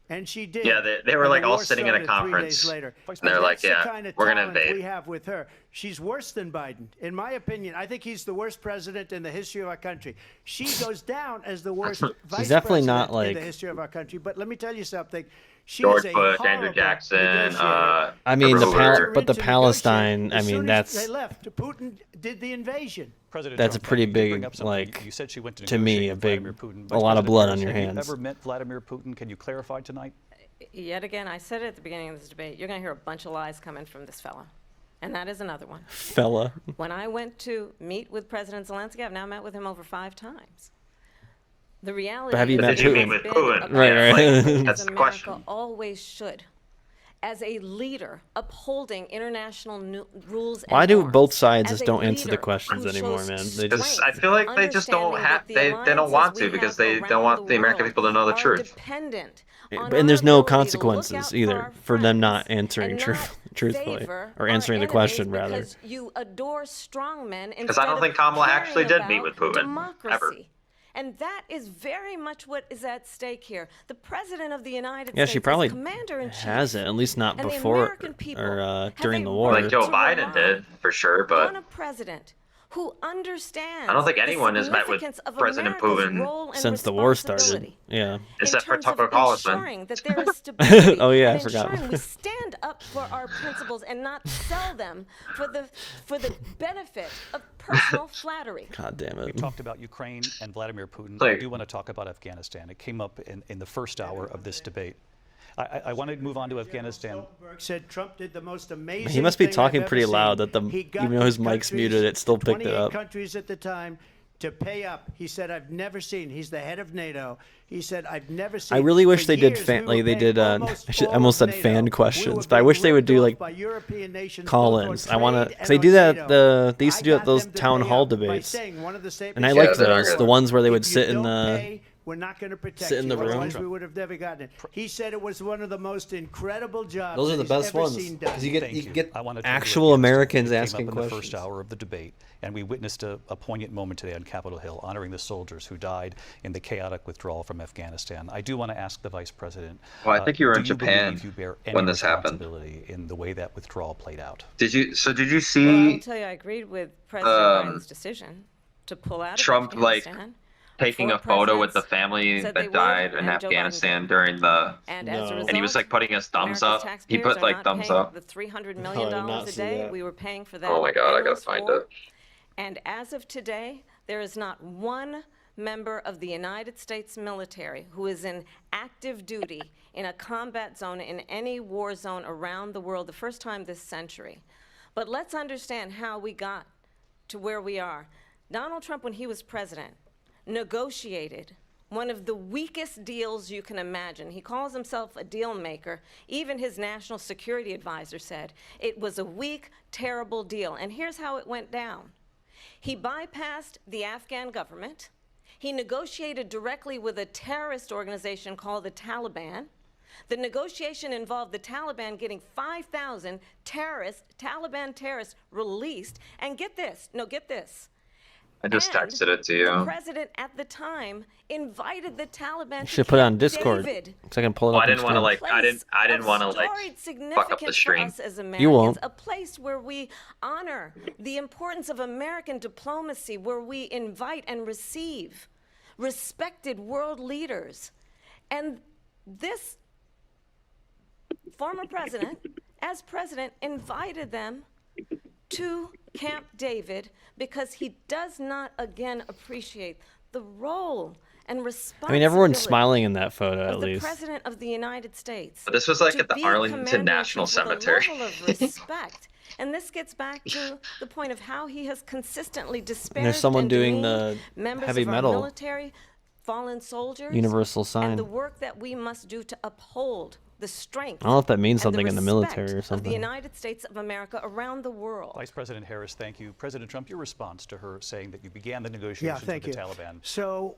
And she did. Yeah, they were And like the all war sitting in a started 3 conference. days later. And they're like, That's the yeah, kind of we're gonna talent invade. we have with her. She's worse than Biden. In my opinion, I think he's the worst president in the history of our country. She goes down as the worst vice definitely president not in like- the history of our country. But let me tell you something. She George is a Bush, Andrew horrible Jackson, negotiator. I mean, Herbert Hoover. but the To negotiate. Palestine, I As mean, soon as that's they left. Putin did the invasion. President that's a Trump, pretty you did bring big, up something. like, You said she went to me, negotiate a with big, Vladimir Putin. a Vice lot of President blood Harris, on your have hands. you ever met Vladimir Putin? Can you clarify tonight? Yet again, I said it at the beginning of this debate, you're going to hear a bunch of lies coming from this fella. And that is another one. Fella. When I went to meet with President Zelensky, I've now met with him over 5 times. The reality have you is met that Putin? it's Meet with been Putin? about Right, right. as That's the America question. always should. As a leader upholding international rules and Why do norms, both sides as just a don't answer the leader questions who anymore, shows man? They Because just I feel like they just don't understanding have, that the they don't want alliances to we because have they around don't want the American world people to know the are truth. dependent Yeah, on and there's our no ability to look consequences out for either our for them not friends answering and truthfully favor or our answering the enemies question rather. because you adore strong men Because I don't think Kamala actually did meet with Putin, ever. And that is very much what is at stake here. The President of the United Yeah, States she probably is Commander-in-Chief. hasn't, at least not And the before American people or have during a the right war. Like Joe to Biden rely did, for sure, on but a president who understands I don't think the anyone has met with significance of President America's Putin role and Since the war started. responsibility Yeah. except for in terms Tucker of Carlson. ensuring that there is stability Oh, yeah, I and forgot. ensuring we stand up for our principles and not sell them for the benefit of personal flattery. God damn You it. talked about Ukraine and Vladimir Putin. Like- I do want to talk about Afghanistan. It came up in the first hour of this debate. I want to move on to Afghanistan. Stoltenberg said Trump did the most amazing He must be thing talking I've pretty ever loud seen. that the He got even though his these mic's countries, muted, it still picked it 28 up. countries at the time to pay up. He said, "I've never seen." He's the head of NATO. He said, "I've never seen." I really wish For they did years, fan, we were like they paying did. I all almost of said fan NATO. We questions, were but I being wish they would do ripped like off by European nations, both call-ins. on I want to, trade because they and do on that. NATO. They used to I do got those them to town pay hall up by debates, saying one of the and I statements liked said, they're those. good. The ones where they would "If sit you in don't the. pay, we're not going to protect sit in the you. room. Otherwise, we would have never gotten it." He said it was one of the most incredible jobs. Those are the that he's best ever ones seen done. because you get Thank you get I wanna turn to actual Afghanistan. Americans It asking came up in the questions. first hour of the debate, and we witnessed a poignant moment today on Capitol Hill, honoring the soldiers who died in the chaotic withdrawal from Afghanistan. I do want to ask the Vice President. Well, I think you were in do Japan believe you bear any when this happened. responsibility in the way that withdrawal played out? Did you Well, I will see tell you, I agreed with President Biden's decision to pull out of Trump like Afghanistan. taking Four a photo with the presidents family said they that would, died in and Joe Biden Afghanistan did. during the And as a No. result, and he was like putting his thumbs America's up. He taxpayers put are like not thumbs paying up. the $300 I million did not a see day that. we were paying for that. Oh my God, I gotta endless find war. it. And as of today, there is not one member of the United States military who is in active duty in a combat zone in any war zone around the world, the first time this century. But let's understand how we got to where we are. Donald Trump, when he was president, negotiated one of the weakest deals you can imagine. He calls himself a deal maker. Even his national security advisor said it was a weak, terrible deal. And here's how it went down. He bypassed the Afghan government. He negotiated directly with a terrorist organization called the Taliban. The negotiation involved the Taliban getting 5,000 Taliban terrorists released. And get this, I just and texted it to the you. president at the time invited the Taliban You to should put it on Camp Discord, David, so I can pull it Well, up. I didn't want to and like I didn't of want to like storied fuck up the significance stream. for us as Americans, You won't. a place where we honor the importance of American diplomacy, where we invite and receive respected world leaders. And this former president, as president, invited them to Camp David because he does not again appreciate the role and responsibility. I mean, everyone's smiling in that photo at of the least. President of the United States. But this was like to at the be Arlington National commander-in-chief Cemetery. with a level of respect. And this gets back to the point of how he has consistently disparaged there's someone and doing demeaned the members heavy of our metal military, fallen soldiers, universal sign. and the work that we must do to uphold the strength. I don't know if that means and something in the military or respect something. Of the United States of America around the world. Vice President Harris, thank you. President Trump, your response to her saying that you began the negotiations with the Taliban. So,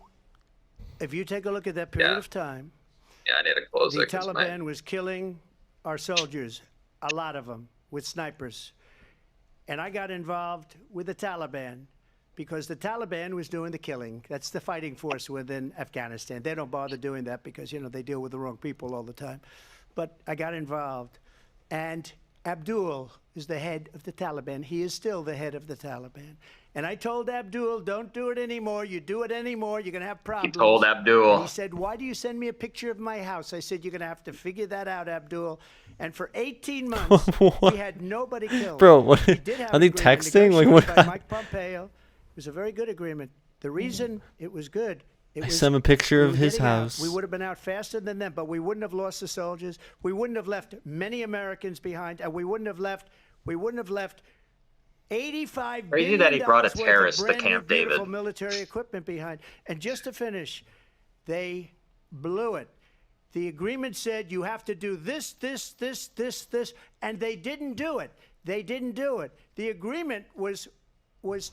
if you take a look at that period of time, I need to close the it 'cause Taliban was killing our soldiers, a lot of them, with snipers. And I got involved with the Taliban because the Taliban was doing the killing. That's the fighting force within Afghanistan. They don't bother doing that because, they deal with the wrong people all the time. But I got involved. And Abdul is the head of the Taliban. He is still the head of the Taliban. And I told Abdul, don't do it anymore. You do it anymore, you're going to have problems. He told Abdul. And he said, why do you send me a picture of my house? I said, you're going to have to figure that out, Abdul. And for 18 months, we had nobody killed. Bro, what? We did have Are they an agreement texting? Like, what? negotiated by Mike Pompeo. It was a very good agreement. The reason it was good, I sent him a picture we of were his getting out. house. We would have been out faster than them, but we wouldn't have lost the soldiers. We wouldn't have left many Americans behind, and we wouldn't have left $85 Crazy that he brought a worth of terrorist to brand new, Camp beautiful David. military equipment behind. And just to finish, they blew it. The agreement said you have to do this, this, this, this, this, and they didn't do it. They didn't do it. The agreement was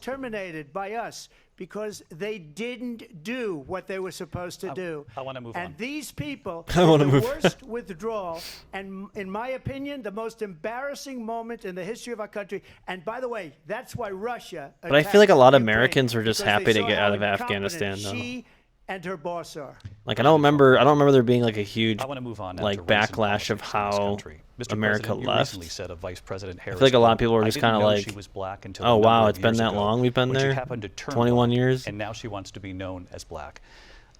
terminated by us because they didn't do what they were supposed to do. I want to move on. And these people I wanna the move worst withdrawal, and in my opinion, the most embarrassing moment in the history of our country. And by the way, that's why Russia. But I feel like a lot of Ukraine, Americans were just because happy they to saw get how out of incompetent Afghanistan, though. She and her boss are. Like, I don't remember there being like a huge I want to move on now like to recent backlash of politics in this how country. Mr. America President, you left. recently said of Vice President Harris, I feel like a lot of quote, people were "I just didn't kind of know like, she was black until oh a wow, number it's of been years that ago, long we've been when she there, happened to turn 21 black, years. and now she wants to be known as black."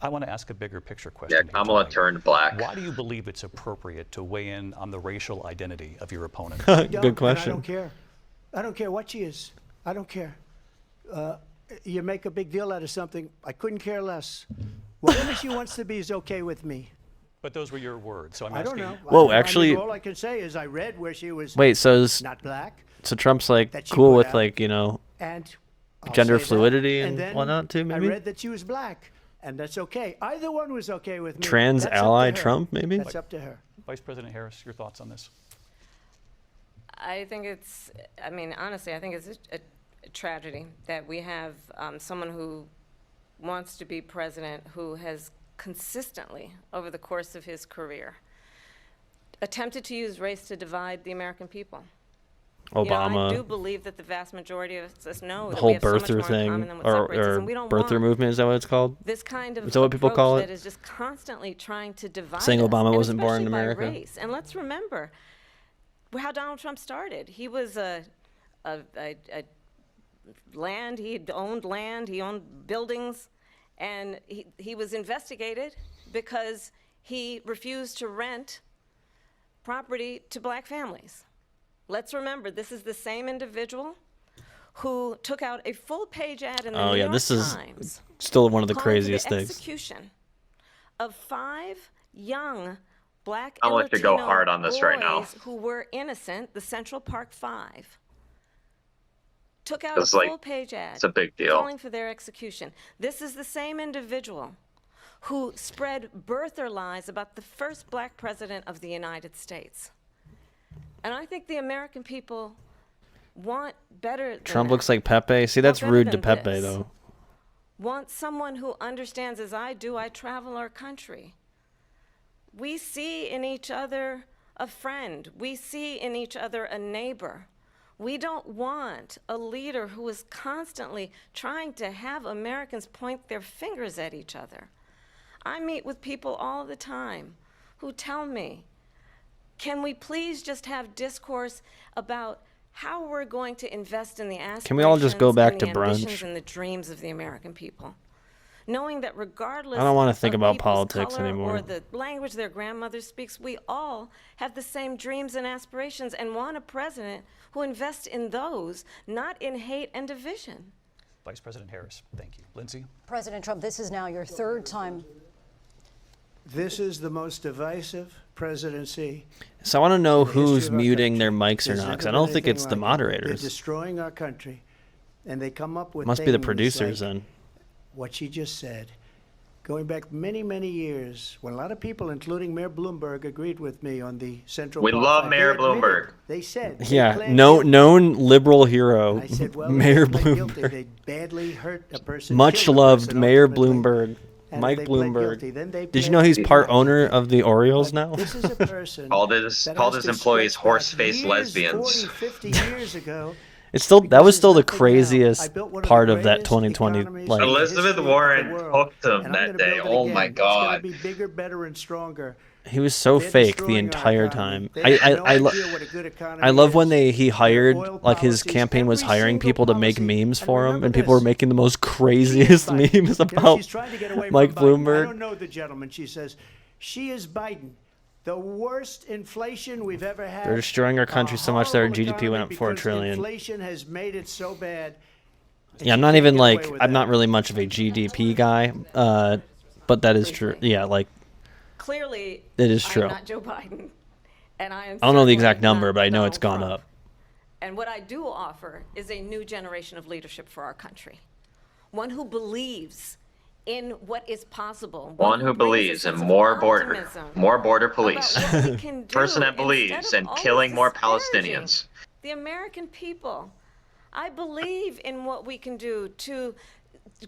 I want to ask a bigger picture question. Yeah, Kamala turned black. Why do you believe it's appropriate to weigh in on the racial identity of your opponent? Good question. I don't care. I don't care what she is. I don't care. You make a big deal out of something. I couldn't care less. Whatever she wants to be is okay with me. But those were your words, so I'm I don't asking. know. Whoa, I mean, actually- all I can say is I read where she was Wait, so is, not black. so Trump's like that she cool put with out, like and I'll gender say that. fluidity and then whatnot too, maybe? I read that she was black, and that's okay. Either one was okay with me. Trans That's up to ally her. Trump, maybe? That's up to her. Vice President Harris, your thoughts on this? I think it's, I mean, honestly, I think it's a tragedy that we have someone who wants to be president who has consistently, over the course of his career, attempted to use race to divide the American people. Obama, I do believe that the vast majority of us know the that whole we have so much birther more in thing, common than what or separates us, and we don't birther want movement, is that what it's called? this kind of Is that what people approach call that it? is just constantly trying to divide Saying us, Obama and wasn't born in especially by America? race. And let's remember how Donald Trump started. He was land, he owned buildings, and he was investigated because he refused to rent property to black families. Let's remember, this is the same individual who took out a full-page ad in the New York this is Times still one of the calling for craziest the things. execution of 5 young black I'm and going to go Latino hard on this right now. boys who were innocent, the Central Park 5. Took out a It's like- full-page ad it's a big deal. calling for their execution. This is the same individual who spread birther lies about the first black president of the United States. And I think the American people want better than Trump that. looks like Pepe. See, that's better rude to than Pepe, this. though. Want someone who understands, as I do, I travel our country. We see in each other a friend. We see in each other a neighbor. We don't want a leader who is constantly trying to have Americans point their fingers at each other. I meet with people all the time who tell me, can we please just have discourse about how we're going to invest in the aspirations Can we all just go back and to the brunch? ambitions and the dreams of the American people? knowing that regardless I don't want to think of about people's politics color anymore. or the language their grandmother speaks, we all have the same dreams and aspirations and want a president who invests in those, not in hate and division. Vice President Harris, thank you. Lindsay? President Trump, this is now your third time. This is the most divisive presidency. So I want to know in the history who's of our muting their country. mics or There's not, never because I been don't think anything it's the like it. moderators. They're destroying our country, and they come up with Must be the things producers like then. what she just said. Going back many, many years, when a lot of people, including Mayor Bloomberg, agreed with me on the Central We Park love Five, Mayor they admitted, Bloomberg. They said, they Yeah, pled no, guilty. known liberal hero, I said, well, Mayor they pled guilty. Bloomberg. They badly hurt a person. Much killed a loved person Mayor ultimately. Bloomberg, And Mike they pled Bloomberg. guilty. Then they Did you pled know he's guilty. part owner of the Orioles now? This is a person Called his that called has his to employees stretch back horse-faced years, lesbians. 40, 50 years ago. It's still that was still the Because there's nothing now. I craziest built one of the part of that greatest 2020. economies Like, in the Elizabeth history of the Warren world, hooked him and I'm that gonna day. build it Oh again. my It's gonna God. be bigger, better, and stronger. he was so They're fake the destroying our entire economy. time. They have no I idea what a good economy I love when is. he hired, Oil like his policies, campaign was every hiring single people to make policy. memes And for him, remember and people were this. making the most She is craziest Biden. memes You know, about she's trying to get away from Mike Biden. I Bloomberg. don't know the gentleman. She says, she is Biden. The worst inflation we've ever had. They're destroying our country so much that our horrible GDP went up economy 4 because trillion. Inflation has made it so bad. that Yeah, I'm you not can't even get away like with I'm that. not really much of a GDP guy, but that is true. Yeah, like Clearly, it is I true. am not Joe Biden, and I am. I don't know the certainly exact number, not but I know Donald it's gone Trump. up. And what I do offer is a new generation of leadership for our country, one who believes in what is possible. One who brings a believes in sense of more optimism border police. about what we can do Person that instead believes of in always killing more disparaging Palestinians. the American people. I believe in what we can do to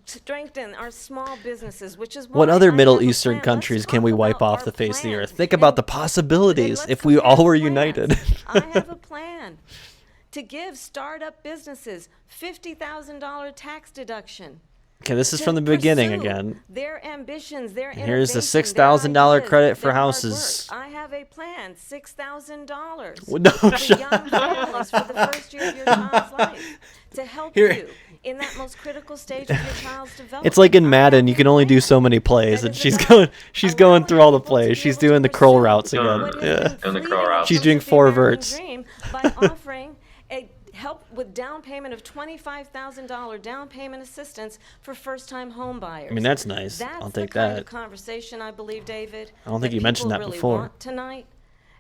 strengthen our small businesses, which is What why other I Middle have a Eastern plan. countries Let's can we talk wipe about off our the face of the plan. earth? Think about the Then possibilities let's if we compare all were plans. united. I have a plan to give startup businesses $50,000 tax deduction. Okay, this is to from the beginning pursue again. Their ambitions, their Here's the innovation, their $6,000 ideas, credit for their hard houses. work. I have a plan, $6,000 Well, no, for shut young families for the first year of your child's life to help Here. you in that most critical stage of your child's development. It's like in Madden, you can only do so many plays, and she's going through all the plays. She's doing the curl routes again. Yeah. Doing the curl routes. She's doing 4 verts. By offering a help with down payment of $25,000 down payment assistance for first-time home buyers. I mean, that's nice. That's I'll the take kind that. of conversation I believe, David. I don't think that you mentioned people that really before. want tonight,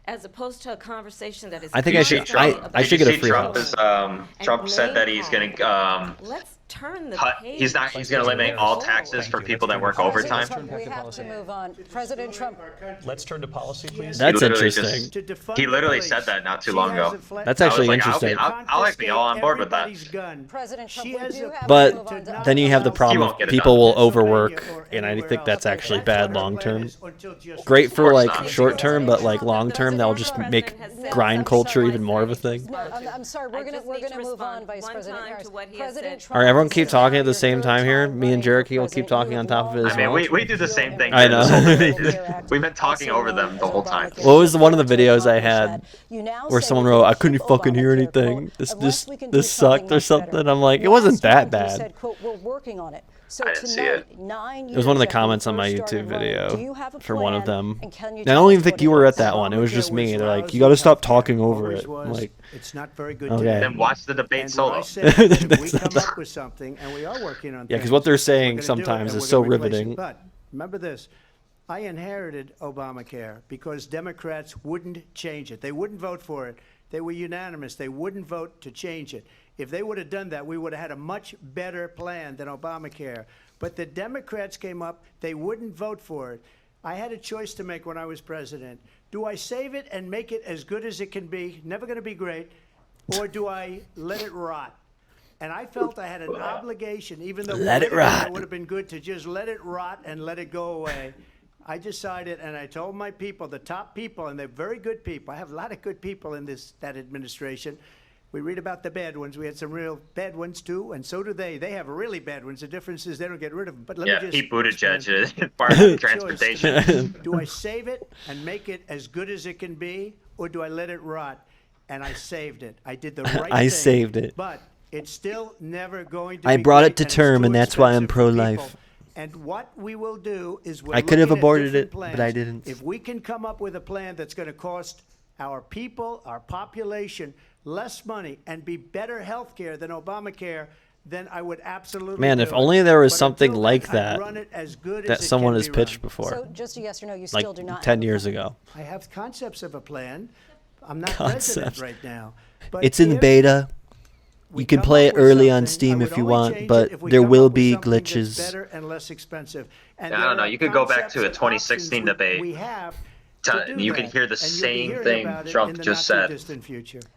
as opposed to a conversation that is. I think I should- I should get a free Trump house. is Trump said that he's going to Let's turn the cut. page. He's going to eliminate all taxes for people that work overtime. We have to move on. President Trump. Let's turn to policy, please. That's He literally interesting. he literally said that not too long ago. That's I was actually like, interesting. I'll actually be all on board with that. President Trump, we do have to move But on. then you have the problem won't of get it people done. will overwork, and I think that's actually bad long term. Great for course like not. short term, but like long term, that'll just make grind culture even more of a thing. No, I'm sorry. We're gonna move on, Vice President Harris. President Trump. All right, everyone this keep is talking now at the your same third time here. Me and running for Jericho will keep president. talking You on have top of it as I mean, well. we do the same thing. I during this whole know. debate. We've been talking over them the whole time. What was one of the videos I had where someone wrote, "I couldn't fucking hear anything. This sucked" or something? I'm like, it wasn't that bad. Said, quote, "We're working on it." So I didn't see tonight, it. 9 It was one of the years after you comments on my first YouTube started running, do you video have a for one of plan, them. and can you I tell don't us even think what you it were is? at that one. It was just me. They're like, you got to stop talking over it. I'm like, it's not very good. Okay. today. Then watch the debate And solo. I said that if we That's come not- up with something, and we are working on Yeah, 'cause things, what they're we're saying gonna do it, sometimes and is we're gonna so replace it. riveting. But remember this. I inherited Obamacare because Democrats wouldn't change it. They wouldn't vote for it. They were unanimous. They wouldn't vote to change it. If they would have done that, we would have had a much better plan than Obamacare. But the Democrats came up. They wouldn't vote for it. I had a choice to make when I was president. Do I save it and make it as good as it can be, never going to be great, or do I let it rot? And I felt I had an obligation, even though Let it rot. it would have been good to just let it rot and let it go away. I decided, and I told my people, the top people, and they're very good people. I have a lot of good people in that administration. We read about the bad ones. We had some real bad ones too, and so do they. They have really bad ones. The difference is they don't get rid of them. But let Yeah, me just Pete Buttigieg explain. is part of transportation. Do I save it and make it as good as it can be, or do I let it rot? And I saved it. I did the right thing. I saved it. But it's still never going to I be brought great, it to and it's term, too and that's why I'm expensive for pro-life. people. And what we will do is I could have aborted it, but I didn't. If we can come up with a plan that's going to cost our people, our population, less money and be better health care than Obamacare, then I would absolutely Man, if only there was something like that that someone has pitched before. So just a yes or no, you like still do not 10 have a years plan. ago. I have concepts of a plan. I'm not president right now. But It's in if beta. You can come play up it with early on something, Steam I if would you only want, change it but if we there come will up with be something that's glitches. better and less expensive. And I there don't know. are You could go back concepts to a and 2016 options debate. we have You could hear the same thing Trump just said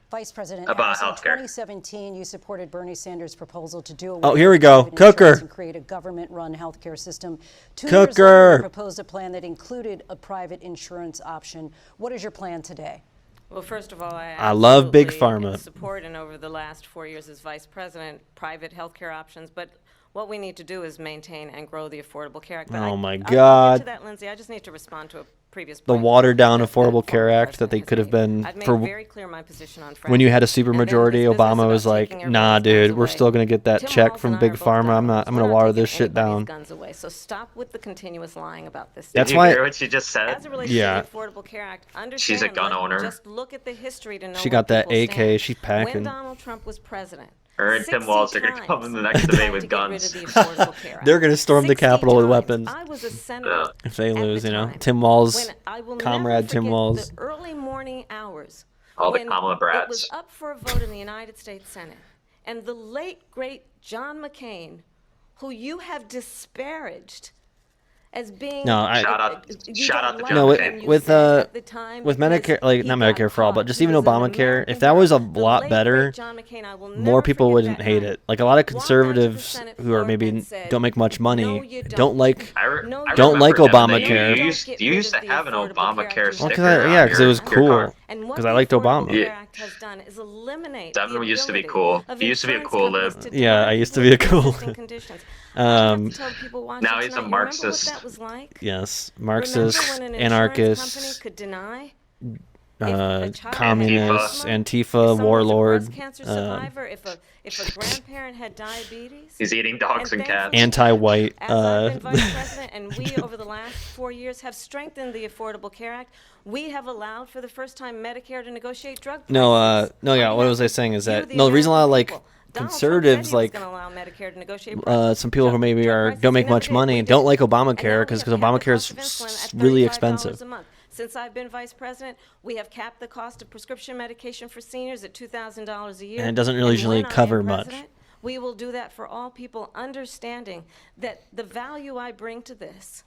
Vice President about Harris, in healthcare. 2017, you supported Bernie Sanders' proposal to do away Oh, here we with go. private Cooker. insurance and create a government-run healthcare system. 2 years Cooker. later, you proposed a plan that included a private insurance option. What is your plan today? Well, first of all, I love Big absolutely Pharma. support, and over the last 4 years as vice president, private healthcare options. But what we need to do is maintain and grow the Affordable Care Act. But Oh my I'll get God. to that, Lindsay. I just need to respond to a previous The point watered down that Affordable Care former Act that they president could has have been I've made for very clear my position on when you had a fracking. supermajority. Obama was like, "Nah, dude, we're still gonna get that check from Big Pharma. I'm gonna water this shit down." Guns away. So stop with the continuous lying about this. That's Did you why- hear what she just said? As it relates Yeah. to the Affordable Care Act, She's a gun owner. Just look at the history to know She where got that people AK. stand. She's packing. When Donald Trump was president, Her and Tim 60 Walz are going to come in the next times debate tried with to get rid guns. of the Affordable Care Act. They're gonna storm the 60 Capitol with times. weapons. I was a senator If they at the lose, you know, time Tim Walz, when I will comrade never Tim forget Walz. the early morning hours All the when Kamala it brats. was up for a vote in the United States Senate, and the late great John McCain, who you have disparaged as being No, I- Shout out you to don't like No, him, John you with said at the time Medicare, because like he not got Medicare for all, but caught. just He even was an Obamacare. American If that was a hero. The lot late, better, great John McCain, I will more never people forget wouldn't that hate night. it. Like a lot of Walked onto the conservatives Senate who are floor maybe and said, don't make much money, "No, you don't like I don't remember like him, and Obamacare. You used to have an Obamacare Well, sticker. yeah, because it was on your car. cool. Because I liked Obama. Yeah. Has done is eliminate Devin the used to be ability cool. of He used to be a insurance cool companies lib. to Yeah, deny I used to people be a cool pre-existing lib. conditions. I have to tell people watching now he's a tonight, you remember what Marxist. that was like? Yes, Remember Marxist, when an insurance company anarchist, could deny if a child communist, had asthma, Antifa, if someone was a warlord, breast cancer survivor, if a grandparent had diabetes? He's eating dogs and cats. anti-white. As I've been vice president, and we over the last 4 years have strengthened the Affordable Care Act. We have allowed for the first time Medicare to negotiate drug prices. No, yeah. What was I saying is that the reason a lot of like conservatives, like some people who maybe don't make much money, don't like Obamacare because Obamacare is really expensive. Since I've been vice president, we have capped the cost of prescription medication for seniors at $2,000 a year. And it doesn't really usually when I am cover much. president, we will do that for all people, understanding that the value I bring to this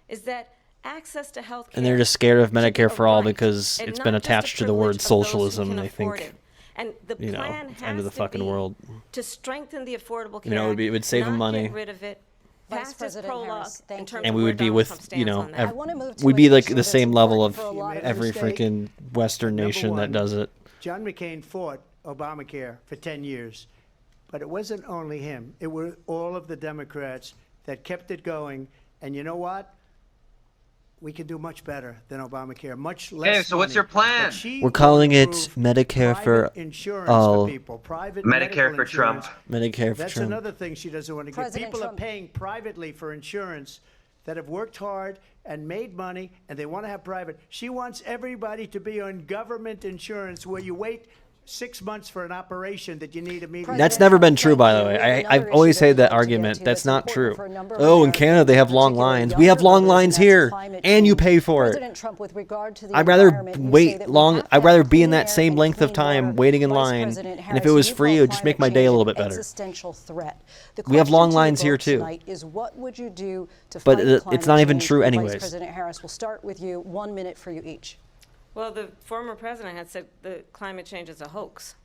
is that access to health care. And they're just scared of should be Medicare a for all right because and it's not been just a attached to the privilege word of those who socialism. can They afford think, it. And the you know, plan end has of the to fucking be world. to strengthen the Affordable Care You know, Act, it would save them not money. get rid of it. Vice Pass this President prologue Harris, in thank terms you. And of we where would be Donald with, Trump you stands know, on that. I wanna move to we'd an be like issue the that's same level important of for a lot of every mistake. freaking Western Number nation that one, does it. John McCain fought Obamacare for 10 years. But it wasn't only him. It were all of the Democrats that kept it going. And you know what? We can do much better than Obamacare, much less. Okay, so what's money. your plan? But she We're calling it approved Medicare for private insurance all. for people, private Medicare medical for Trump. insurance. Medicare for That's Trump. another thing she doesn't want to give. President People Trump. are paying privately for insurance that have worked hard and made money, and they want to have private. She wants everybody to be on government insurance where you wait 6 months for an operation that you need immediately. That's never been true, by the way. I've always had that argument. That's not true. Oh, in Canada they have long lines. We have long lines here, and you pay for it. President Trump, with regard to the I'd rather environment, you say wait that we long. have to I'd have rather be in clean that air same and length of clean time water. waiting in Vice line. President And if it Harris, was you free, call it would just make my climate day a change little an bit better. Existential threat. The We have question long to the lines here, vote too. tonight is what would you do to But fight it's climate not even change? true Vice anyways. President Harris, we'll start with you. 1 minute for you each. Well, the former president had said that climate change is a hoax.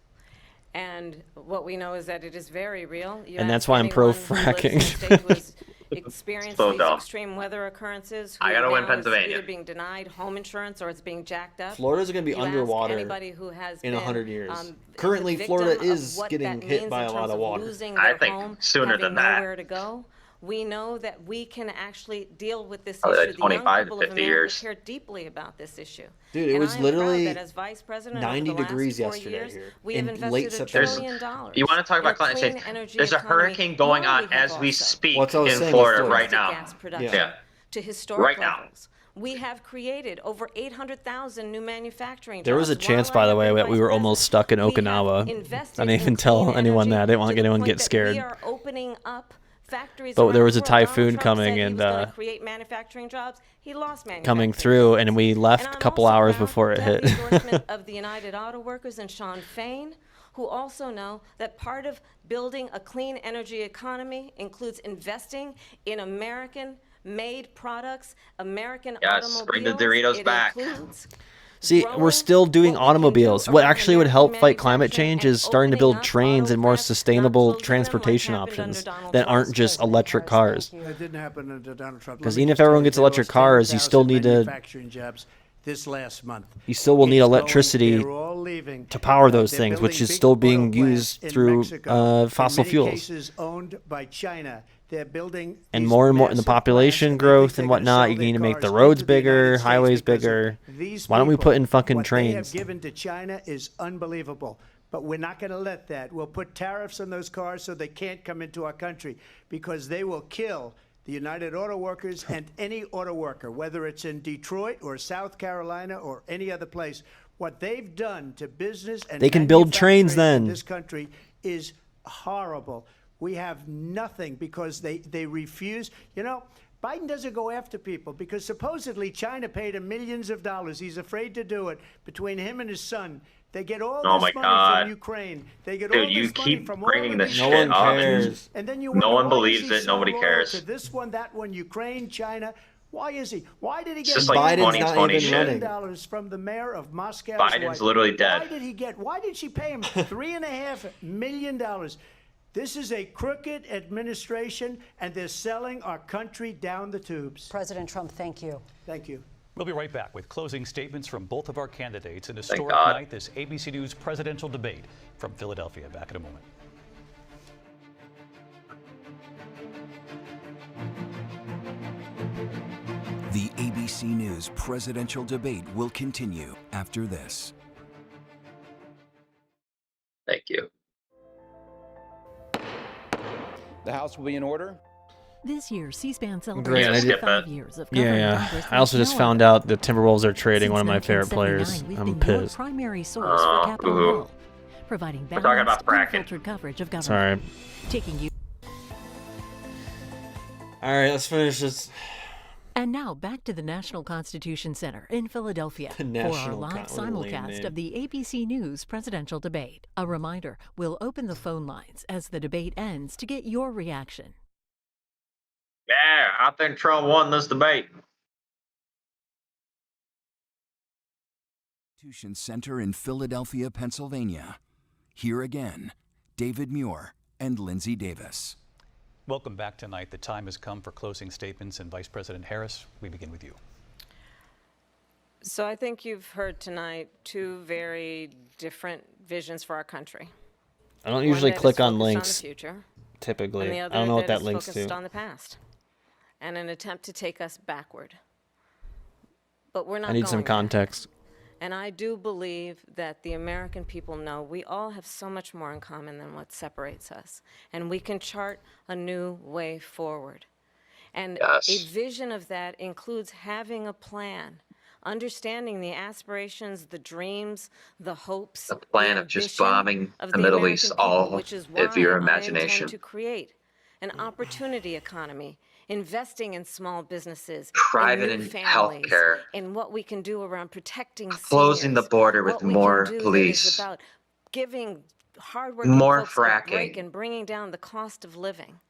And what we know is that it is very real. You And that's ask why I'm pro anyone who lives in fracking. a state who has experienced So these dumb. extreme weather occurrences, I who gotta win now is Pennsylvania. either being denied home insurance or it's being jacked up. Florida's gonna be You ask underwater anybody who has in been, 100 years. the Currently, victim Florida of is what getting that hit means by in a lot terms of water. losing I their think home, sooner having than that. nowhere to go. We know that we can actually deal with this Probably issue. like The young 25 to people 50 of America years. care deeply about this issue. Dude, it And was I am literally proud that as vice president 90 over the degrees last 4 yesterday years, here we have in invested late $1 September. trillion You want to talk in a about climate clean change? energy There's a economy, hurricane going while on we have as we also speak Well, that's what I was in saying Florida before. right domestic now. gas production Yeah. to historic Right now. levels. We have created over 800,000 new manufacturing jobs. There was a while chance, I by the have way, been that we vice were almost stuck in president. We have Okinawa. invested I didn't in even tell clean anyone energy that. I didn't want to the anyone to point get that scared. We are opening up factories But around there the was a world. Donald typhoon Trump coming said he and, was going to create manufacturing jobs. He lost manufacturing coming through, and we left and a I'm couple also hours proud before it to have hit. the endorsement of the United Auto Workers and Sean Fain, who also know that part of building a clean energy economy includes investing in American-made products, American Yes, bring the automobiles. Doritos It back. includes See, we're still doing automobiles. What actually would help fight climate change is starting to build trains and more sustainable transportation options that aren't just electric cars. That didn't happen under Donald Trump. Because Let me even if just tell everyone you, gets they electric lost cars, you still 10,000 need to. manufacturing jobs this last month. You still will need It's electricity they're all leaving. to power those They're things, which building is big still oil being plants used in through Mexico, fossil in many fuels. cases owned by China. They're building And these more and more in the massive plants, population and they growth think and they're gonna whatnot, sell you their need to make the cars roads into the United bigger, States highways because of bigger. these Why don't we people. put in fucking What they have trains? given to China is unbelievable. But we're not going to let that. We'll put tariffs on those cars so they can't come into our country because they will kill the United Auto Workers and any auto worker, whether it's in Detroit or South Carolina or any other place. What they've done to business and They can build trains manufacturing in then. this country is horrible. We have nothing because they refuse. You know, Biden doesn't go after people because supposedly China paid him millions of dollars. He's afraid to do it. Between him and his son, they get all Oh this my money God. from Ukraine. They get Dude, all you this money keep from bringing all this of No shit one up, cares. and then you no wonder, one why believes is he it. so Nobody loyal cares. to this one, that one, Ukraine, China. Why is he? Why did he It's get just like Biden's not 2020 even shit. running. $1 from the mayor of Moscow? Biden's literally dead. Why did he get? Why did she pay him $3.5 million? This is a crooked administration, and they're selling our country down the tubes. President Trump, thank you. Thank you. We'll be right back with closing statements from both of our candidates. An Thank historic God. night, this ABC News presidential debate from Philadelphia. Back in a moment. The ABC News presidential debate will continue after this. Thank you. The House will be in order. This year, C-SPAN Great, celebrates I did- 25 years of Yeah, covering yeah. Congress I also like just no found other. out the Timberwolves are trading Since one of my favorite players. 1979, we've I'm been your pissed. primary source for Capitol boo-hoo. Hill, providing We're talking balanced, about fracking. unfiltered coverage of government. Sorry. Taking you. All right, let's finish this. And now back to the National Constitution Center in Philadelphia The for our National live what a lame simulcast name. of the ABC News presidential debate. A reminder, we'll open the phone lines as the debate ends to get your reaction. Yeah, I think Trump won this debate. Constitution Center in Philadelphia, Pennsylvania. Here again, David Muir and Lindsay Davis. Welcome back tonight. The time has come for closing statements, and Vice President Harris, we begin with you. So I think you've heard tonight two very different visions for our country. I don't One usually that is click on focused links, the future, typically. and the I other don't know what that is links focused to. on the past, and an attempt to take us backward. But we're not I need going some there. context. And I do believe that the American people know we all have so much more in common than what separates us. And we can chart a new way forward. And Yes. a vision of that includes having a plan, understanding the aspirations, the dreams, the hopes, The plan the of just ambition bombing of the the Middle American East people, all which is of your why I imagination. intend to create an opportunity economy, investing in small businesses, Private in new and families, healthcare. in what we can do around protecting Closing the seniors, border with what we more can do police. that is about giving hardworking More folks a break fracking. and bringing down the cost of living.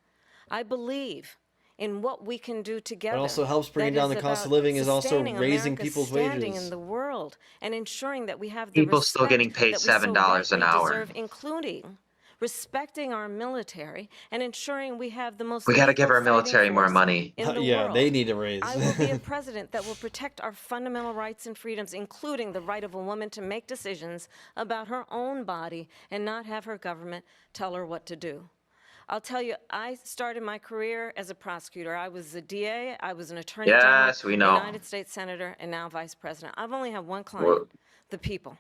I believe in what we can do together. also helps bringing that down is the cost of about living is also sustaining raising America's people's standing wages. in the world and ensuring that we have the People still respect getting paid that we so $7 an rightly hour. deserve, including respecting our military and ensuring we have the most We got to give lethal our military fighting more force money. in the Yeah, world. they need to raise. I will be a president that will protect our fundamental rights and freedoms, including the right of a woman to make decisions about her own body and not have her government tell her what to do. I'll tell you, I started my career as a prosecutor. I was a DA, I was an attorney Yes, we general, know. United States Senator, and now vice president. I've only had one Whoa. client, the people.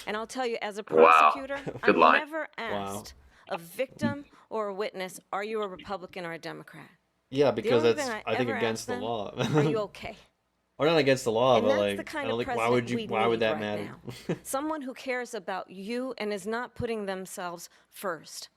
And I'll tell you, as a Wow. prosecutor, Good I'm line. never asked a victim or a witness, are you a Republican or a Democrat? Yeah, The because only that's, thing I think, ever against ask the them, law. Are you okay? Or not against the law, And but that's like, the kind I don't of think, president why would that right matter? now. Someone who cares about you and is not putting themselves first.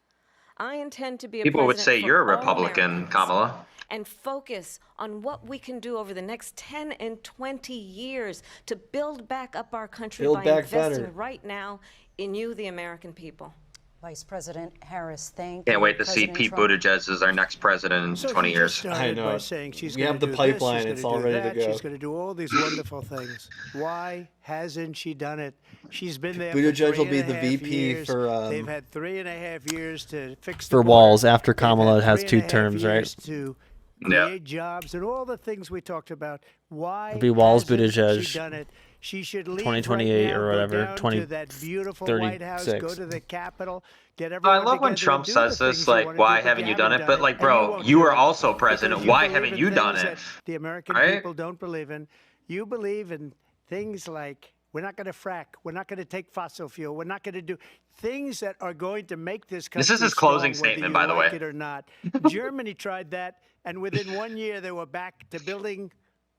I intend to be a People would president say for you're a all Republican, Americans Kamala. and focus on what we can do over the next 10 and 20 years to build back up our country Build by back investing better. right now in you, the American people. Vice President Harris, thank Can't you. wait to see President Pete Trump. Buttigieg as our next president in So 20 she years. just started by saying she's We going have to the do pipeline, this, it's she's all going to do ready to that, go. she's going to do all these wonderful things. Why hasn't she done it? She's been there Buttigieg for will be the 3.5 VP years. for, They've had 3.5 years to fix the for border. Walls after They've Kamala had has 2 3.5 terms, right? years to create jobs and all the things we talked about. Why It'll be Walls, hasn't Buttigieg, she done it? She should leave 2028 right now, or whatever, go down to that beautiful White House, go 2036. to the Capitol, get I everyone love when together Trump and do says the this, things you like, wanna why do, but haven't you done it? But, like, and bro, won't you do were it also because president. you Why believe haven't in you done things it? that the American Right? people don't believe in. You believe in things like we're not going to frack, we're not going to take fossil fuel, we're not going to do things that are going to make this country This is his closing strong, statement, whether by you the like way. it or not. Germany tried that, and within 1 year they were back to building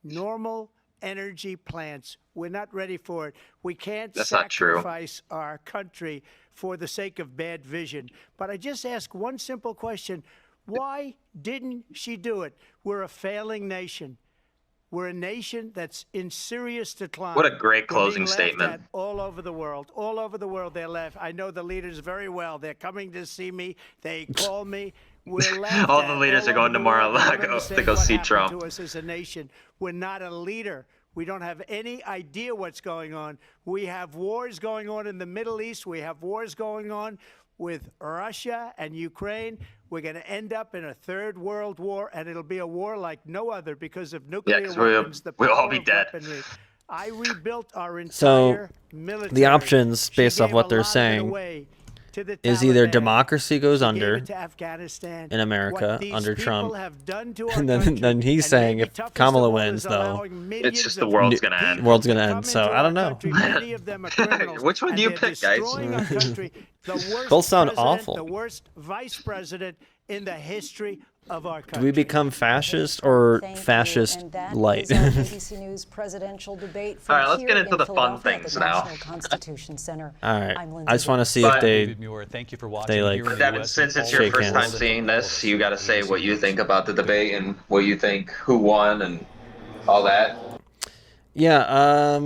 normal energy plants. We're not ready for it. We can't That's not true. sacrifice our country for the sake of bad vision. But I just ask one simple question. Why didn't she do it? We're a failing nation. We're a nation that's in serious decline. What a great We're being closing laughed statement. at all over the world. All over the world, they're laughed. I know the leaders very well. They're coming to see me. They call me. We're laughed All at the leaders all are going over the tomorrow world. They don't to understand go what see happened Trump. to us as a nation. We're not a leader. We don't have any idea what's going on. We have wars going on in the Middle East. We have wars going on with Russia and Ukraine. We're going to end up in a third world war, and it'll be a war like no other because of nuclear 'cause weapons, the we'll all power be of dead. weaponry. I rebuilt our So, entire military. the options, She based off gave what a they're lot of it saying, away to the is either Taliban. democracy goes She gave under it to Afghanistan. in America What these under people Trump, have done to our and country, then he's and saying maybe if toughest Kamala of all wins, is though, allowing millions It's just the of world's going to end. world's gonna come end. So into I don't our know. country. Many of them are criminals. Which one do you and they're pick, guys? destroying our country. The worst Both sound president, awful. The worst vice president in the history of our country. Do we become fascist or Thank you. fascist And that light? is our ABC News presidential debate from All right, let's here get into in the fun Philadelphia at things the now. National Constitution Center. All right. I'm Lindsay I just want to see But- if they David Muir, thank you for watching. they, like, here in the Devin, US since and it's all your shake over first the time hands. world. seeing this, you got to say what you think about the debate and what you think, who won, and all that. Yeah.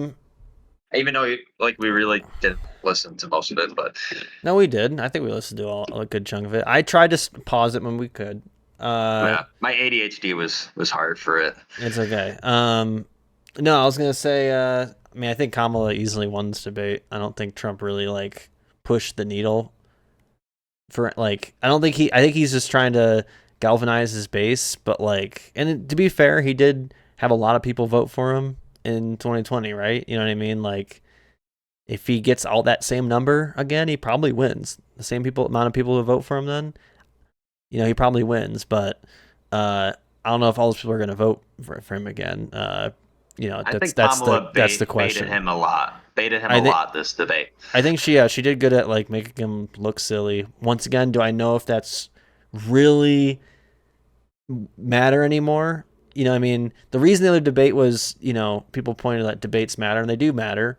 Even though we really didn't listen to most of it, but No, we did. I think we listened to a good chunk of it. I tried to pause it when we could. yeah, my ADHD was hard for it. It's okay. No, I was gonna say. I mean, I think Kamala easily won this debate. I don't think Trump really pushed the needle. I think he's just trying to galvanize his base. But and to be fair, he did have a lot of people vote for him in 2020, right? You know what I mean? If he gets all that same number again, he probably wins. The same amount of people who vote for him, then, he probably wins. But I don't know if all those people are going to vote for him again. I think that's Kamala the question. baited him a lot this debate. I think she did good at making him look silly. Once again, do I know if that's really matter anymore? You know what I mean? The reason the other debate was, people pointed that debates matter, and they do matter.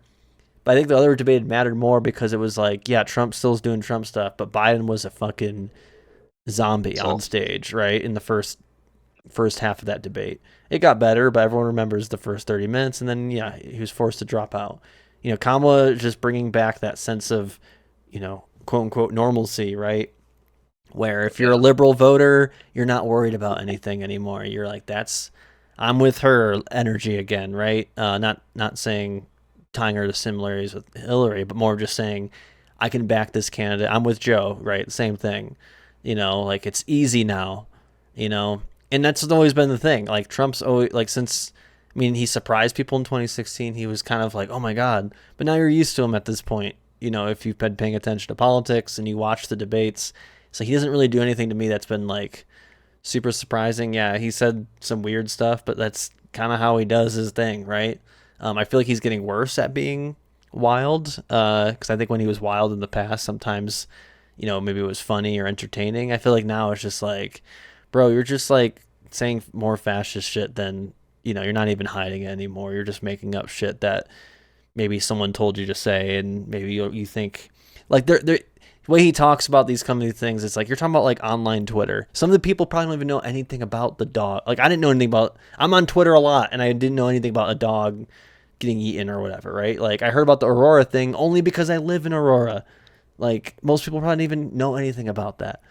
But I think the other debate mattered more because it was Trump still's doing Trump stuff, but Biden was a fucking zombie on stage, right? In the first half of that debate. It got better, but everyone remembers the first 30 minutes, and then, he was forced to drop out. Kamala just bringing back that sense of, quote-unquote normalcy, right? Where if you're a liberal voter, you're not worried about anything anymore. You're I'm with her energy again, right? Not saying tying her to similarities with Hillary, but more just saying, I can back this candidate. I'm with Joe, right? Same thing. It's easy now, and that's always been the thing. Trump's always, he surprised people in 2016. He was kind of oh my God, but now you're used to him at this point. If you've been paying attention to politics and you watch the debates, So he doesn't really do anything to me that's been like super surprising. Yeah, he said some weird stuff, but that's kind of how he does his thing, right? I feel like he's getting worse at being wild, because I think when he was wild in the past, sometimes, maybe it was funny or entertaining. I feel like now it's just like, bro, you're just like saying more fascist shit than, you're not even hiding it anymore. You're just making up shit that maybe someone told you to say, and maybe you think, like, the way he talks about these company things, it's like you're talking about like online Twitter. Some of the people probably don't even know anything about the dog. Like, I didn't know anything about. I'm on Twitter a lot, and I didn't know anything about a dog getting eaten or whatever, right? Like, I heard about the Aurora thing only because I live in Aurora. Like, most people probably don't even know anything about that.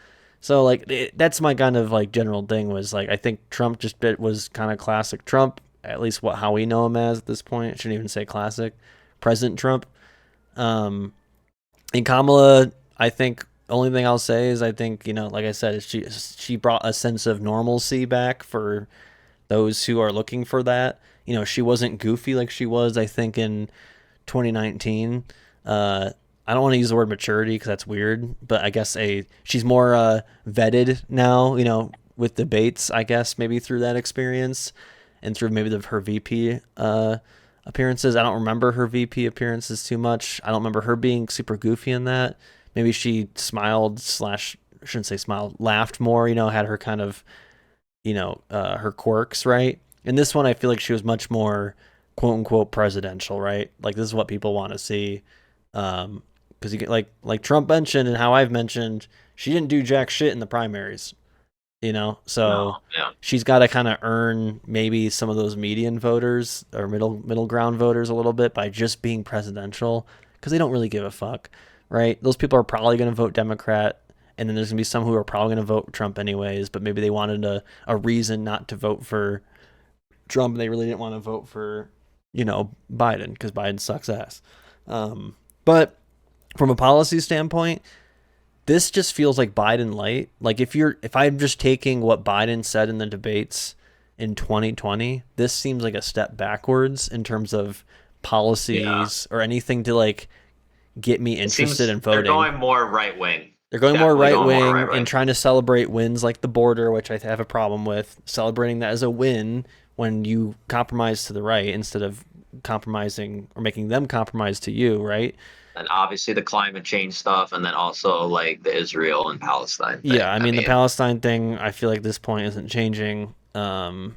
So, like, that's my kind of like general thing was like, I think Trump was kind of classic Trump, at least how we know him as at this point. I shouldn't even say classic. President Trump. And Kamala, I think only thing I'll say is I think, like I said, she brought a sense of normalcy back for those who are looking for that. She wasn't goofy like she was, I think, in 2019. I don't want to use the word maturity because that's weird, but I guess she's more vetted now, with debates, I guess, maybe through that experience and through maybe her VP appearances. I don't remember her VP appearances too much. I don't remember her being super goofy in that. Maybe she laughed more, had her kind of, her quirks, right? In this one, I feel like she was much more quote unquote presidential, right? Like, this is what people want to see. Because like Trump mentioned and how I've mentioned, she didn't do jack shit in the primaries, so she's got to kind of earn maybe some of those median voters or middle ground voters a little bit by just being presidential, because they don't really give a fuck, right? Those people are probably going to vote Democrat, and then there's going to be some who are probably going to vote Trump anyways, but maybe they wanted a reason not to vote for Trump, and they really didn't want to vote for, Biden, because Biden sucks ass. But from a policy standpoint, this just feels like Biden light. Like, if I'm just taking what Biden said in the debates in 2020, this seems like a step backwards in terms of policies or anything to like get me interested in voting. They're going more right wing. They're going more right wing and trying to celebrate wins like the border, which I have a problem with. Celebrating that as a win when you compromise to the right instead of compromising or making them compromise to you, right? And obviously the climate change stuff, and then also like the Israel and Palestine thing. Yeah, I mean, the Palestine thing, I feel like this point isn't changing. And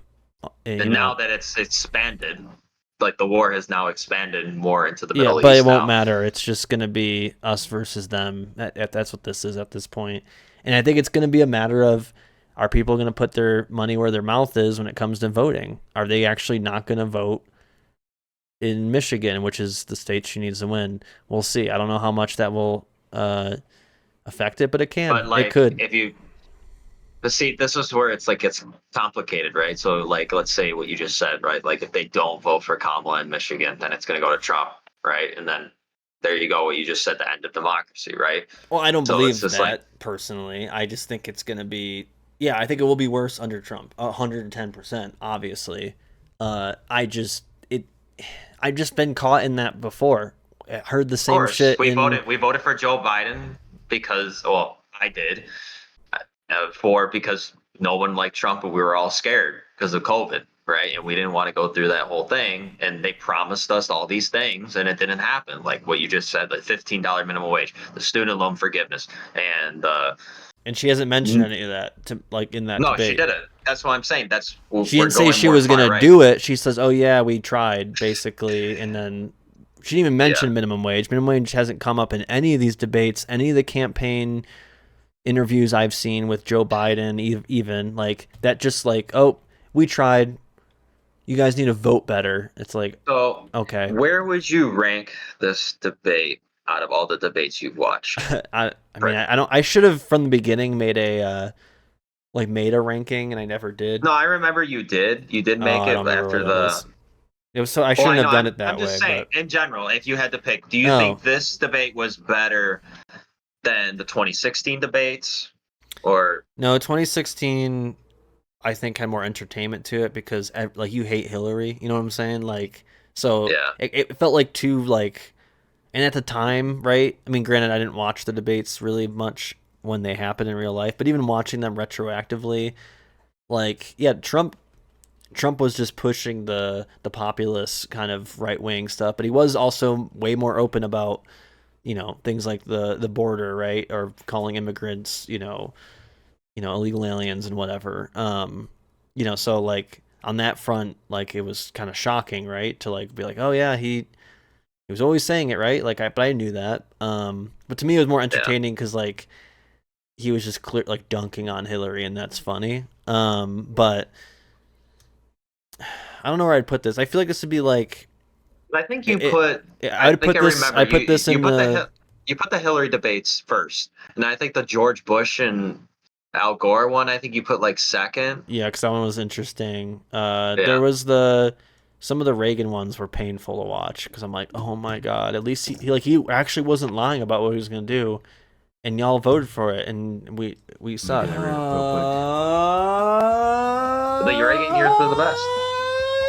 now that it's expanded, like the war has now expanded more into the Middle East. Yeah, but it won't matter. It's just going to be us versus them. That's what this is at this point. And I think it's going to be a matter of, are people going to put their money where their mouth is when it comes to voting? Are they actually not going to vote in Michigan, which is the state she needs to win? We'll see. I don't know how much that will affect it, but it can. But like, it could. But see, this is where it's complicated, right? So like, let's say what you just said, right? Like, if they don't vote for Kamala in Michigan, then it's going to go to Trump, right? And then there you go. What you just said, the end of democracy, right? Well, I don't believe that personally. I just think it's going to be, I think it will be worse under Trump, 110%, obviously. I've just been caught in that before. I heard the same shit. We voted for Joe Biden because, well, I did, because no one liked Trump, but we were all scared because of COVID, right? And we didn't want to go through that whole thing. And they promised us all these things, and it didn't happen. Like what you just said, the $15 minimum wage, the student loan forgiveness, and she hasn't mentioned any of that in that debate. No, she didn't. That's what I'm saying. She didn't say she was going to do it. She says, "Oh yeah, we tried," basically, and then she didn't even mention minimum wage. Minimum wage hasn't come up in any of these debates, any of the campaign interviews I've seen with Joe Biden, even like that. Just like, "Oh, we tried. You guys need to vote better." It's like, so okay. Where would you rank this debate out of all the debates you've watched? I don't. I should have from the beginning made a ranking, and I never did. No, I remember you did. You did make it after the. It was so I shouldn't have done it that way. I'm just saying, in general, if you had to pick, do you think this debate was better than the 2016 debates, or no? 2016, I think, had more entertainment to it because like you hate Hillary, you know what I'm saying? Like, so it felt like too like. And at the time, right? I mean, granted, I didn't watch the debates really much when they happen in real life, but even watching them retroactively, like, yeah, Trump was just pushing the populist kind of right wing stuff, but he was also way more open about, you know, things like the border, right, or calling immigrants, you know, illegal aliens and whatever. You know, so like on that front, like it was kind of shocking, right, to like be like, oh yeah, he was always saying it, right, like but I knew that. But to me, it was more entertaining because like he was just clear like dunking on Hillary, and that's funny. But I don't know where I'd put this. I feel like this would be like. I think you I put this in the. You put the Hillary debates first, and I think the George Bush and Al Gore one, I think you put like second. Yeah, because that one was interesting. There was some of the Reagan ones were painful to watch because I'm like, oh my god, at least he actually wasn't lying about what he was gonna do, and y'all voted for it, and we suck. The Reagan years were the best.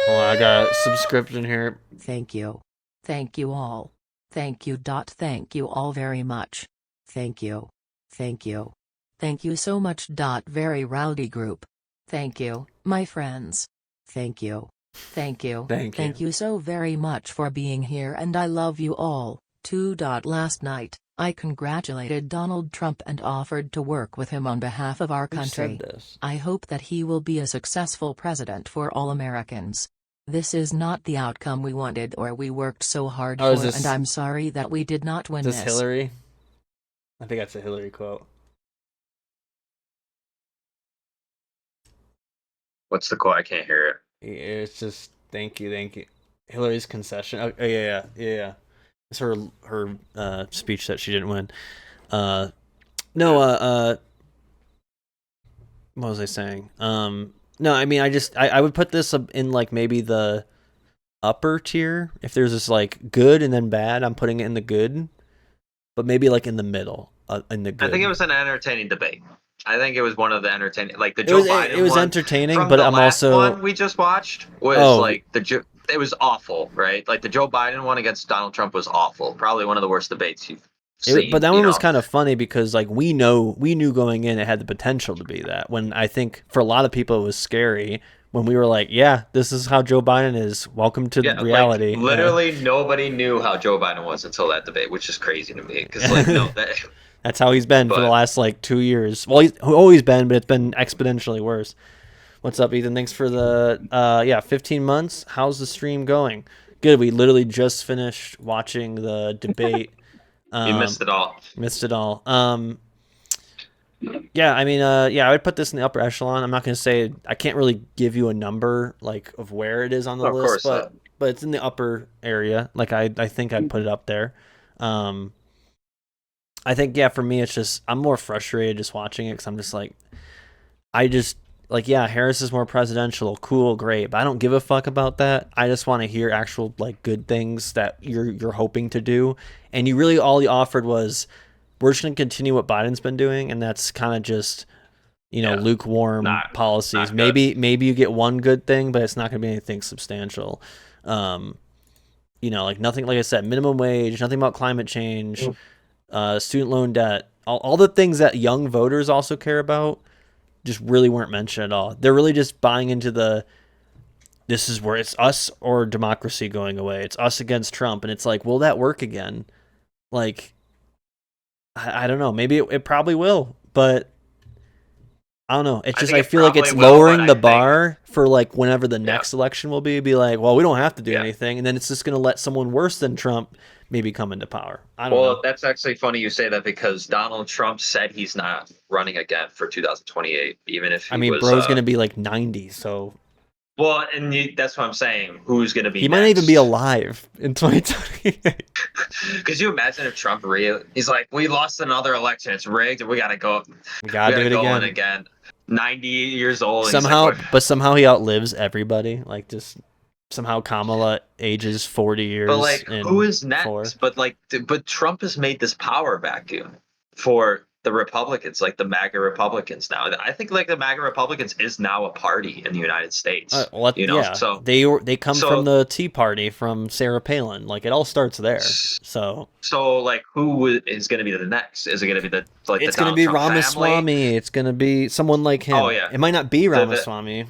Well, I got a subscription here. Thank you. Thank you all. Thank you. Thank you all very much. Thank you. Thank you. Thank you so much. Very rowdy group. Thank you, my friends. Thank you. Thank you. Thank you so very much for being here, and I love you all. Last night, I congratulated Donald Trump and offered to work with him on behalf of our country. I hope that he will be a successful president for all Americans. This is not the outcome we wanted or we worked so hard for, and I'm sorry that we did not win this. Is this Hillary? I think that's a Hillary quote. What's the quote? I can't hear it. It's just thank you. Hillary's concession. Oh yeah. It's her speech that she didn't win. What was I saying? No, I mean, I would put this in like maybe the upper tier. If there's this like good and then bad, I'm putting it in the good, but maybe like in the middle, in the good. I think it was an entertaining debate. I think it was one of the entertaining, like the Joe Biden. It was one. entertaining, From but the I'm last also one we just watched was like it was awful, right? Like the Joe Biden one against Donald Trump was awful. Probably one of the worst debates you've seen. But that one was kind of funny because like we knew going in it had the potential to be that. When I think for a lot of people it was scary when we were like, yeah, this is how Joe Biden is. Welcome to reality. Like, literally nobody knew how Joe Biden was until that debate, which is crazy to me because like that's how he's been for the last like 2 years. Well, he's always been, but it's been exponentially worse. What's up, Ethan? Thanks for the 15 months. How's the stream going? Good. We literally just finished watching the debate. You missed it all. Yeah, I mean, I would put this in the upper echelon. I'm not going to say I can't really give you a number like of where it is on the list, but it's in the upper area. Like I think I'd put it up there. I think for me it's just I'm more frustrated just watching it because I'm just like Harris is more presidential, cool, great, but I don't give a fuck about that. I just want to hear actual like good things that you're hoping to do, and you really all you offered was we're just gonna continue what Biden's been doing, and that's kind of just lukewarm policies. Maybe you get one good thing, but it's not gonna be anything substantial. Like nothing. Like I said, minimum wage, nothing about climate change. Student loan debt, all the things that young voters also care about just really weren't mentioned at all. They're really just buying into this is where it's us or democracy going away. It's us against Trump. And it's like, will that work again? Like, I don't know. Maybe it probably will, but I don't know. It's just, I feel like it's lowering the bar for like whenever the next election will be like, well, we don't have to do anything. And then it's just going to let someone worse than Trump maybe come into power. I don't know. Well, that's actually funny you say that because Donald Trump said he's not running again for 2028, even if bro's going to be like 90, so. Well, and that's what I'm saying. Who's going to be He might not even be alive in 2028. Could you imagine if Trump he's like, we lost another election. It's rigged and we got to go. We got to do it again. 90 years old. Somehow he outlives everybody. Like just somehow Kamala ages 40 years. But like, who is next? But Trump has made this power vacuum for the Republicans, like the MAGA Republicans now. I think like the MAGA Republicans is now a party in the United States. Yeah, so they come from the Tea Party from Sarah Palin. Like it all starts there. So like who is going to be the next? Is it going to be it's the going to be Donald Trump Ramaswamy. family? It's going to be someone like him. Oh yeah, it might not be Ramaswamy.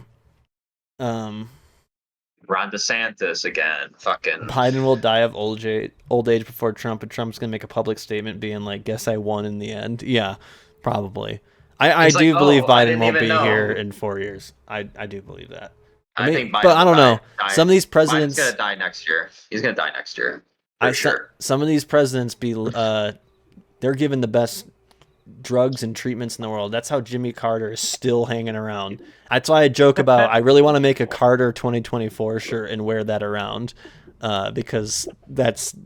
Ron DeSantis again. Fucking Biden will die of old age before Trump, and Trump's gonna make a public statement being like, "Guess I won in the end." Yeah, probably. I do believe Biden won't be here in 4 years. I do believe that. I think Biden but I don't know. Some of these presidents Biden's gonna die next year. He's gonna die next year. Some of these presidents they're given the best drugs and treatments in the world. That's how Jimmy Carter is still hanging around. That's why I joke about I really want to make a Carter 2024 shirt and wear that around because that's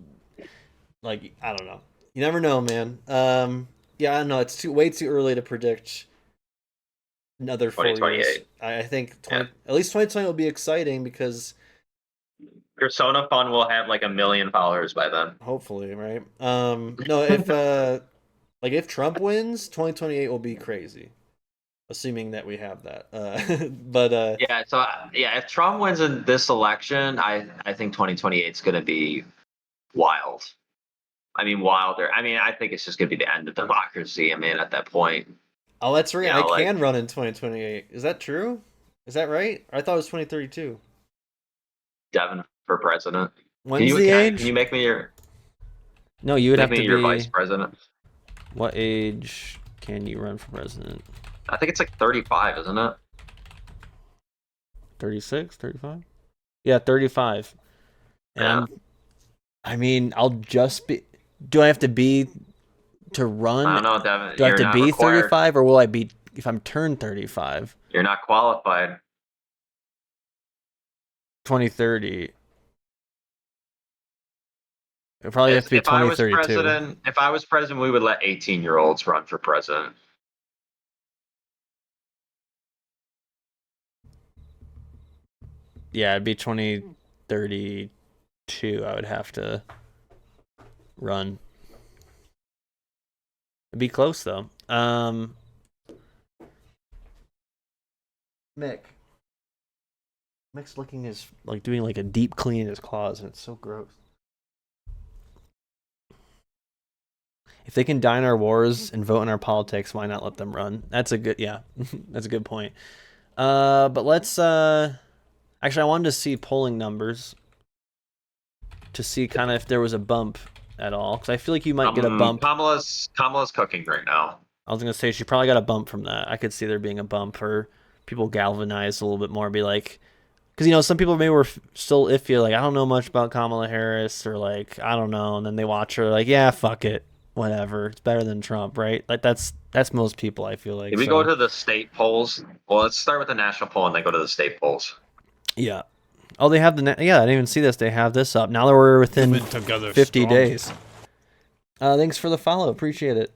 like, I don't know. You never know, man. Yeah, I don't know. It's way too early to predict another 4 years. I think at least 2020 will be exciting because CursonaFun will have like 1 million followers by then. Hopefully, right? No, if Trump wins, 2028 will be crazy. Assuming that we have that. If Trump wins in this election, I think 2028 is going to be wild. I mean, wilder. I mean, I think it's just going to be the end of democracy. I mean, at that point. Oh, that's right. I can run in 2028. Is that true? Is that right? I thought it was 2032. Devin for president. When's the age? Can you make me your? No, you would have to be your vice president. What age can you run for president? I think it's like 35, isn't it? 36, 35? Yeah, 35. And I mean, I'll just be. Do I have to be to run? I don't know, Devin. Do I have to be 35, or will I be if I'm turned 35? You're not qualified. 2030. It probably has to be 2032. If I was president, we would let 18-year-olds run for president. Yeah, it'd be 2032. I would have to run. It'd be close though. Mick's looking doing like a deep clean in his claws, and it's so gross. If they can die in our wars and vote in our politics, why not let them run? That's a good that's a good point. But let's actually, I wanted to see polling numbers to see kind of if there was a bump at all, because I feel like you might get a bump. Kamala's cooking right now. I was gonna say she probably got a bump from that. I could see there being a bump, or people galvanized a little bit more, be like, because some people maybe were still iffy, like I don't know much about Kamala Harris, or like I don't know, and then they watch her like, yeah, fuck it, whatever, it's better than Trump, right? Like that's most people, I feel like. If we go to the state polls, well, let's start with the national poll and then go to the state polls. Yeah. Oh, they have I didn't even see this. They have this up. Now that we're within 50 days. Thanks for the follow. Appreciate it.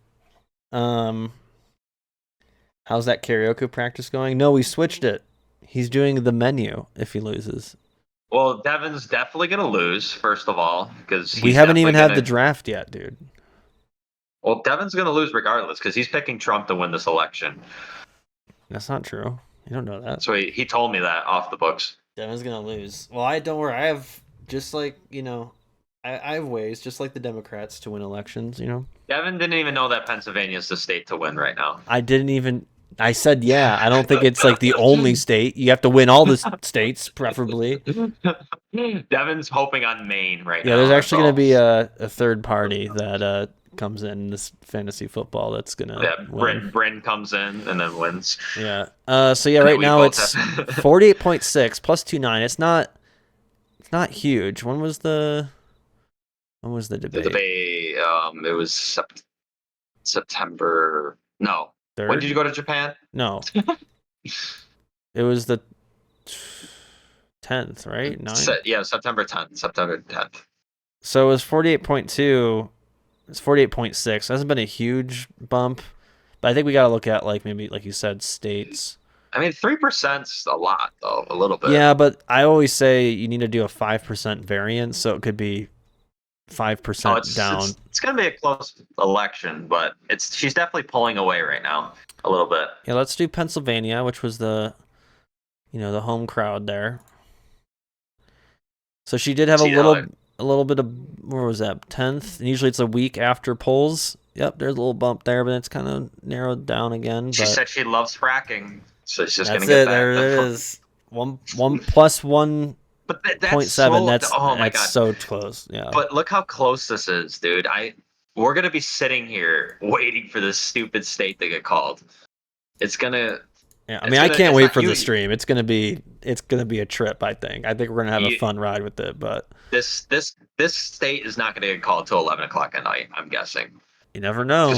How's that karaoke practice going? No, we switched it. He's doing the menu if he loses. Well, Devin's definitely going to lose, first of all, because we haven't even had the draft yet, dude. Well, Devin's going to lose regardless because he's picking Trump to win this election. That's not true. You don't know that. So he told me that off the books. Devin's going to lose. Well, don't worry. I have just like, I have ways, just like the Democrats, to win elections, Devin didn't even know that Pennsylvania is the state to win right now. I said, yeah, I don't think it's like the only state. You have to win all the states, preferably. Devin's hoping on Maine right now. Yeah, there's actually going to be a third party that comes in this fantasy football that's going to win. Bryn comes in and then wins. Yeah. So yeah, right now it's 48.6 plus 2.9. It's not huge. When was the debate? The debate, it was September. No. 3rd? When did you go to Japan? No. It was the 10th, right? 9th? Yeah, September 10th. So it was 48.2. It's 48.6. Hasn't been a huge bump, but I think we got to look at maybe like you said, states. I mean, 3%'s a lot though, a little bit. Yeah, but I always say you need to do a 5% variance, so it could be 5% down. It's going to be a close election, but she's definitely pulling away right now a little bit. Yeah, let's do Pennsylvania, which was the home crowd there. So she did have a little bit of, where was that, 10th? And usually it's a week after polls. Yep, there's a little bump there, but it's kind of narrowed down again. She said she loves fracking, so she's just going to get that. There it is. One plus 1.7. But that's oh my god, so close. Yeah. But look how close this is, dude. We're gonna be sitting here waiting for this stupid state to get called. It's gonna. Yeah, I mean, I can't wait for the stream. It's gonna be a trip. I think we're gonna have a fun ride with it. But this state is not gonna get called till 11 o'clock at night. I'm guessing. You never know.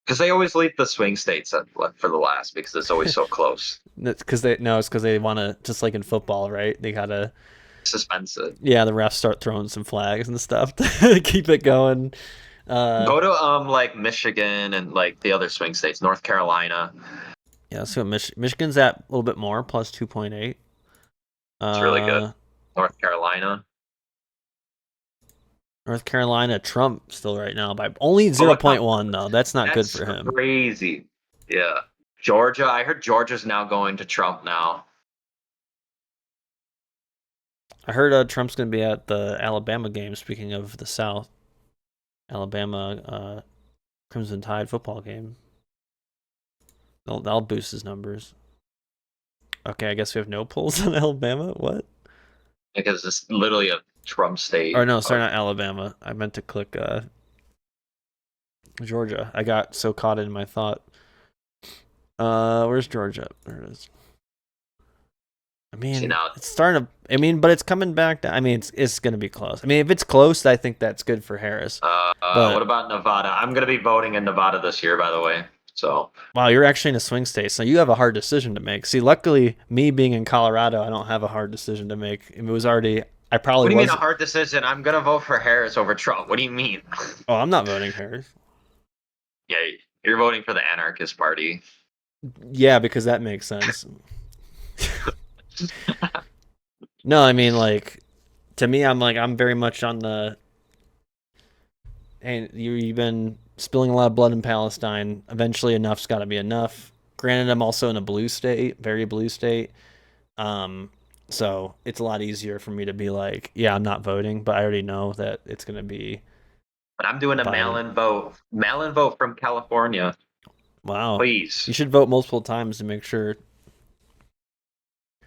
Because they always leave the swing states for the last because it's always so close. It's because they want to, just like in football, right? They gotta suspend it. Yeah, the refs start throwing some flags and stuff to keep it going. Go to like Michigan and like the other swing states, North Carolina. Yeah, so Michigan's at a little bit more, plus 2.8. It's really good. North Carolina. North Carolina, Trump still right now by only 0.1 though. That's not good for him. Crazy. Yeah. Georgia, I heard Georgia's now going to Trump now. I heard Trump's going to be at the Alabama game, speaking of the South. Alabama Crimson Tide football game. That'll boost his numbers. Okay, I guess we have no polls on Alabama. What? Because it's literally a Trump state. Or no, sorry, not Alabama. I meant to click Georgia. I got so caught in my thought. Where's Georgia? There it is. I mean, it's starting to. I mean, but it's coming back. I mean, it's going to be close. I mean, if it's close, I think that's good for Harris. What about Nevada? I'm going to be voting in Nevada this year, by the way. So. Wow, you're actually in a swing state, so you have a hard decision to make. See, luckily, me being in Colorado, I don't have a hard decision to make. It was already. I probably. What do you mean a hard decision? I'm going to vote for Harris over Trump. What do you mean? Oh, I'm not voting Harris. Yeah, you're voting for the anarchist party. Yeah, because that makes sense. No, I mean, like, to me, I'm very much on the. Hey, you've been spilling a lot of blood in Palestine. Eventually, enough's got to be enough. Granted, I'm also in a blue state, very blue state. So it's a lot easier for me to be like, yeah, I'm not voting, but I already know that it's going to be. But I'm doing a mail-in vote. Mail-in vote from California. Wow. Please. You should vote multiple times to make sure.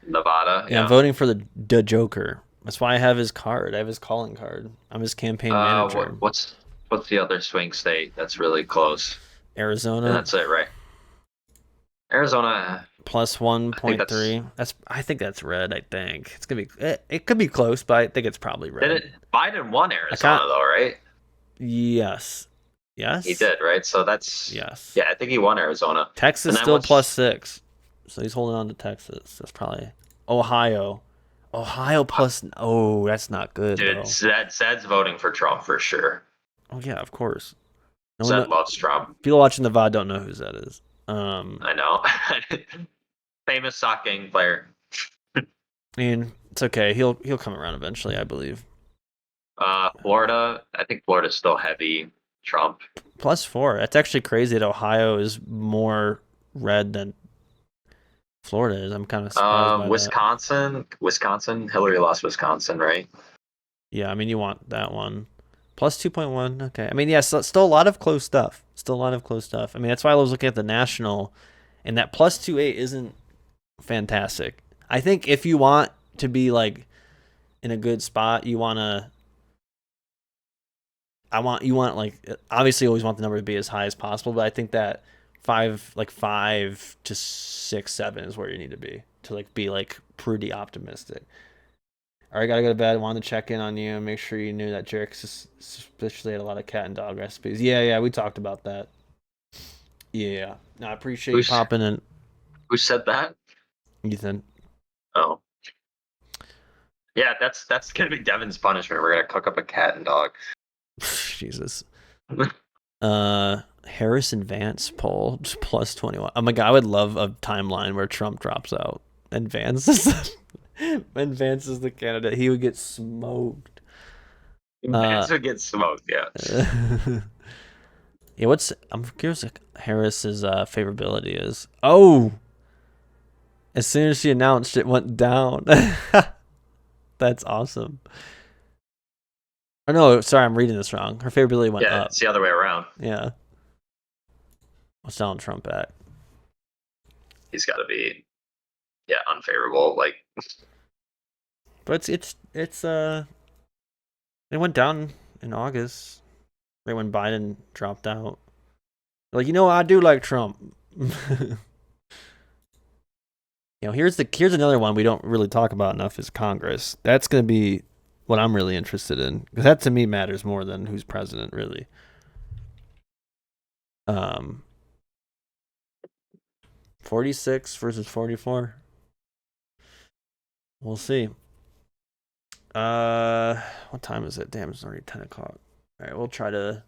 Nevada. Yeah, I'm voting for the Joker. That's why I have his card. I have his calling card. I'm his campaign manager. What's the other swing state that's really close? Arizona. And that's it, right? Arizona. Plus 1.3. I think that's red. I think it's gonna be. It could be close, but I think it's probably red. Biden won Arizona though, right? Yes. Yes. He did, right? So that's yes. Yeah, I think he won Arizona. Texas still plus 6, so he's holding on to Texas. That's probably Ohio. Ohio plus. Oh, that's not good. Dude, though. Zed's voting for Trump for sure. Oh yeah, of course. Zed loves Trump. People watching the VOD don't know who Zed is. I know. Famous soccer player. I mean, it's okay. He'll come around eventually, I believe. Florida. I think Florida's still heavy Trump. Plus 4. That's actually crazy that Ohio is more red than Florida is. I'm kind of surprised by Wisconsin. that. Wisconsin. Hillary lost Wisconsin, right? Yeah, I mean, you want that one. Plus 2.1. Okay. I mean, yeah, still a lot of close stuff. I mean, that's why I was looking at the national, and that plus 2.8 isn't fantastic. I think if you want to be like in a good spot, you want like, obviously you always want the number to be as high as possible, but I think that 5 to 6, 7 is where you need to be like pretty optimistic. All right, gotta go to bed. Wanted to check in on you and make sure you knew that Jarek suspiciously had a lot of cat and dog recipes. Yeah, we talked about that. Yeah. No, I appreciate you popping in. Who said that? Ethan. Oh. Yeah, that's gonna be Devin's punishment. We're gonna cook up a cat and dog. Jesus. Harrison Vance poll plus 21. Oh my god, I would love a timeline where Trump drops out and Vance When Vance is the candidate, he would get smoked. Vance would get smoked, yeah. Yeah, I'm curious what Harris's favorability is. Oh! As soon as she announced, it went down. That's awesome. Oh no, sorry, I'm reading this wrong. Her favorability went up. Yeah, it's the other way around. Yeah. What's Donald Trump at? He's got to be, unfavorable. Like, but it's it went down in August, right when Biden dropped out. Like, I do like Trump. Here's another one we don't really talk about enough is Congress. That's going to be what I'm really interested in, because that to me matters more than who's president, really. 46 versus 44. We'll see. What time is it? Damn, it's already 10 o'clock. All right, we'll try to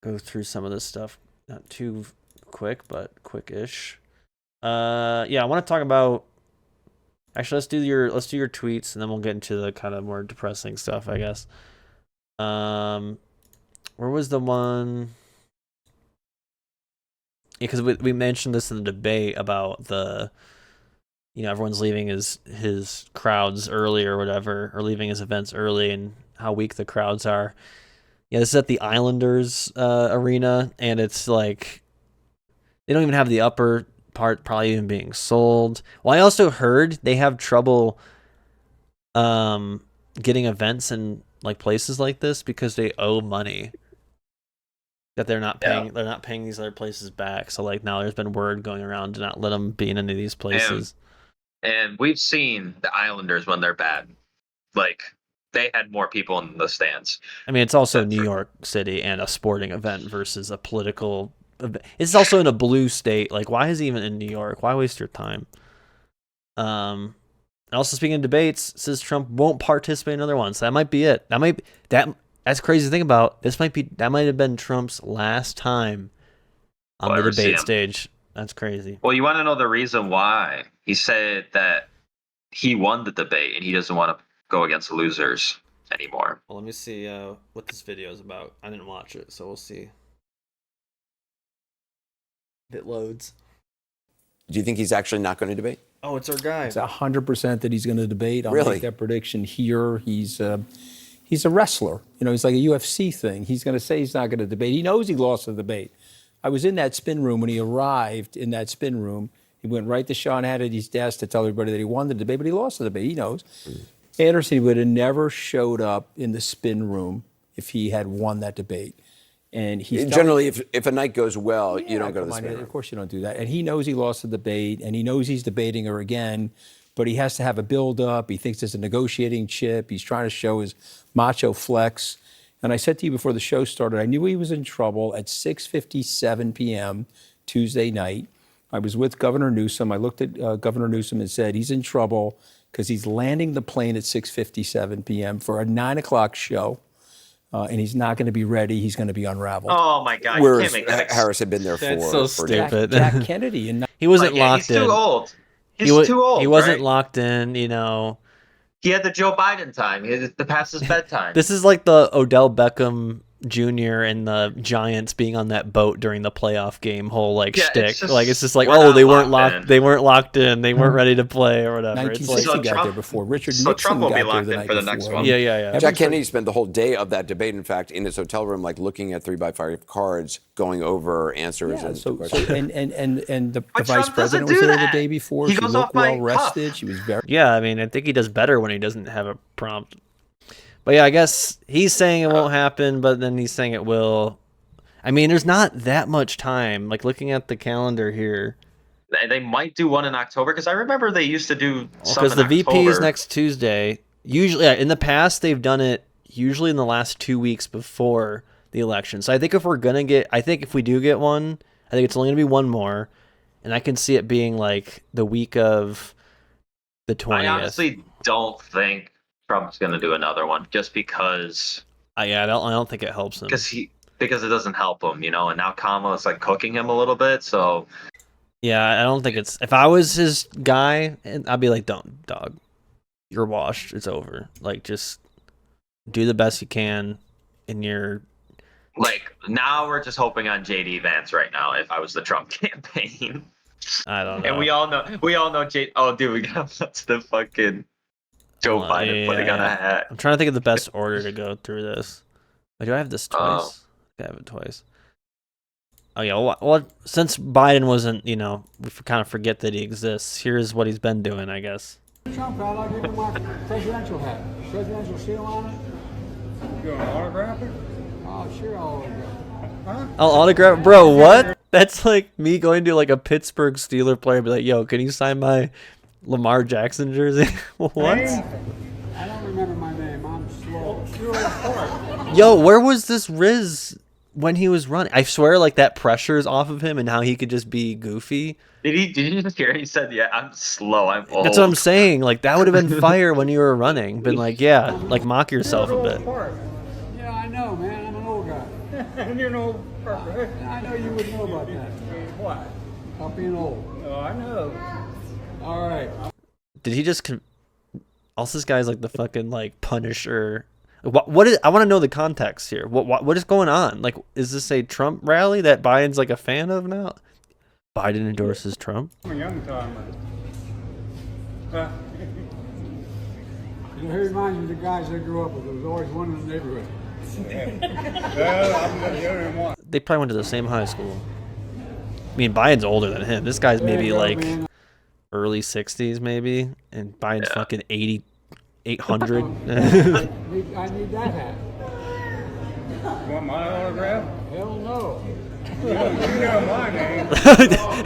go through some of this stuff. Not too quick, but quick-ish. I want to talk about. Actually, let's do your tweets, and then we'll get into the kind of more depressing stuff, I guess. Where was the one? Yeah, because we mentioned this in the debate about the, everyone's leaving his crowds early or whatever, or leaving his events early, and how weak the crowds are. Yeah, this is at the Islanders arena, and it's like they don't even have the upper part probably even being sold. Well, I also heard they have trouble getting events in like places like this because they owe money that they're not paying. Yeah. They're not paying these other places back. So like now there's been word going around to not let them be in any of these places. And we've seen the Islanders when they're bad. Like, they had more people in the stands. I mean, it's also New York City and a sporting event versus a political event. It's also in a blue state. Like, why is he even in New York? Why waste your time? Also, speaking of debates, says Trump won't participate in another one. So that might be it. That's crazy to think about. That might have been Trump's last time on the debate stage. That's crazy. Well, you want to know the reason why? He said that he won the debate and he doesn't want to go against losers anymore. Well, let me see what this video is about. I didn't watch it, so we'll see. If it loads. Do you think he's actually not going to debate? Oh, it's our guy. It's 100% that he's going to debate. I'll Really? make that prediction here. He's a wrestler. He's like a UFC thing. He's going to say he's not going to debate. He knows he lost the debate. I was in that spin room when he arrived in that spin room. He went right to Sean Hannity's desk to tell everybody that he won the debate, but he lost the debate. He knows. Anderson would have never showed up in the spin room if he had won that debate. And he's generally, if a night goes well, you don't go to the spin room. Of course you don't do that. And he knows he lost the debate, and he knows he's debating her again, but he has to have a build-up. He thinks there's a negotiating chip. He's trying to show his macho flex. And I said to you before the show started, I knew he was in trouble at 6:57 p.m. Tuesday night. I was with Governor Newsom. I looked at Governor Newsom and said he's in trouble because he's landing the plane at 6:57 p.m. for a 9 o'clock show. And he's not going to be ready. He's going to be unraveled. Oh, my God. Whereas Harris had been there That's for so stupid. Jack Kennedy. And he wasn't locked in. He's too old. He's too old. He wasn't right? locked in, He had the Joe Biden time. He had to pass his bedtime. This is like the Odell Beckham Jr. and the Giants being on that boat during the playoff game whole shtick. It's just like, they weren't locked. They weren't locked in. They weren't ready to play or whatever. 1960 got there before. Richard Nixon Trump will be got locked there in for the next one. Yeah. Jack Kennedy spent the whole day of that debate, in fact, in his hotel room, looking at 3x5 cards, going over answers and questions. And the vice Trump president doesn't was do there the that. day before. He She goes looked off by well rested. She was very. Yeah, I mean, I think he does better when he doesn't have a prompt. But yeah, I guess he's saying it won't happen, but then he's saying it will. I mean, there's not that much time. Looking at the calendar here. They might do one in October, because I remember they used to do some because the in VP October. is next Tuesday. Usually, in the past, they've done it usually in the last 2 weeks before the election. So I think if we do get one, I think it's only going to be one more. And I can see it being the week of the 20th. I honestly don't think Trump's going to do another one, just because. I don't think it helps him. Because it doesn't help him, and now Kamala's cooking him a little bit. So Yeah, I don't think it's. If I was his guy, I'd be like, "Don't, dog. You're washed. It's over. Like, just do the best you can in your." Like, now we're just hoping on JD Vance right now. If I was the Trump campaign, I don't know. and we all know J. Oh, dude, we got the fucking Joe Biden putting on a hat. I'm trying to think of the best order to go through this. Wait, do I have this twice? I have it twice. Oh yeah, well, since Biden wasn't, we kind of forget that he exists. Here's what he's been doing, I guess. Trump, I'd like to give him my presidential hat. Presidential seal on it. You want to autograph it? Oh, sure, I'll autograph it. Huh? I'll autograph, bro. What? That's like me going to like a Pittsburgh Steeler player and be like, "Yo, can you sign my Lamar Jackson jersey?" What? I don't remember my name. I'm slow. Yo, where was this Riz when he was running? I swear, like that pressure is off of him and how he could just be goofy. Did you just hear? He said, "Yeah, I'm slow. I'm old." That's what I'm saying. Like that would have been fire when you were running. Been like, yeah, like mock yourself a bit. Yeah, I know, man. I'm an old guy. And you're an old person. I know you would know about that. What? About being old. Oh, I know. All right. Did he just? Also, this guy's like the fucking like Punisher. What is? I want to know the context here. What is going on? Like, is this a Trump rally that Biden's like a fan of now? Biden endorses Trump. I'm a young timer. He reminds me of the guys I grew up with. There was always one in the neighborhood. Well, I'm the only one. They probably went to the same high school. I mean, Biden's older than him. This guy's maybe like early 60s, maybe, and Biden's fucking 800. I need that hat. Want my autograph? Hell no. You know my name.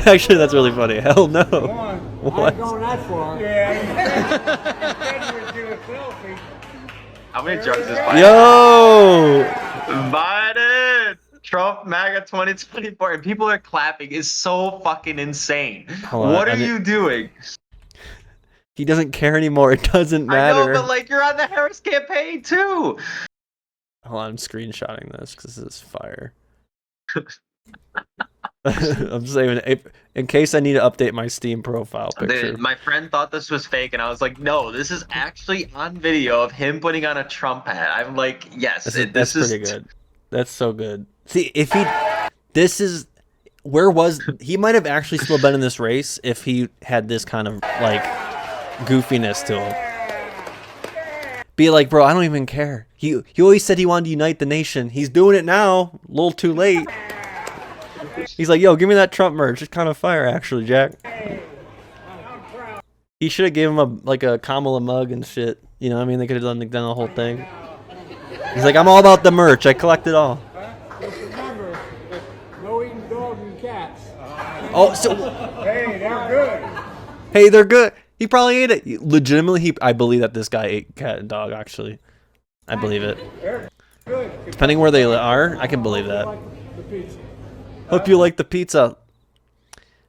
Actually, that's really funny. Hell no. Come on. What? I ain't going that far. Yeah. You do a selfie. How many drugs is Biden? Yo! Biden! Trump MAGA 2024, and people are clapping is so fucking insane. What are you doing? He doesn't care anymore. It doesn't matter. I know, but like you're on the Harris campaign too. Hold on, I'm screenshotting this because this is fire. I'm saving it in case I need to update my Steam profile picture. My friend thought this was fake, and I was like, "No, this is actually on video of him putting on a Trump hat." I'm like, "Yes, that's pretty good. That's so good." See, if he, he might have actually still been in this race if he had this kind of like goofiness to him. Be like, bro, I don't even care. He always said he wanted to unite the nation. He's doing it now. A little too late. He's like, yo, give me that Trump merch. It's kind of fire, actually, Jack. He should have given him a Kamala mug and shit. You know what I mean? They could have done the whole thing. He's like, I'm all about the merch. I collect it all. Just remember, no eating dogs and cats. Oh, so... Hey, they're good. Hey, they're good. He probably ate it. Legitimately, I believe that this guy ate cat and dog, actually. I believe it. Depending where they are, I can believe that. Hope you like the pizza.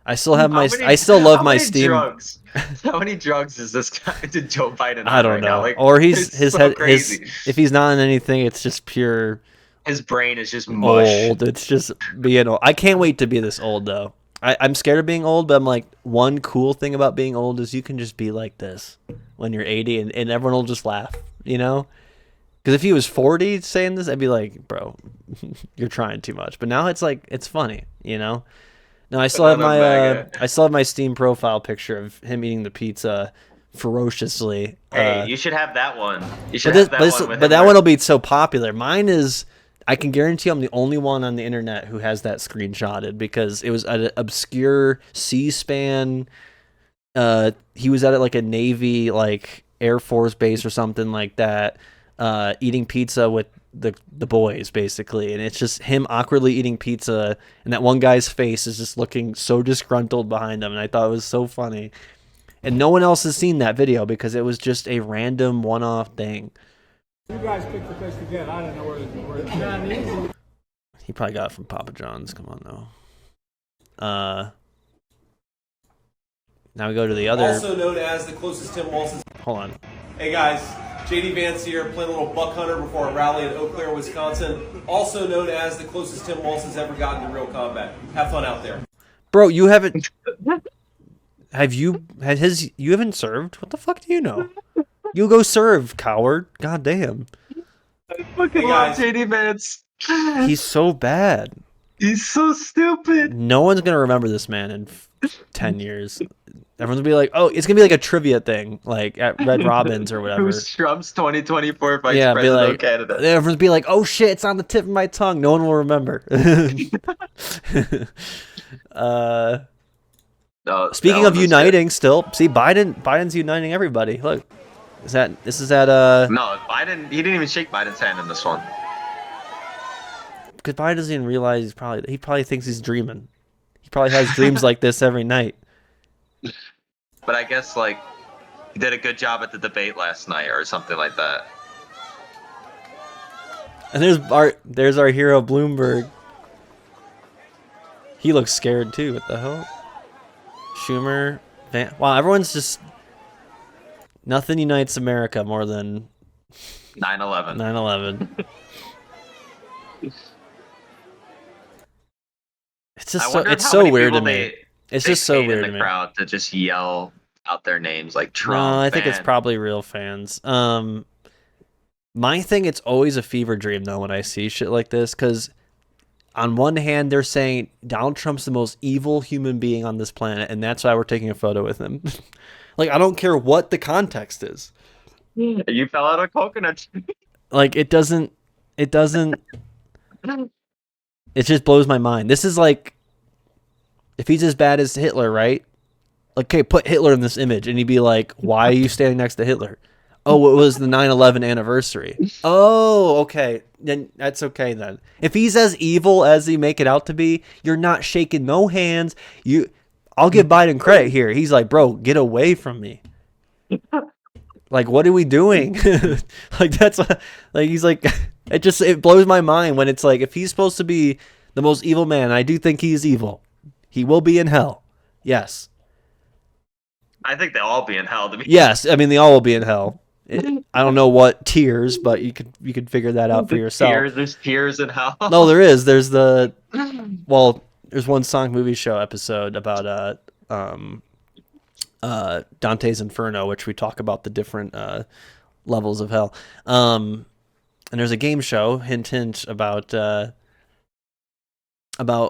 I still have my. I still love my Steam. Drugs? How many drugs is this guy? Did Joe Biden? I don't know. Like, or his so head. Crazy. If he's not on anything, it's just pure. His brain is just mush. Old. It's just being old. I can't wait to be this old though. I'm scared of being old, but I'm like, one cool thing about being old is you can just be like this when you're 80, and everyone will just laugh. You know. Because if he was 40 saying this, I'd be like, bro, you're trying too much. But now it's like, it's funny, you know? No, I still have my Steam profile picture of him eating the pizza ferociously. Hey, you should have that one. You should have that one. But that one will be so popular. Mine is, I can guarantee I'm the only one on the internet who has that screenshotted because it was an obscure C-SPAN. He was at like a Navy, like Air Force base or something like that. Eating pizza with the boys basically, and it's just him awkwardly eating pizza, and that one guy's face is just looking so disgruntled behind him, and I thought it was so funny. And no one else has seen that video because it was just a random one-off thing. You guys picked the place to get. I don't know where it's not easy. He probably got it from Papa John's. Come on now. Now we go to the other. Also known as the closest Tim Walz. Hold on. Hey guys, JD Vance here, playing a little buck hunter before a rally in Eau Claire, Wisconsin. Also known as the closest Tim Walz has ever gotten to real combat. Have fun out there. Bro, you haven't. You haven't served? What the fuck do you know? You go serve, coward. God damn. I fucking love JD Vance. He's so bad. He's so stupid. No one's gonna remember this man in 10 years. Everyone's gonna be like, oh, it's gonna be like a trivia thing, like at Red Robin's or whatever. Who's Trump's 2024 vice Yeah, president be like, candidate? everyone's be like, oh shit, it's on the tip of my tongue. No one will remember. Speaking of uniting, still, see, Biden's uniting everybody. Look, this is at No, Biden. He didn't even shake Biden's hand in this one. Because Biden doesn't even realize he probably thinks he's dreaming. He probably has dreams like this every night. But I guess like he did a good job at the debate last night or something like that. And there's our hero Bloomberg. He looks scared too. What the hell? Schumer, wow, everyone's just nothing unites America more than 9/11. 9/11. It's just it's so weird to me. It's just so weird to me. Crowd to just yell out their names like Trump. No, I think it's probably real fans. My thing, it's always a fever dream though when I see shit like this, because on one hand they're saying Donald Trump's the most evil human being on this planet, and that's why we're taking a photo with him. Like, I don't care what the context is. You fell out of coconut tree. Like, it doesn't. It just blows my mind. This is like, if he's as bad as Hitler, right? Like, okay, put Hitler in this image, and he'd be like, why are you standing next to Hitler? Oh, it was the 9/11 anniversary. Oh, okay. Then that's okay then. If he's as evil as he make it out to be, you're not shaking no hands. I'll give Biden credit here. He's like, bro, get away from me. Like, what are we doing? Like, that's like, he's like, it blows my mind when it's like, if he's supposed to be the most evil man, I do think he's evil. He will be in hell. Yes. I think they'll all be in hell. Yes, I mean, they all will be in hell. I don't know what tiers, but you could figure that out for yourself. There's tiers in hell. No, there is. There's there's one Sonic Movie Show episode about Dante's Inferno, which we talk about the different levels of hell. And there's a game show, hint hint, about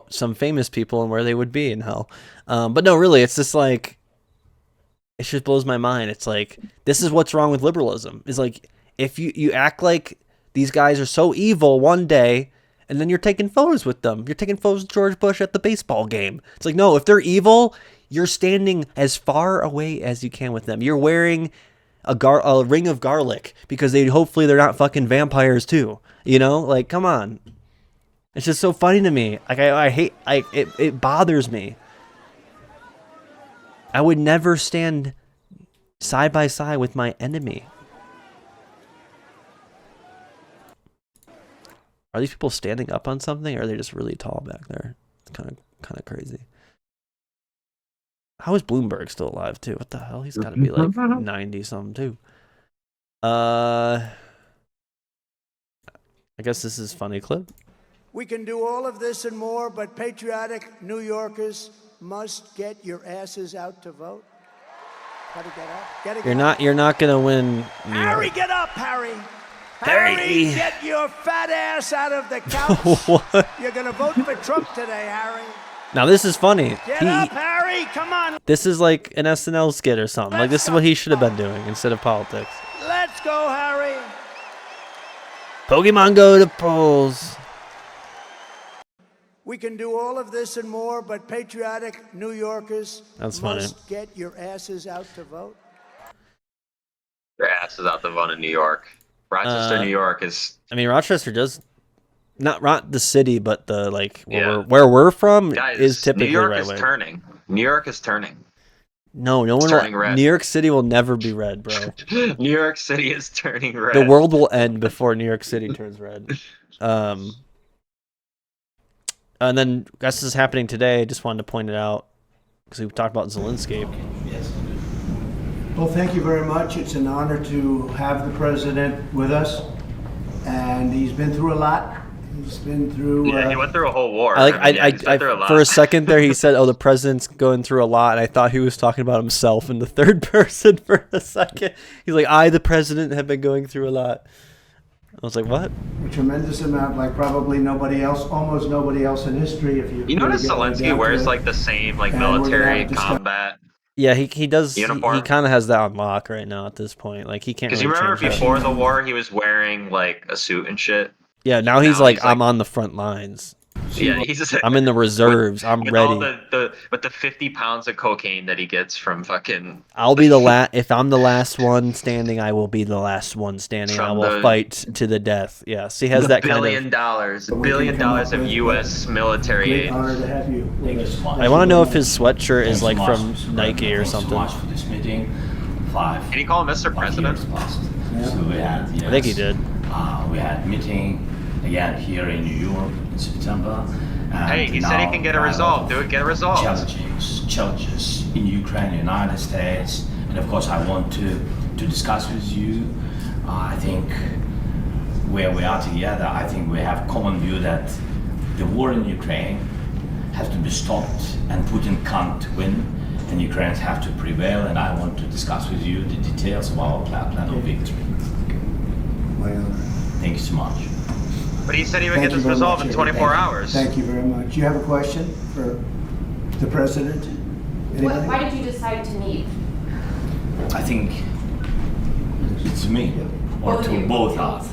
some famous people and where they would be in hell. But no, really, it's just like, it just blows my mind. It's like, this is what's wrong with liberalism. It's like, if you act like these guys are so evil one day, and then you're taking photos with them. You're taking photos with George Bush at the baseball game. It's like, no, if they're evil, you're standing as far away as you can with them. You're wearing a ring of garlic because hopefully they're not fucking vampires too. You know, like, come on. It's just so funny to me. Like, it bothers me. I would never stand side by side with my enemy. Are these people standing up on something, or are they just really tall back there? It's kind of crazy. How is Bloomberg still alive too? What the hell? He's got to be like 90 something too. I guess this is a funny clip. We can do all of this and more, but patriotic New Yorkers must get your asses out to vote. Gotta get up. Gotta get You're not gonna win. New Harry, York. get up, Harry. Harry, get your fat ass out of the couch. What? You're gonna vote for Trump today, Harry. Now this is funny. Get up, Harry. Come on. This is like an SNL skit or something. Like, this is what he should have been doing instead of politics. Let's go, Harry. Pokemon go to polls. We can do all of this and more, but patriotic New Yorkers must get your asses out to vote. Your asses out to vote in New York. Rochester, New York is. I mean, Rochester does not the city, but the where we're from. Guys, is typically New York right is way. turning. New York is turning. No one. Turning red. New York City will never be red, bro. New York City is turning red. The world will end before New York City turns red. And then, this is happening today. I just wanted to point it out because we talked about Zelensky. Yes. Well, thank you very much. It's an honor to have the president with us, and he's been through a lot. He's been through. Yeah, he went through a whole war. He's been through a lot. For a second there, he said, "Oh, the president's going through a lot," and I thought he was talking about himself in the third person for a second. He's like, "I, the president, have been going through a lot." I was like, "What?" A tremendous amount, like probably nobody else, almost nobody else in history. If you notice Zelensky wears like the same like military combat. Yeah, he does. He uniform. kind of has that on lock right now at this point. Like he can't. Because really you remember change before that. the war, he was wearing like a suit and shit. Yeah, now he's like, I'm on the front lines. Yeah, he's just, I'm in the reserves. I'm with ready. all with the 50 pounds of cocaine that he gets from fucking. I'll be the last. If I'm the last one standing, I will be the last one standing. I will fight to the death. Yes, he has that kind of. $1 billion of U.S. military aid. Honor to have you. I want to know if his sweatshirt is like from Nike or something. Thanks so much for this meeting. Can you call him Mr. President? So we had, I think he did. We had meeting again here in New York in September. Hey, he said he can get it resolved. Do it, get it resolved. Challenges in Ukraine, United States, and of course I want to discuss with you. I think where we are together, I think we have common view that the war in Ukraine has to be stopped and Putin can't win, and Ukrainians have to prevail. And I want to discuss with you the details of our plan of victory. Thank you so much. But he said he would get this resolved in 24 hours. Thank you very much. You have a question for the president? Anybody? Why did you decide to meet? I think it's me, or to both us.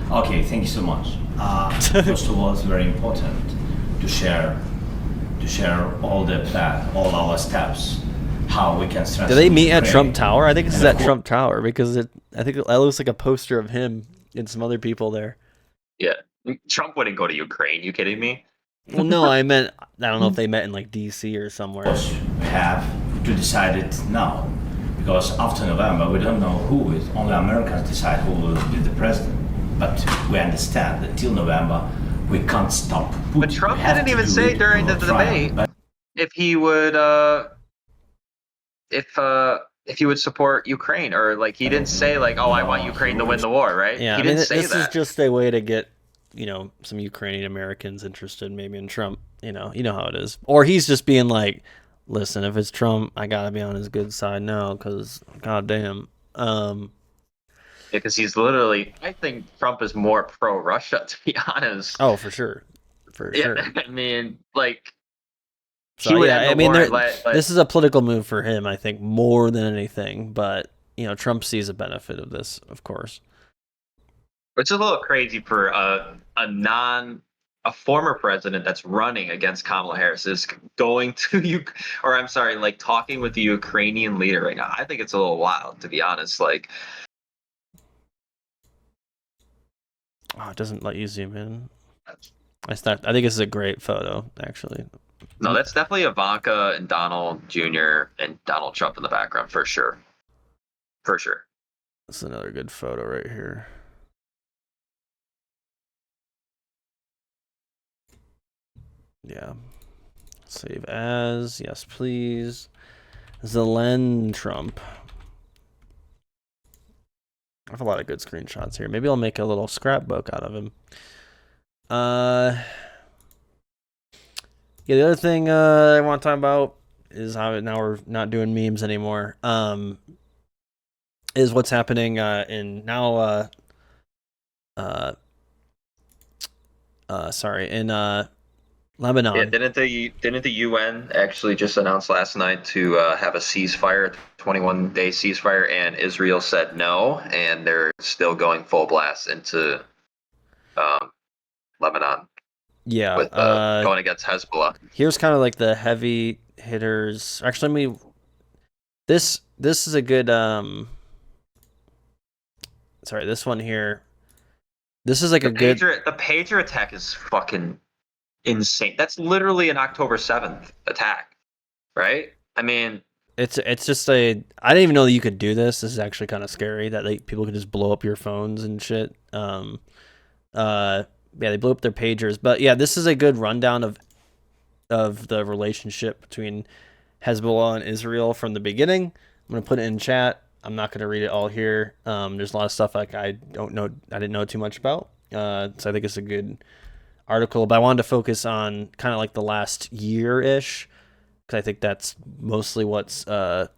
Okay, thank you so much. First of all, it's very important to share all the plan, all our steps, how we can strengthen. Do they meet at Ukraine. Trump Tower? I think this is And at Trump Tower because I think it looks like a poster of him and some other people there. Yeah, Trump wouldn't go to Ukraine. You kidding me? Well, no, I don't know if they met in like D.C. or somewhere. We have to decide it now, because after November we don't know who is. Only Americans decide who will be the president. But we understand that till November we can't stop Putin. But Trump didn't even say during the debate if he would if he would support Ukraine, or like he didn't say like, oh, I want Ukraine to win the war, right? Yeah, he I mean, didn't say this that. is just a way to get, some Ukrainian Americans interested maybe in Trump. You know how it is. Or he's just being like, listen, if it's Trump, I gotta be on his good side now, because goddamn. Because he's literally, I think Trump is more pro-Russia, to be honest. Oh, for sure, sure. I mean, like. So yeah, I mean, this is a political move for him, I think, more than anything. But Trump sees a benefit of this, of course. It's a little crazy for a former president that's running against Kamala Harris is going to talking with the Ukrainian leader right now. I think it's a little wild, to be honest. Like, it doesn't let you zoom in. I think this is a great photo, actually. No, that's definitely Ivanka and Donald Jr. and Donald Trump in the background for sure. For sure. That's another good photo right here. Yeah. Save as. Yes, please. Zelen Trump. I have a lot of good screenshots here. Maybe I'll make a little scrapbook out of him. Yeah, the other thing I want to talk about is how now we're not doing memes anymore. Is what's happening in Lebanon. Yeah, didn't the UN actually just announce last night to have a ceasefire, 21-day ceasefire, and Israel said no, and they're still going full blast into Lebanon. Yeah, with going against Hezbollah. Here's kind of like the heavy hitters. Actually, this is a good sorry, this one here. This is like the pager attack is fucking insane. That's literally an October 7th attack, right? I mean, it's just I didn't even know that you could do this. This is actually kind of scary that people could just blow up your phones and shit. Yeah, they blew up their pagers. But yeah, this is a good rundown of the relationship between Hezbollah and Israel from the beginning. I'm gonna put it in chat. I'm not gonna read it all here. There's a lot of stuff like I didn't know too much about. So I think it's a good article, but I wanted to focus on kind of like the last year-ish, because I think that's mostly what's kind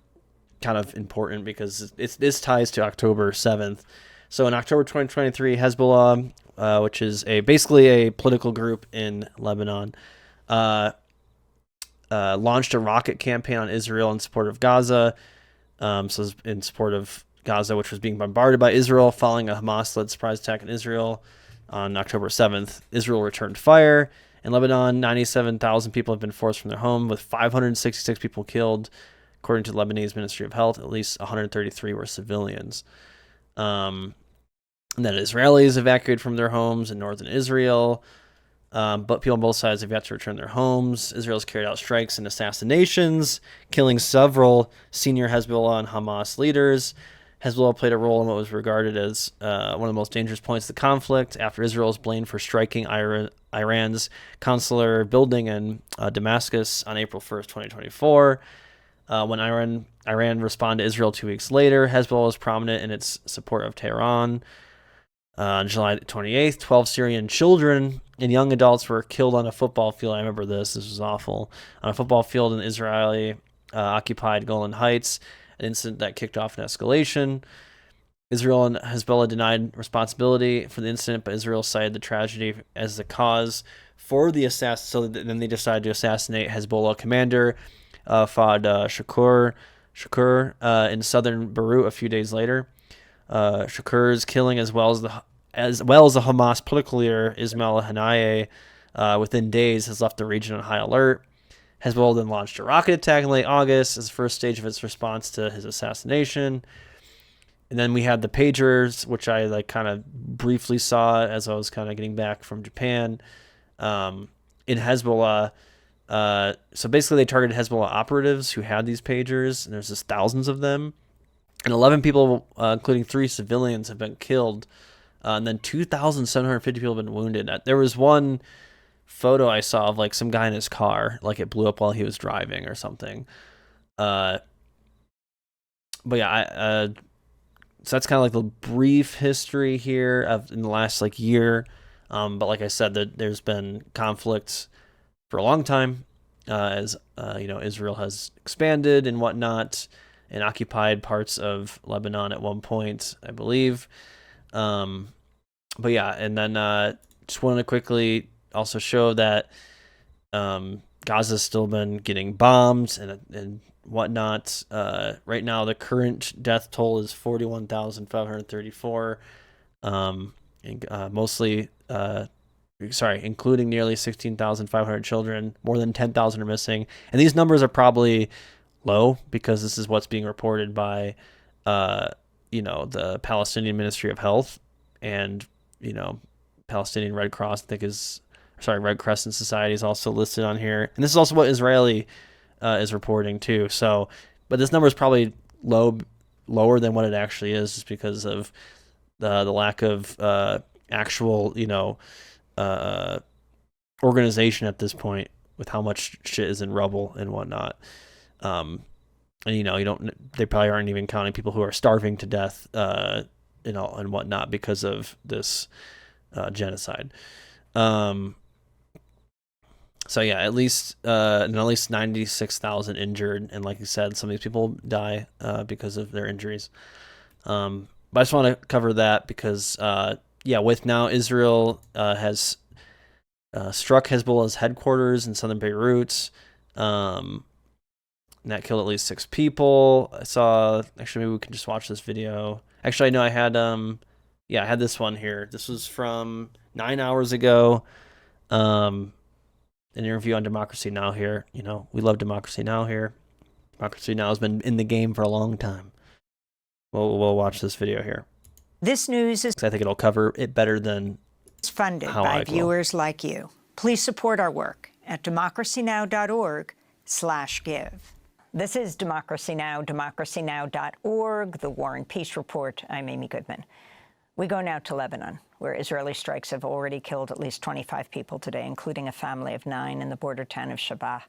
of important, because this ties to October 7th. So in October 2023, Hezbollah, which is basically a political group in Lebanon, launched a rocket campaign on Israel in support of Gaza. So in support of Gaza, which was being bombarded by Israel following a Hamas-led surprise attack in Israel on October 7th. Israel returned fire. In Lebanon, 97,000 people have been forced from their home, with 566 people killed. According to the Lebanese Ministry of Health, at least 133 were civilians. And then Israelis evacuated from their homes in northern Israel. But people on both sides have yet to return their homes. Israel's carried out strikes and assassinations, killing several senior Hezbollah and Hamas leaders. Hezbollah played a role in what was regarded as one of the most dangerous points of the conflict, after Israel was blamed for striking Iran's consular building in Damascus on April 1st, 2024. When Iran responded to Israel 2 weeks later, Hezbollah was prominent in its support of Tehran. On July 28th, 12 Syrian children and young adults were killed on a football field. I remember this. This was awful. On a football field in Israeli occupied Golan Heights, an incident that kicked off an escalation. Israel and Hezbollah denied responsibility for the incident, but Israel cited the tragedy as the cause for the assassination. So then they decided to assassinate Hezbollah commander Fad Shakur in southern Beirut a few days later. Shakur's killing, as well as the Hamas political leader Ismail Haniyeh, within days, has left the region on high alert. Hezbollah then launched a rocket attack in late August as the first stage of its response to his assassination. And then we had the pagers, which I kind of briefly saw as I was kind of getting back from Japan. In Hezbollah, so basically they targeted Hezbollah operatives who had these pagers, and there's just thousands of them. And 11 people, including 3 civilians, have been killed. And then 2,750 people have been wounded. There was one photo I saw of some guy in his car, it blew up while he was driving or something. But yeah, so that's kind of the brief history here in the last year. But like I said, there's been conflicts for a long time, as Israel has expanded and whatnot, and occupied parts of Lebanon at one point, I believe. But yeah, and then just wanted to quickly also show that Gaza's still been getting bombed and whatnot. Right now, the current death toll is 41,534, mostly, including nearly 16,500 children. More than 10,000 are missing, and these numbers are probably low because this is what's being reported by the Palestinian Ministry of Health, and Palestinian Red Cross, Red Crescent Society is also listed on here, and this is also what Israeli is reporting too. So, but this number is probably lower than what it actually is, just because of the lack of actual organization at this point, with how much shit is in rubble and whatnot. And they probably aren't even counting people who are starving to death, and whatnot because of this genocide. So yeah, at least 96,000 injured, and like you said, some of these people die because of their injuries. But I just want to cover that because with now Israel has struck Hezbollah's headquarters in southern Beirut. And that killed at least 6 people. I saw, actually, maybe we can just watch this video. Actually, I know I had I had this one here. This was from 9 hours ago. An interview on Democracy Now! Here. We love Democracy Now! Here. Democracy Now! Has been in the game for a long time. We'll watch this video here. This news is, I think it'll cover it better than funded by viewers like you. Please support our work at democracynow.org/give. This is Democracy Now!, democracynow.org, the War and Peace Report. I'm Amy Goodman. We go now to Lebanon. where Israeli strikes have already killed at least 25 people today, including a family of 9 in the border town of Shabah,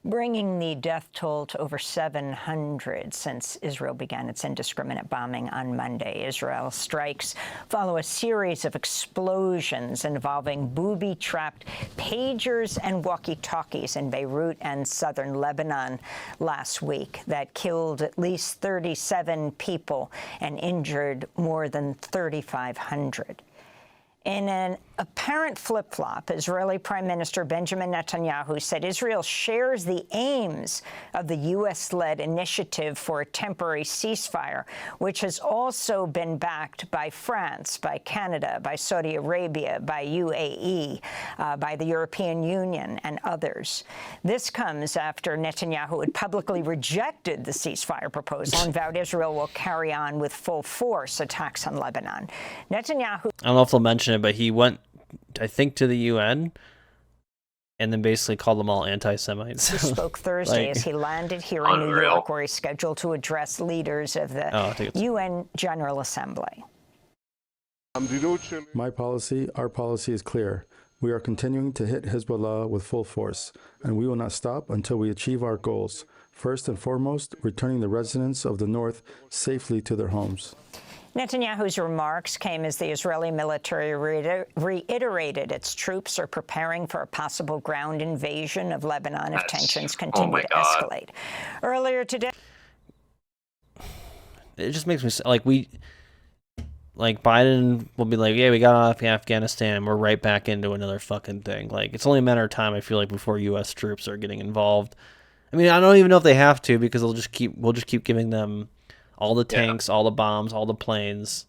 bringing the death toll to over 700 since Israel began its indiscriminate bombing on Monday. Israel's strikes follow a series of explosions involving booby-trapped pagers and walkie-talkies in Beirut and southern Lebanon last week that killed at least 37 people and injured more than 3,500. In an apparent flip-flop, Israeli Prime Minister Benjamin Netanyahu said Israel shares the aims of the U.S.-led initiative for a temporary ceasefire, which has also been backed by France, by Canada, by Saudi Arabia, by UAE, by the European Union, and others. This comes after Netanyahu had publicly rejected the ceasefire proposal and vowed Israel will carry on with full force attacks on Lebanon. Netanyahu... I don't know if they'll mention it, but he went, I think, to the UN and then basically called them all anti-Semites. He spoke Thursday as he landed here in New York, where he's scheduled to address leaders of the UN General Assembly. My policy, our policy is clear. We are continuing to hit Hezbollah with full force, and we will not stop until we achieve our goals. First and foremost, returning the residents of the North safely to their homes. Netanyahu's remarks came as the Israeli military reiterated its troops are preparing for a possible ground invasion of Lebanon if tensions continue to escalate. Earlier today... It just makes me like Biden will be like, yeah, we got off Afghanistan and we're right back into another fucking thing. Like, it's only a matter of time, I feel like, before U.S. troops are getting involved. I mean, I don't even know if they have to, because we'll just keep giving them all the tanks, all the bombs, all the planes,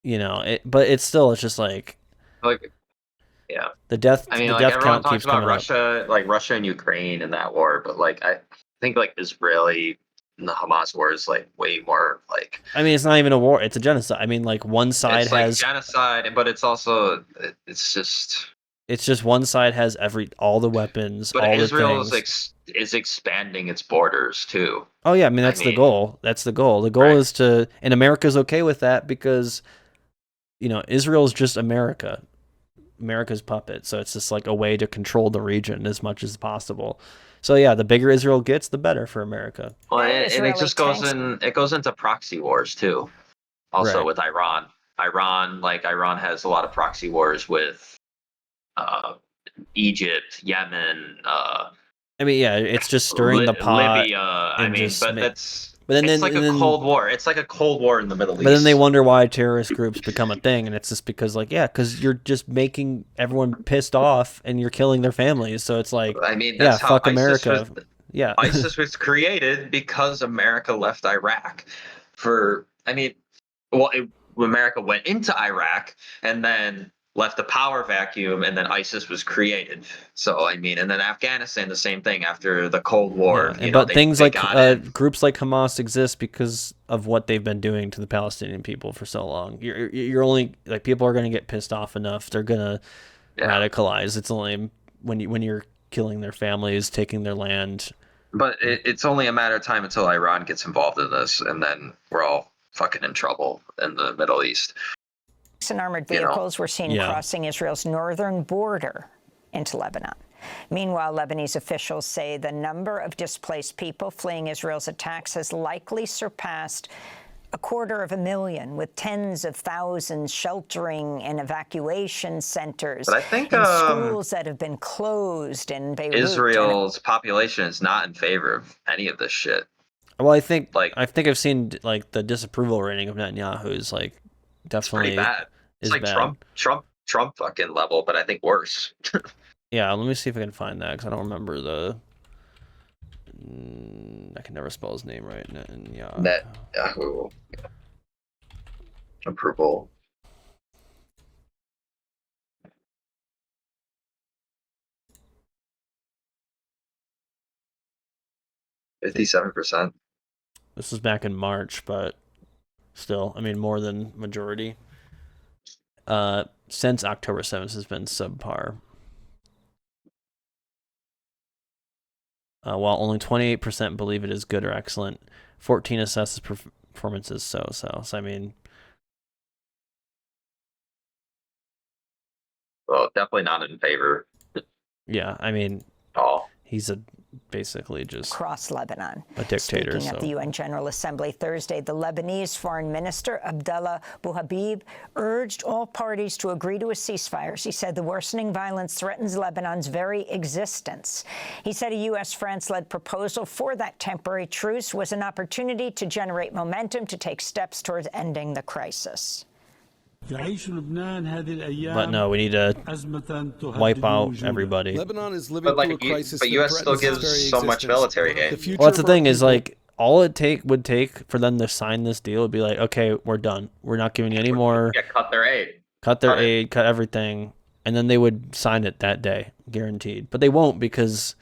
you know. But it's just like, yeah, the death. I mean, the like death everyone count talks keeps about coming Russia, like Russia and Ukraine and that war, but like I think like Israeli and the Hamas war is like way more like. I mean, it's not even a war; it's a genocide. I mean, like one side it's like has genocide, but it's also it's just one side has all the weapons, But all Israel the things. is expanding its borders too. Oh yeah, I mean that's the goal. That's the goal. The goal is to, and America's okay with that because, you know, Israel's just America's puppet. So it's just like a way to control the region as much as possible. So yeah, the bigger Israel gets, the better for America. Well, and it just goes into proxy wars too. Also with Iran. Iran has a lot of proxy wars with Egypt, Yemen. I mean, yeah, it's just stirring the pot. Libya. I mean, but it's like a Cold War. It's like a Cold War in the Middle East. But then they wonder why terrorist groups become a thing, and it's just because, like, because you're just making everyone pissed off, and you're killing their families. So it's like, I mean, that's how fuck ISIS America. Was, ISIS was created because America left Iraq. America went into Iraq and then left the power vacuum, and then ISIS was created. So I mean, and then Afghanistan, the same thing after the Cold War. But things like groups like Hamas exist because of what they've been doing to the Palestinian people for so long. You're only like, people are going to get pissed off enough. They're going to radicalize. It's only when you're killing their families, taking their land. But it's only a matter of time until Iran gets involved in this, and then we're all fucking in trouble in the Middle East. And armored vehicles were seen crossing Israel's northern border into Lebanon. Meanwhile, Lebanese officials say the number of displaced people fleeing Israel's attacks has likely surpassed 250,000, with tens of thousands sheltering in evacuation centers and schools that have been closed in Beirut. Israel's population is not in favor of any of this shit. Well, I think I've seen like the disapproval rating of Netanyahu is like definitely pretty bad. It's like bad. Trump fucking level, but I think worse. Yeah, let me see if I can find that because I don't remember I can never spell his name right. Netanyahu approval. %57%. This was back in March, but still, I mean, more than majority. Since October 7th has been subpar. While only 28% believe it is good or excellent, 14% assesses performance as so. So I mean, Well, definitely not in favor. Yeah, I mean, he's basically just across Lebanon. a dictator. Speaking at the UN General Assembly Thursday, the Lebanese Foreign Minister Abdallah Bouhabib urged all parties to agree to a ceasefire. He said the worsening violence threatens Lebanon's very existence. He said a U.S.-France-led proposal for that temporary truce was an opportunity to generate momentum to take steps towards ending the crisis. But no, we need to wipe out everybody. Lebanon is living through a crisis but U.S. still gives so much military aid. Well, that's the thing is, like, all it would take for them to sign this deal would be like, okay, we're done. We're not giving you any more. Yeah, cut their aid. Cut their aid, cut everything. And then they would sign it that day, guaranteed. But they won't because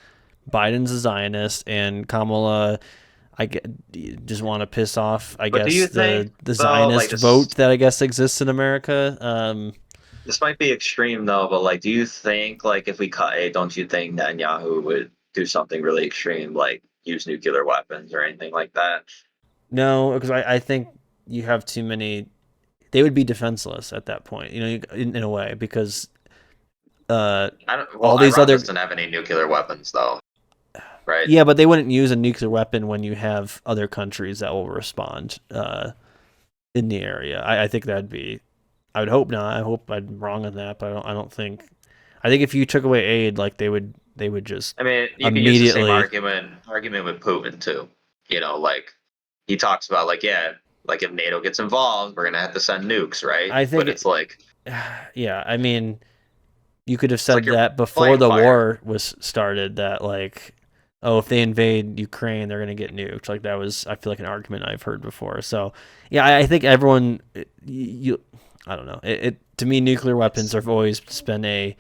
Biden's a Zionist and Kamala, just want to piss off, I guess, the Zionist vote that I guess exists in America. This might be extreme though, but like, do you think like if we cut aid, don't you think Netanyahu would do something really extreme, like use nuclear weapons or anything like that? No, because I think you have too many. They would be defenseless at that point, in a way, because all these other doesn't have any nuclear weapons though. Right. Yeah, but they wouldn't use a nuclear weapon when you have other countries that will respond in the area. I think that'd be. I would hope not. I hope I'm wrong on that, but I don't think. I think if you took away aid, like they would just. I mean, you can use the same argument with Putin too. Like he talks about like if NATO gets involved, we're gonna have to send nukes, right? I think but it's like. Yeah, I mean, you could have said that before the war was started. That like. Oh, if they invade Ukraine, they're going to get nuked. Like that was, I feel like, an argument I've heard before. So, yeah, I think everyone, I don't know. To me, nuclear weapons have always been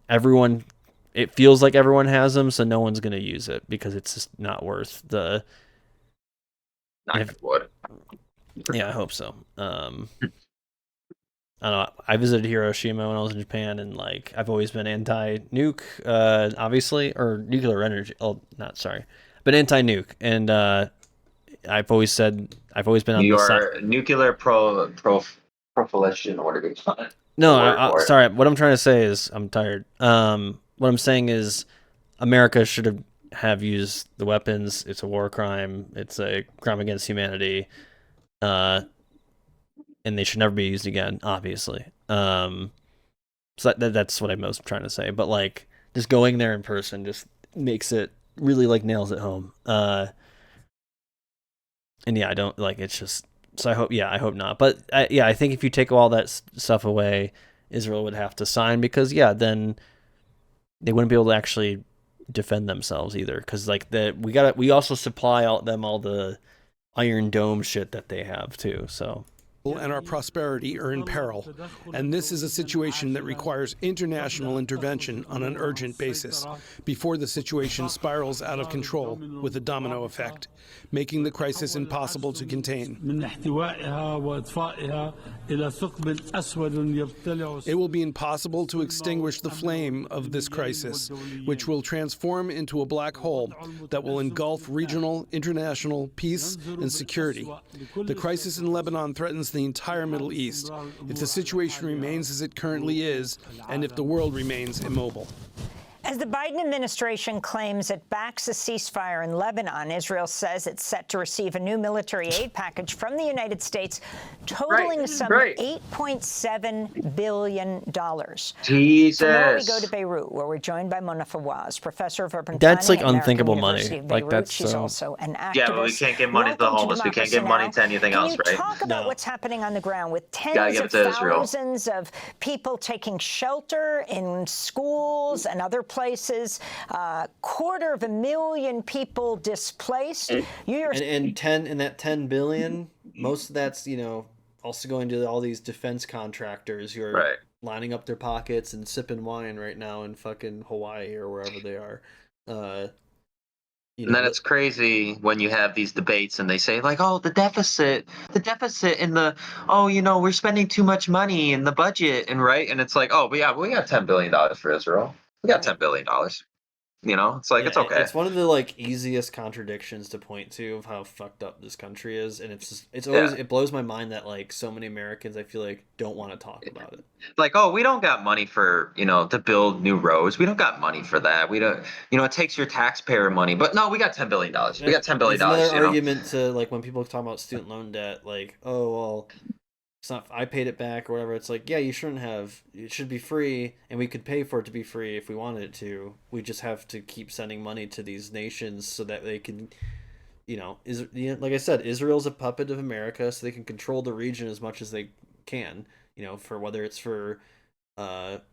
everyone. It feels like everyone has them, so no one's going to use it because it's just not worth the. Yeah, I hope so. I don't know. I visited Hiroshima when I was in Japan, and like I've always been anti-nuke, obviously, or nuclear energy. Oh, but anti-nuke, and I've always been on the side. Nuclear proliferation order. No, sorry. What I'm trying to say is I'm tired. What I'm saying is America should have used the weapons. It's a war crime. It's a crime against humanity. And they should never be used again, obviously. So that's what I'm most trying to say. But like, just going there in person just makes it really like nails it home. And yeah, I don't like. It's just so I hope not. But I think if you take all that stuff away, Israel would have to sign because then they wouldn't be able to actually defend themselves either. Because like we also supply all the Iron Dome shit that they have too. So. And our prosperity are in peril. And this is a situation that requires international intervention on an urgent basis before the situation spirals out of control with a domino effect, making the crisis impossible to contain. It will be impossible to extinguish the flame of this crisis, which will transform into a black hole that will engulf regional, international peace and security. The crisis in Lebanon threatens the entire Middle East if the situation remains as it currently is and if the world remains immobile. As the Biden administration claims it backs a ceasefire in Lebanon, Israel says it's set to receive a new military aid package from the United States totaling some $8.7 billion. Jesus. Tomorrow we go to Beirut, where we're joined by Mona Fawaz, professor of urban That's planning like at unthinkable American money. University of Like Beirut. that's She's also an activist. Yeah, but we can't give money to the homeless. We can't give money to anything else, right? Can you talk about what's happening on the ground with tens of thousands of people taking shelter in schools and other places? 250,000 people displaced. And that 10 billion, most of that's also going to all these defense contractors who are lining up their pockets and sipping wine right now in fucking Hawaii or wherever they are. And then it's crazy when you have these debates and they say like, oh, the deficit and we're spending too much money in the budget and it's like, oh, but yeah, we got $10 billion for Israel. We got $10 billion. You know, it's like, it's okay. It's one of the like easiest contradictions to point to of how fucked up this country is, and it's always it blows my mind that like so many Americans I feel like don't want to talk about it. Like, oh, we don't got money for, you know, to build new roads. We don't got money for that. We don't, you know, it takes your taxpayer money. But no, we got $10 billion. We got $10 billion. It's another argument to like when people talk about student loan debt, like, oh well, it's not, I paid it back or whatever. It's like, yeah, you shouldn't have. It should be free, and we could pay for it to be free if we wanted it to. We just have to keep sending money to these nations so that they can, you know, like I said, Israel's a puppet of America, so they can control the region as much as they can. You know, for whether it's for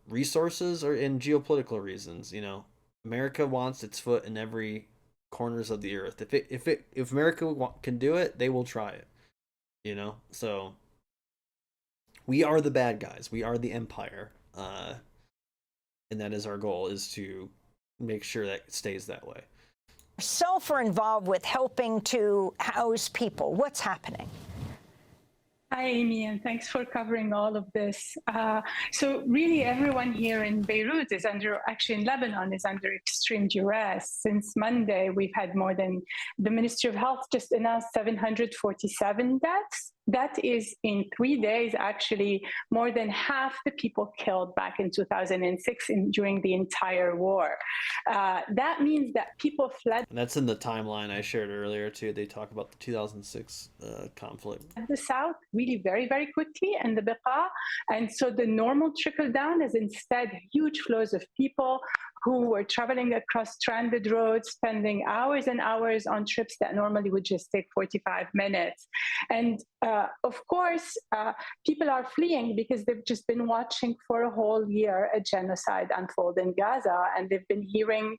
resources or in geopolitical reasons. You know, America wants its foot in every corners of the earth. If America can do it, they will try it. You know, so. We are the bad guys. We are the empire. And that is our goal, is to make sure that it stays that way. Yourself are involved with helping to house people. What's happening? Hi, Amy, and thanks for covering all of this. So really everyone here in Beirut is actually in Lebanon is under extreme duress. Since Monday, we've had the Ministry of Health just announced 747 deaths. That is in 3 days, actually, more than half the people killed back in 2006 during the entire war. That means that people fled. And that's in the timeline I shared earlier, too. They talk about the 2006 conflict. The south really very, very quickly, and the Beqa. And so the normal trickle down is instead huge flows of people who were traveling across stranded roads, spending hours and hours on trips that normally would just take 45 minutes. And of course, people are fleeing because they've just been watching for a whole year a genocide unfold in Gaza, and they've been hearing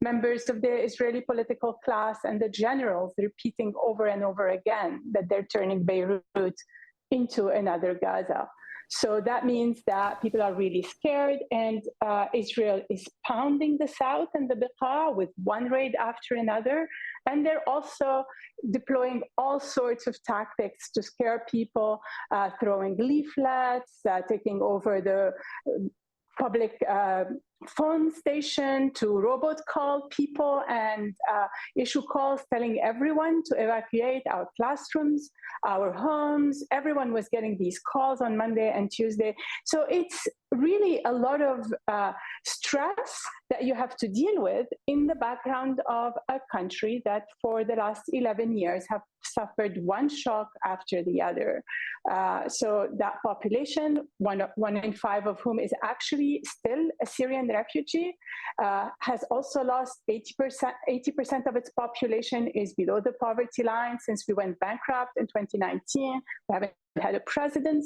members of the Israeli political class and the generals repeating over and over again that they're turning Beirut into another Gaza. So that means that people are really scared, and Israel is pounding the south and the Beqa with one raid after another. And they're also deploying all sorts of tactics to scare people, throwing leaflets, taking over the public phone station, to robot call people and issue calls telling everyone to evacuate our classrooms, our homes. Everyone was getting these calls on Monday and Tuesday. So it's really a lot of stress that you have to deal with in the background of a country that for the last 11 years have suffered one shock after the other. So that population, one in five of whom is actually still a Syrian refugee, has also lost 80% of its population is below the poverty line since we went bankrupt in 2019. We haven't had a president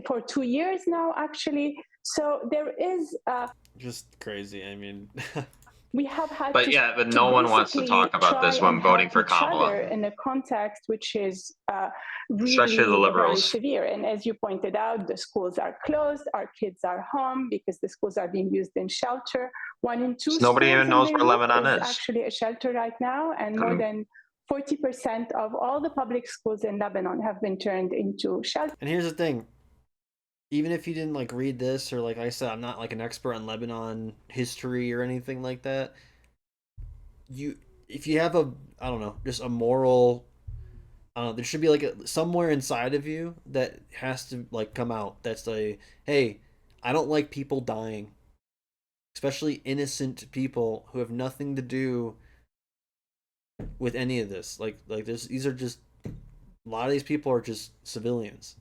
for 2 years now, actually. So there is just crazy. I mean, we have had but no one wants to talk about this when voting for Kamala. In a context which is really especially the liberals. very severe. And as you pointed out, the schools are closed, our kids are home because the schools are being used in shelter. 1 in 2 nobody even knows where Lebanon is. Actually a shelter right now, and more than 40% of all the public schools in Lebanon have been turned into shelters. And here's the thing. Even if you didn't like read this, or like I said, I'm not like an expert on Lebanon history or anything like that. If you have I don't know, just a moral, there should be like somewhere inside of you that has to like come out. That's like, hey, I don't like people dying, especially innocent people who have nothing to do with any of this. Like these are just, a lot of these people are just civilians.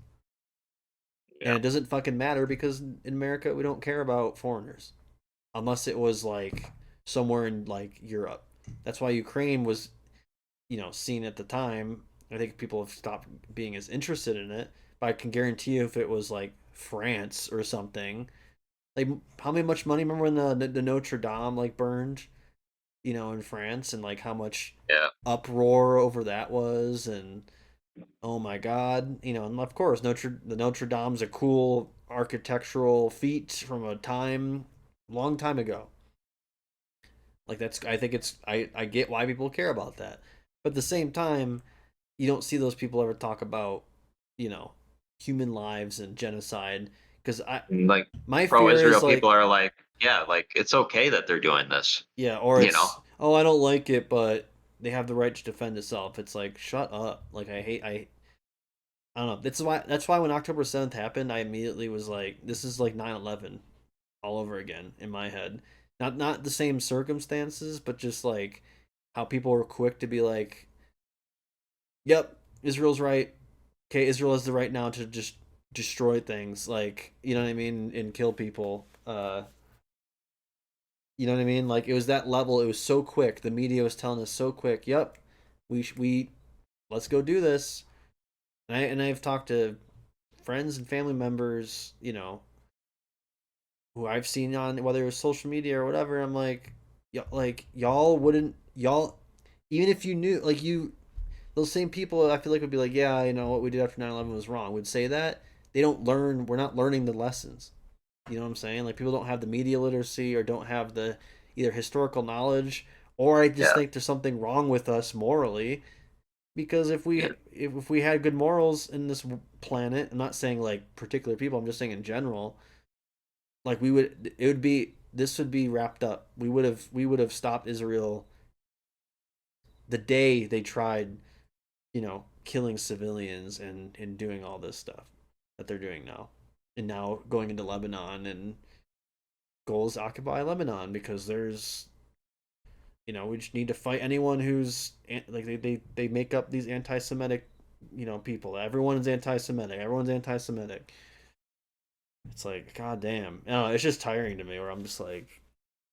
And it doesn't fucking matter because in America we don't care about foreigners. Unless it was like somewhere in like Europe. That's why Ukraine was, seen at the time. I think people have stopped being as interested in it. But I can guarantee you if it was like France or something, like how much money, remember when the Notre Dame like burned, in France, and like how much uproar over that was, and oh my God, and of course the Notre Dame's a cool architectural feat from a long time ago. Like I get why people care about that, but at the same time, you don't see those people ever talk about, human lives and genocide, because Like my fear pro-Israel is like, people are like, yeah, like it's okay that they're doing this. yeah, or You know? it's, oh, I don't like it, but they have the right to defend itself. It's like, shut up. Like I don't know. That's why when October 7th happened, I immediately was like, this is like 9/11 all over again in my head. Not the same circumstances, but just like how people were quick to be like, yep, Israel's right. Okay, Israel has the right now to just destroy things, like, you know what I mean, and kill people. You know what I mean? Like, it was that level. It was so quick. The media was telling us so quick. Yep, we let's go do this. And I've talked to friends and family members, you know, who I've seen on whether it was social media or whatever. I'm like, y'all wouldn't, y'all, even if you knew, like, you, those same people I feel like would be like, yeah, you know what we did after 9/11 was wrong, would say that. They don't learn. We're not learning the lessons. You know what I'm saying? Like, people don't have the media literacy or don't have the either historical knowledge, or I just think there's something wrong with us morally. Because if we had good morals in this planet, I'm not saying like particular people, I'm just saying in general, like, this would be wrapped up. We would have stopped Israel the day they tried, you know, killing civilians and doing all this stuff that they're doing now. And now going into Lebanon, and goals occupy Lebanon because there's, you know, we just need to fight anyone who's like, they make up these anti-Semitic, you know, people. Everyone's anti-Semitic. Everyone's anti-Semitic. It's like, god damn. I don't know, it's just tiring to me, where I'm just like,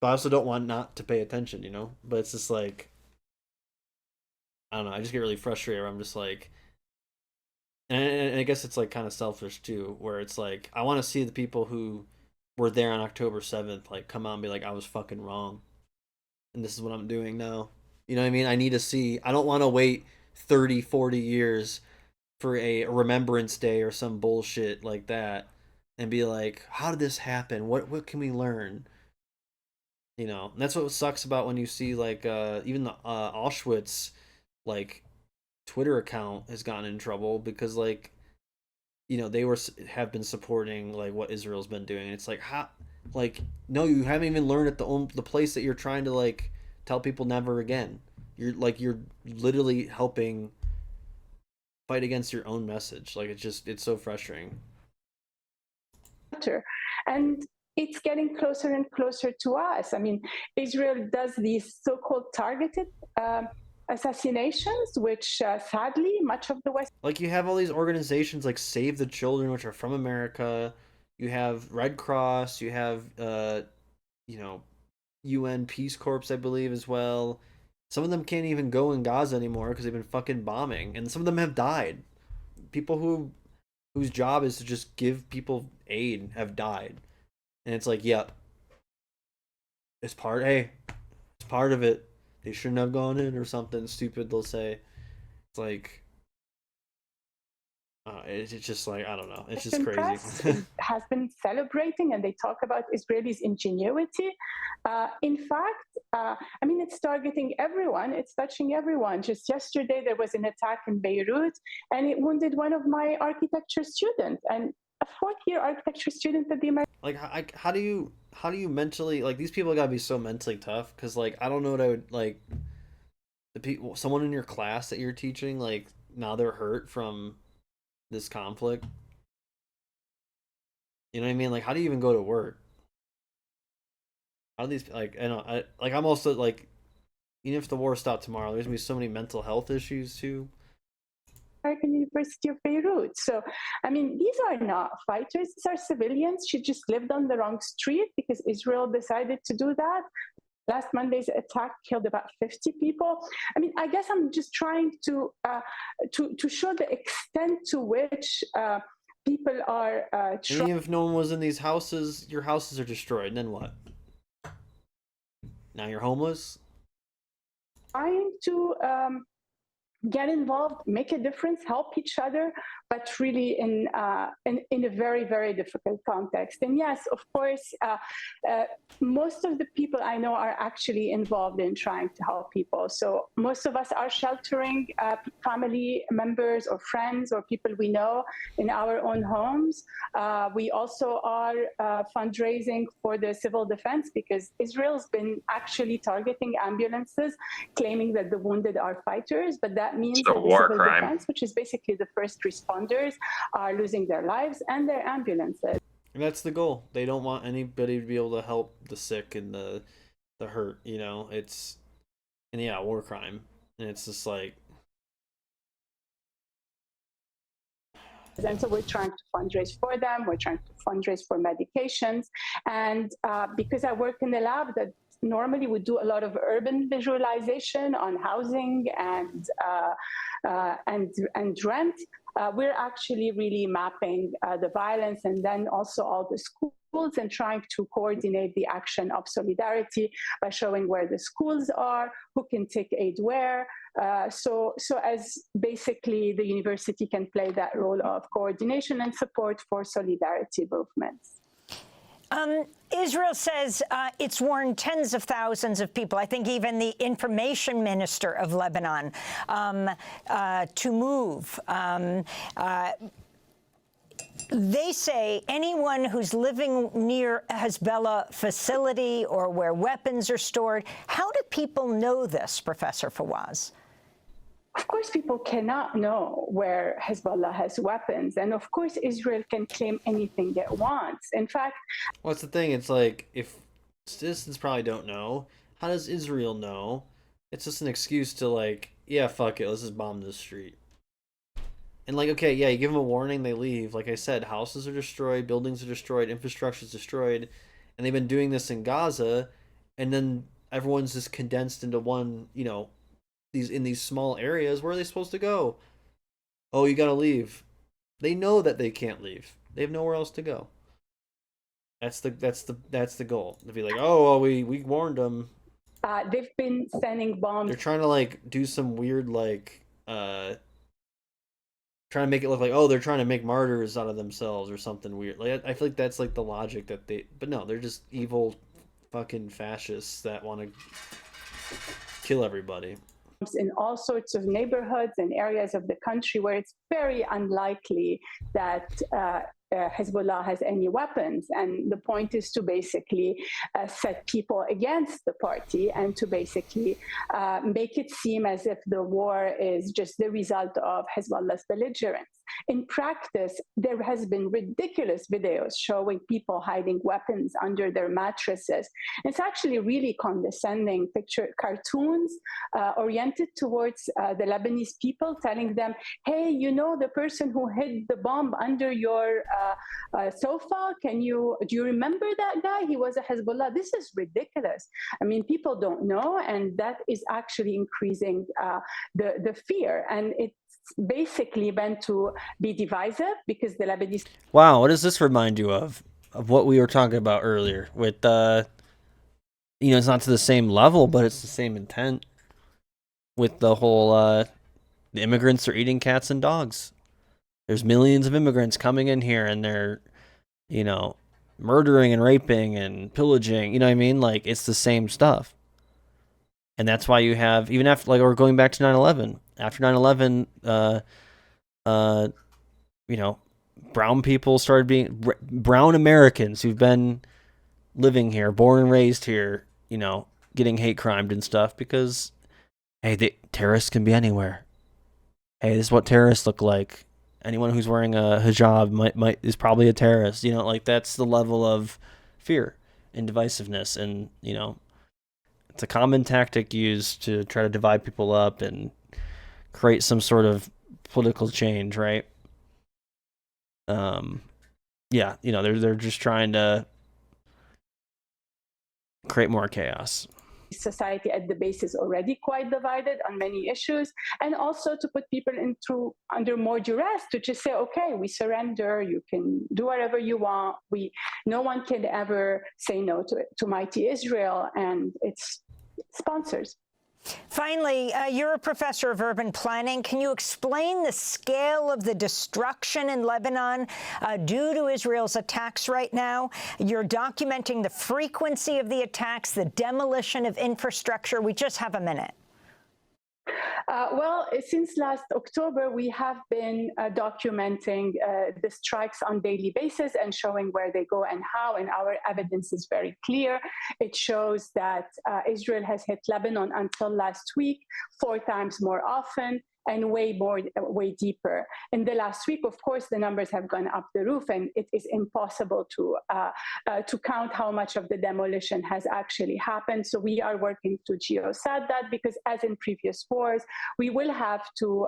but I also don't want not to pay attention, you know? But it's just like, I don't know, I just get really frustrated where I'm just like, and I guess it's like kind of selfish too, where it's like, I want to see the people who were there on October 7th like come out and be like, I was fucking wrong, and this is what I'm doing now. You know what I mean? I need to see. I don't want to wait 30, 40 years for a Remembrance Day or some bullshit like that and be like, how did this happen? What can we learn? You know, and that's what sucks about when you see like even the Auschwitz like Twitter account has gotten in trouble because, like, you know, they have been supporting like what Israel's been doing. It's like, how, like, no, you haven't even learned at the place that you're trying to like tell people never again. You're literally helping fight against your own message. Like, it's so frustrating. And it's getting closer and closer to us. I mean, Israel does these so-called targeted assassinations, which sadly much of the West. Like, you have all these organizations like Save the Children, which are from America. You have Red Cross. You have you know, UN Peace Corps, I believe, as well. Some of them can't even go in Gaza anymore because they've been fucking bombing, and some of them have died. People whose job is to just give people aid have died, and it's like, yep, it's part. Hey, it's part of it. They shouldn't have gone in, or something stupid they'll say. It's like, it's just like, I don't know. It's just crazy. Has been celebrating, and they talk about Israelis' ingenuity. In fact, I mean, it's targeting everyone. It's touching everyone. Just yesterday, there was an attack in Beirut, and it wounded one of my architecture students, and a fourth-year architecture student at the American. Like, how do you mentally, like, these people gotta be so mentally tough? Because, like, I don't know what I would, like, the people, someone in your class that you're teaching, like, now they're hurt from this conflict. You know what I mean? Like, how do you even go to work? How do these, like, I'm also like, even if the war stopped tomorrow, there's gonna be so many mental health issues too. American University of Beirut. So, I mean, these are not fighters. These are civilians. She just lived on the wrong street because Israel decided to do that. Last Monday's attack killed about 50 people. I mean, I guess I'm just trying to show the extent to which people are. And even if no one was in these houses, your houses are destroyed. And then what? Now you're homeless. Trying to get involved, make a difference, help each other, but really in a very, very difficult context. And yes, of course, most of the people I know are actually involved in trying to help people. So most of us are sheltering family members or friends or people we know in our own homes. We also are fundraising for the civil defense, because Israel's been actually targeting ambulances, claiming that the wounded are fighters, but that means that the civil defense, which is basically the first responders, are losing their lives and their ambulances. And that's the goal. They don't want anybody to be able to help the sick and the hurt, you know. It's, and yeah, war crime. And it's just like, and so we're trying to fundraise for them. We're trying to fundraise for medications. And because I work in the lab that normally we do a lot of urban visualization on housing and rent, we're actually really mapping the violence, and then also all the schools, and trying to coordinate the action of solidarity by showing where the schools are, who can take aid where, so as basically the university can play that role of coordination and support for solidarity movements. Israel says it's warned tens of thousands of people, I think even the information minister of Lebanon, to move. They say anyone who's living near a Hezbollah facility or where weapons are stored. How do people know this, Professor Fawaz? Of course, people cannot know where Hezbollah has weapons. And of course, Israel can claim anything it wants. In fact, what's the thing? It's like, if citizens probably don't know, how does Israel know? It's just an excuse to, like, yeah, fuck it, let's just bomb this street. And like, okay, yeah, you give them a warning, they leave. Like I said, houses are destroyed, buildings are destroyed, infrastructure is destroyed. And they've been doing this in Gaza, and then everyone's just condensed into one, you know, in these small areas. Where are they supposed to go? Oh, you gotta leave. They know that they can't leave. They have nowhere else to go. That's the goal. To be like, oh, well, we warned them. They've been sending bombs. They're trying to like do some weird like trying to make it look like, oh, they're trying to make martyrs out of themselves or something weird. Like, I feel like that's like the logic that they, but no, they're just evil fucking fascists that want to kill everybody. In all sorts of neighborhoods and areas of the country where it's very unlikely that Hezbollah has any weapons. And the point is to basically set people against the party and to basically make it seem as if the war is just the result of Hezbollah's belligerence. In practice, there has been ridiculous videos showing people hiding weapons under their mattresses. It's actually really condescending cartoons oriented towards the Lebanese people, telling them, hey, you know the person who hid the bomb under your sofa? Do you remember that guy? He was a Hezbollah. This is ridiculous. I mean, people don't know, and that is actually increasing the fear. And it's basically meant to be divisive, because the Lebanese... Wow, what does this remind you of? Of what we were talking about earlier with, you know, it's not to the same level, but it's the same intent with the whole, the immigrants are eating cats and dogs. There's millions of immigrants coming in here and they're, you know, murdering and raping and pillaging, you know what I mean? Like, it's the same stuff. And that's why you have, even after, like, we're going back to 9/11. After 9/11, you know, brown people started being, brown Americans who've been living here, born and raised here, you know, getting hate crimed and stuff because, hey, terrorists can be anywhere. Hey, this is what terrorists look like. Anyone who's wearing a hijab is probably a terrorist. You know, like, that's the level of fear and divisiveness, and, you know, it's a common tactic used to try to divide people up and create some sort of political change, right? Yeah, you know, they're just trying to create more chaos. Society at the base is already quite divided on many issues, and also to put people under more duress to just say, okay, we surrender, you can do whatever you want. No one can ever say no to mighty Israel and its sponsors. Finally, you're a professor of urban planning. Can you explain the scale of the destruction in Lebanon due to Israel's attacks right now? You're documenting the frequency of the attacks, the demolition of infrastructure. We just have a minute. Well, since last October, we have been documenting the strikes on daily basis and showing where they go and how, and our evidence is very clear. It shows that Israel has hit Lebanon until last week 4 times more often and way deeper. In the last week, of course, the numbers have gone up the roof, and it is impossible to count how much of the demolition has actually happened. So we are working to geosat that, because as in previous wars, we will have to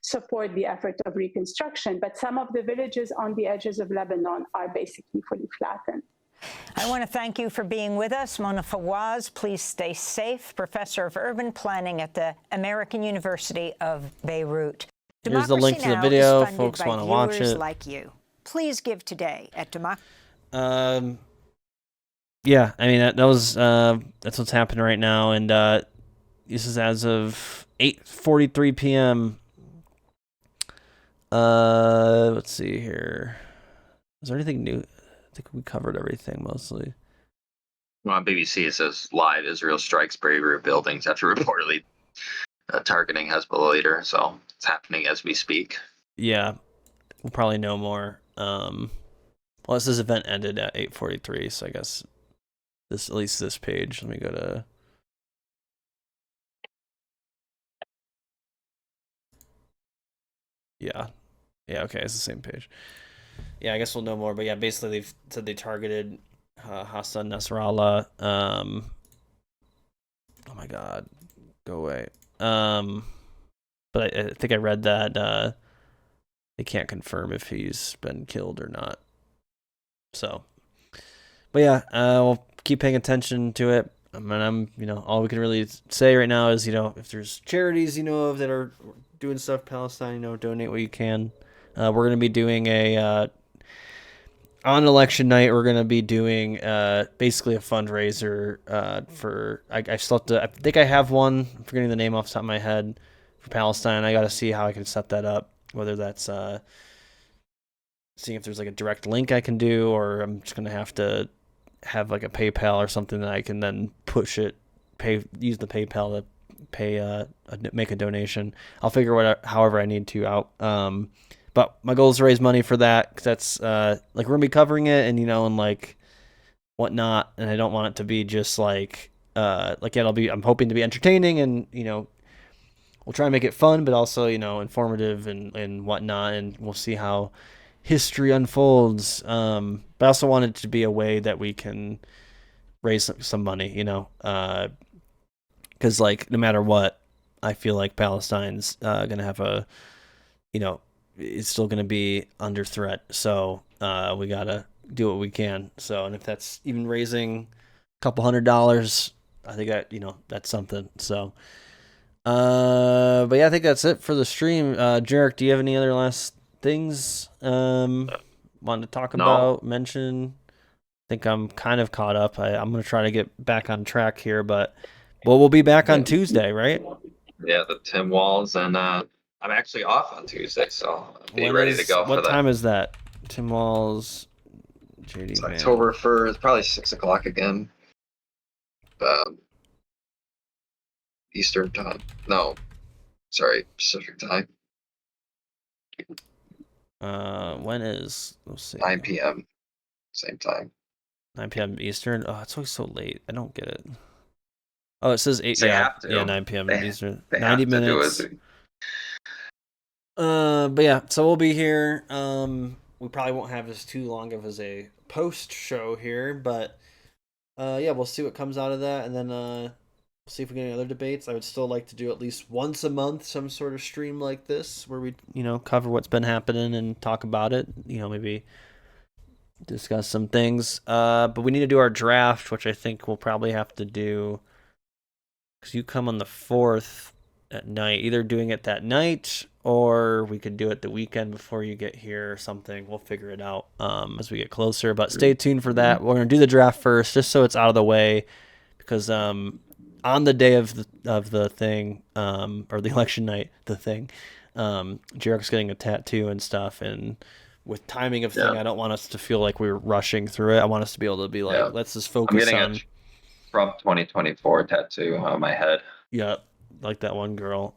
support the effort of reconstruction. But some of the villages on the edges of Lebanon are basically fully flattened. I want to thank you for being with us. Mona Fawaz, please stay safe, professor of urban planning at the American University of Beirut. Here's the link to the video. Folks want to watch it. Like you. Please give today at Yeah, I mean, that was that's what's happening right now, and this is as of 8:43 p.m. Let's see here. Is there anything new? I think we covered everything mostly. Well, on BBC, it says live Israel strikes Beirut buildings after reportedly targeting Hezbollah leader. So it's happening as we speak. Yeah, we'll probably know more. Well, this event ended at 8:43, so I guess at least this page. Let me go to. Yeah, okay, it's the same page. Yeah, I guess we'll know more, but yeah, basically they've said they targeted Hassan Nasrallah. Oh my God, go away. But I think I read that they can't confirm if he's been killed or not. So, but yeah, we'll keep paying attention to it. I mean, all we can really say right now is, if there's charities of that are doing stuff Palestine, donate what you can. We're going to be doing on election night, we're going to be doing basically a fundraiser for, I think I have one, I'm forgetting the name off the top of my head, for Palestine. I got to see how I can set that up, whether that's seeing if there's like a direct link I can do, or I'm just going to have like a PayPal or something that I can then use the PayPal to make a donation. I'll figure however I need to out. But my goal is to raise money for that, because that's we're gonna be covering it and and like whatnot, and I don't want it to be just I'm hoping to be entertaining, and we'll try and make it fun, but also informative and whatnot, and we'll see how history unfolds. But I also want it to be a way that we can raise some money, because no matter what, I feel like Palestine's gonna have it's still going to be under threat. So we got to do what we can. So, and if that's even raising a couple $100, I think that, that's something. So, but yeah, I think that's it for the stream. Jarek, do you have any other last things wanted to talk about, mention? I think I'm kind of caught up. I'm going to try to get back on track here, but we'll be back on Tuesday, right? Yeah, the Tim Walls, and I'm actually off on Tuesday, so I'll be ready to go for that. What time is that? Tim Walls, JD It's October 1st, probably 6 o'clock again. Eastern time. No, sorry, Pacific time. When is, let's see. 9 p.m. Same time. 9 p.m. Eastern? Oh, it's always so late. I don't get it. Oh, it says 8. They Yeah, have to. yeah, 9 p.m. Eastern. They 90 have to minutes. do it. But yeah, so we'll be here. We probably won't have this too long of as a post show here, but yeah, we'll see what comes out of that, and then we'll see if we get any other debates. I would still like to do at least once a month some sort of stream like this, where we cover what's been happening and talk about it. Maybe discuss some things. But we need to do our draft, which I think we'll probably have to do, because you come on the 4th at night. Either doing it that night, or we could do it the weekend before you get here or something. We'll figure it out as we get closer, but stay tuned for that. We're going to do the draft first, just so it's out of the way, because I'll on the day of the thing, or the election night, Jarek's getting a tattoo and stuff, and with timing of thing, I don't want us to feel like we're rushing through it. I want us to be able to be like, let's just focus I'm getting on a Trump 2024 tattoo on my head. Yeah, like that one girl.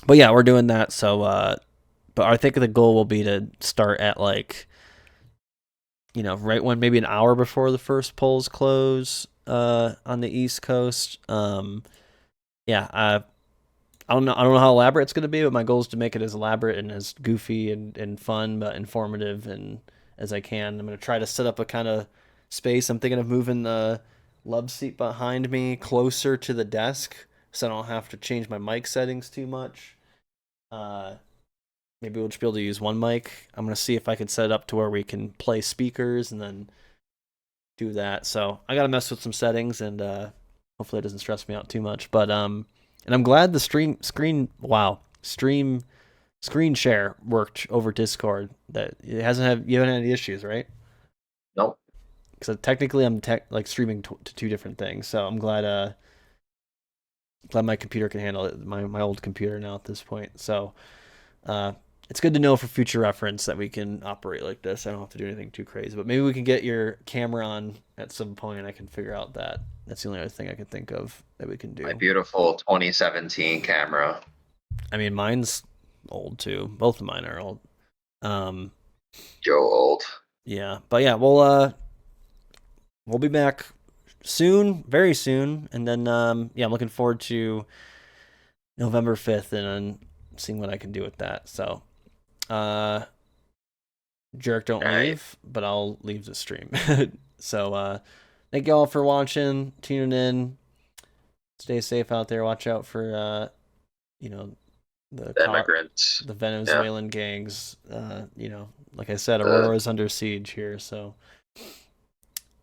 But yeah, we're doing that. So, but I think the goal will be to start at like, right when maybe an hour before the first polls close, on the East Coast. Yeah, I don't know how elaborate it's going to be, but my goal is to make it as elaborate and as goofy and fun, but informative and as I can. I'm going to try to set up a kind of space. I'm thinking of moving the love seat behind me closer to the desk so I don't have to change my mic settings too much. Maybe we'll just be able to use one mic. I'm going to see if I can set it up to where we can play speakers and then do that. So I got to mess with some settings, and hopefully it doesn't stress me out too much. But and I'm glad the screen share worked over Discord. That it you haven't had any issues, right? Nope. Because technically I'm streaming to two different things, so I'm glad my computer can handle it. My old computer now at this point, so it's good to know for future reference that we can operate like this. I don't have to do anything too crazy, but maybe we can get your camera on at some point, and I can figure out that. That's the only other thing I can think of that we can do. My beautiful 2017 camera. I mean, mine's old too. Both of mine are old. Joe old. Yeah, but yeah, we'll be back soon, very soon, and then yeah, I'm looking forward to November 5th and seeing what I can do with that. So, Jerk, don't leave, but I'll leave the stream. So, thank you all for watching, tuning in. Stay safe out there. Watch out for the immigrants, the Venezuelan gangs. Like I said, Aurora's under siege here, so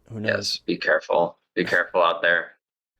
who knows? Yes, be careful. Be careful out there.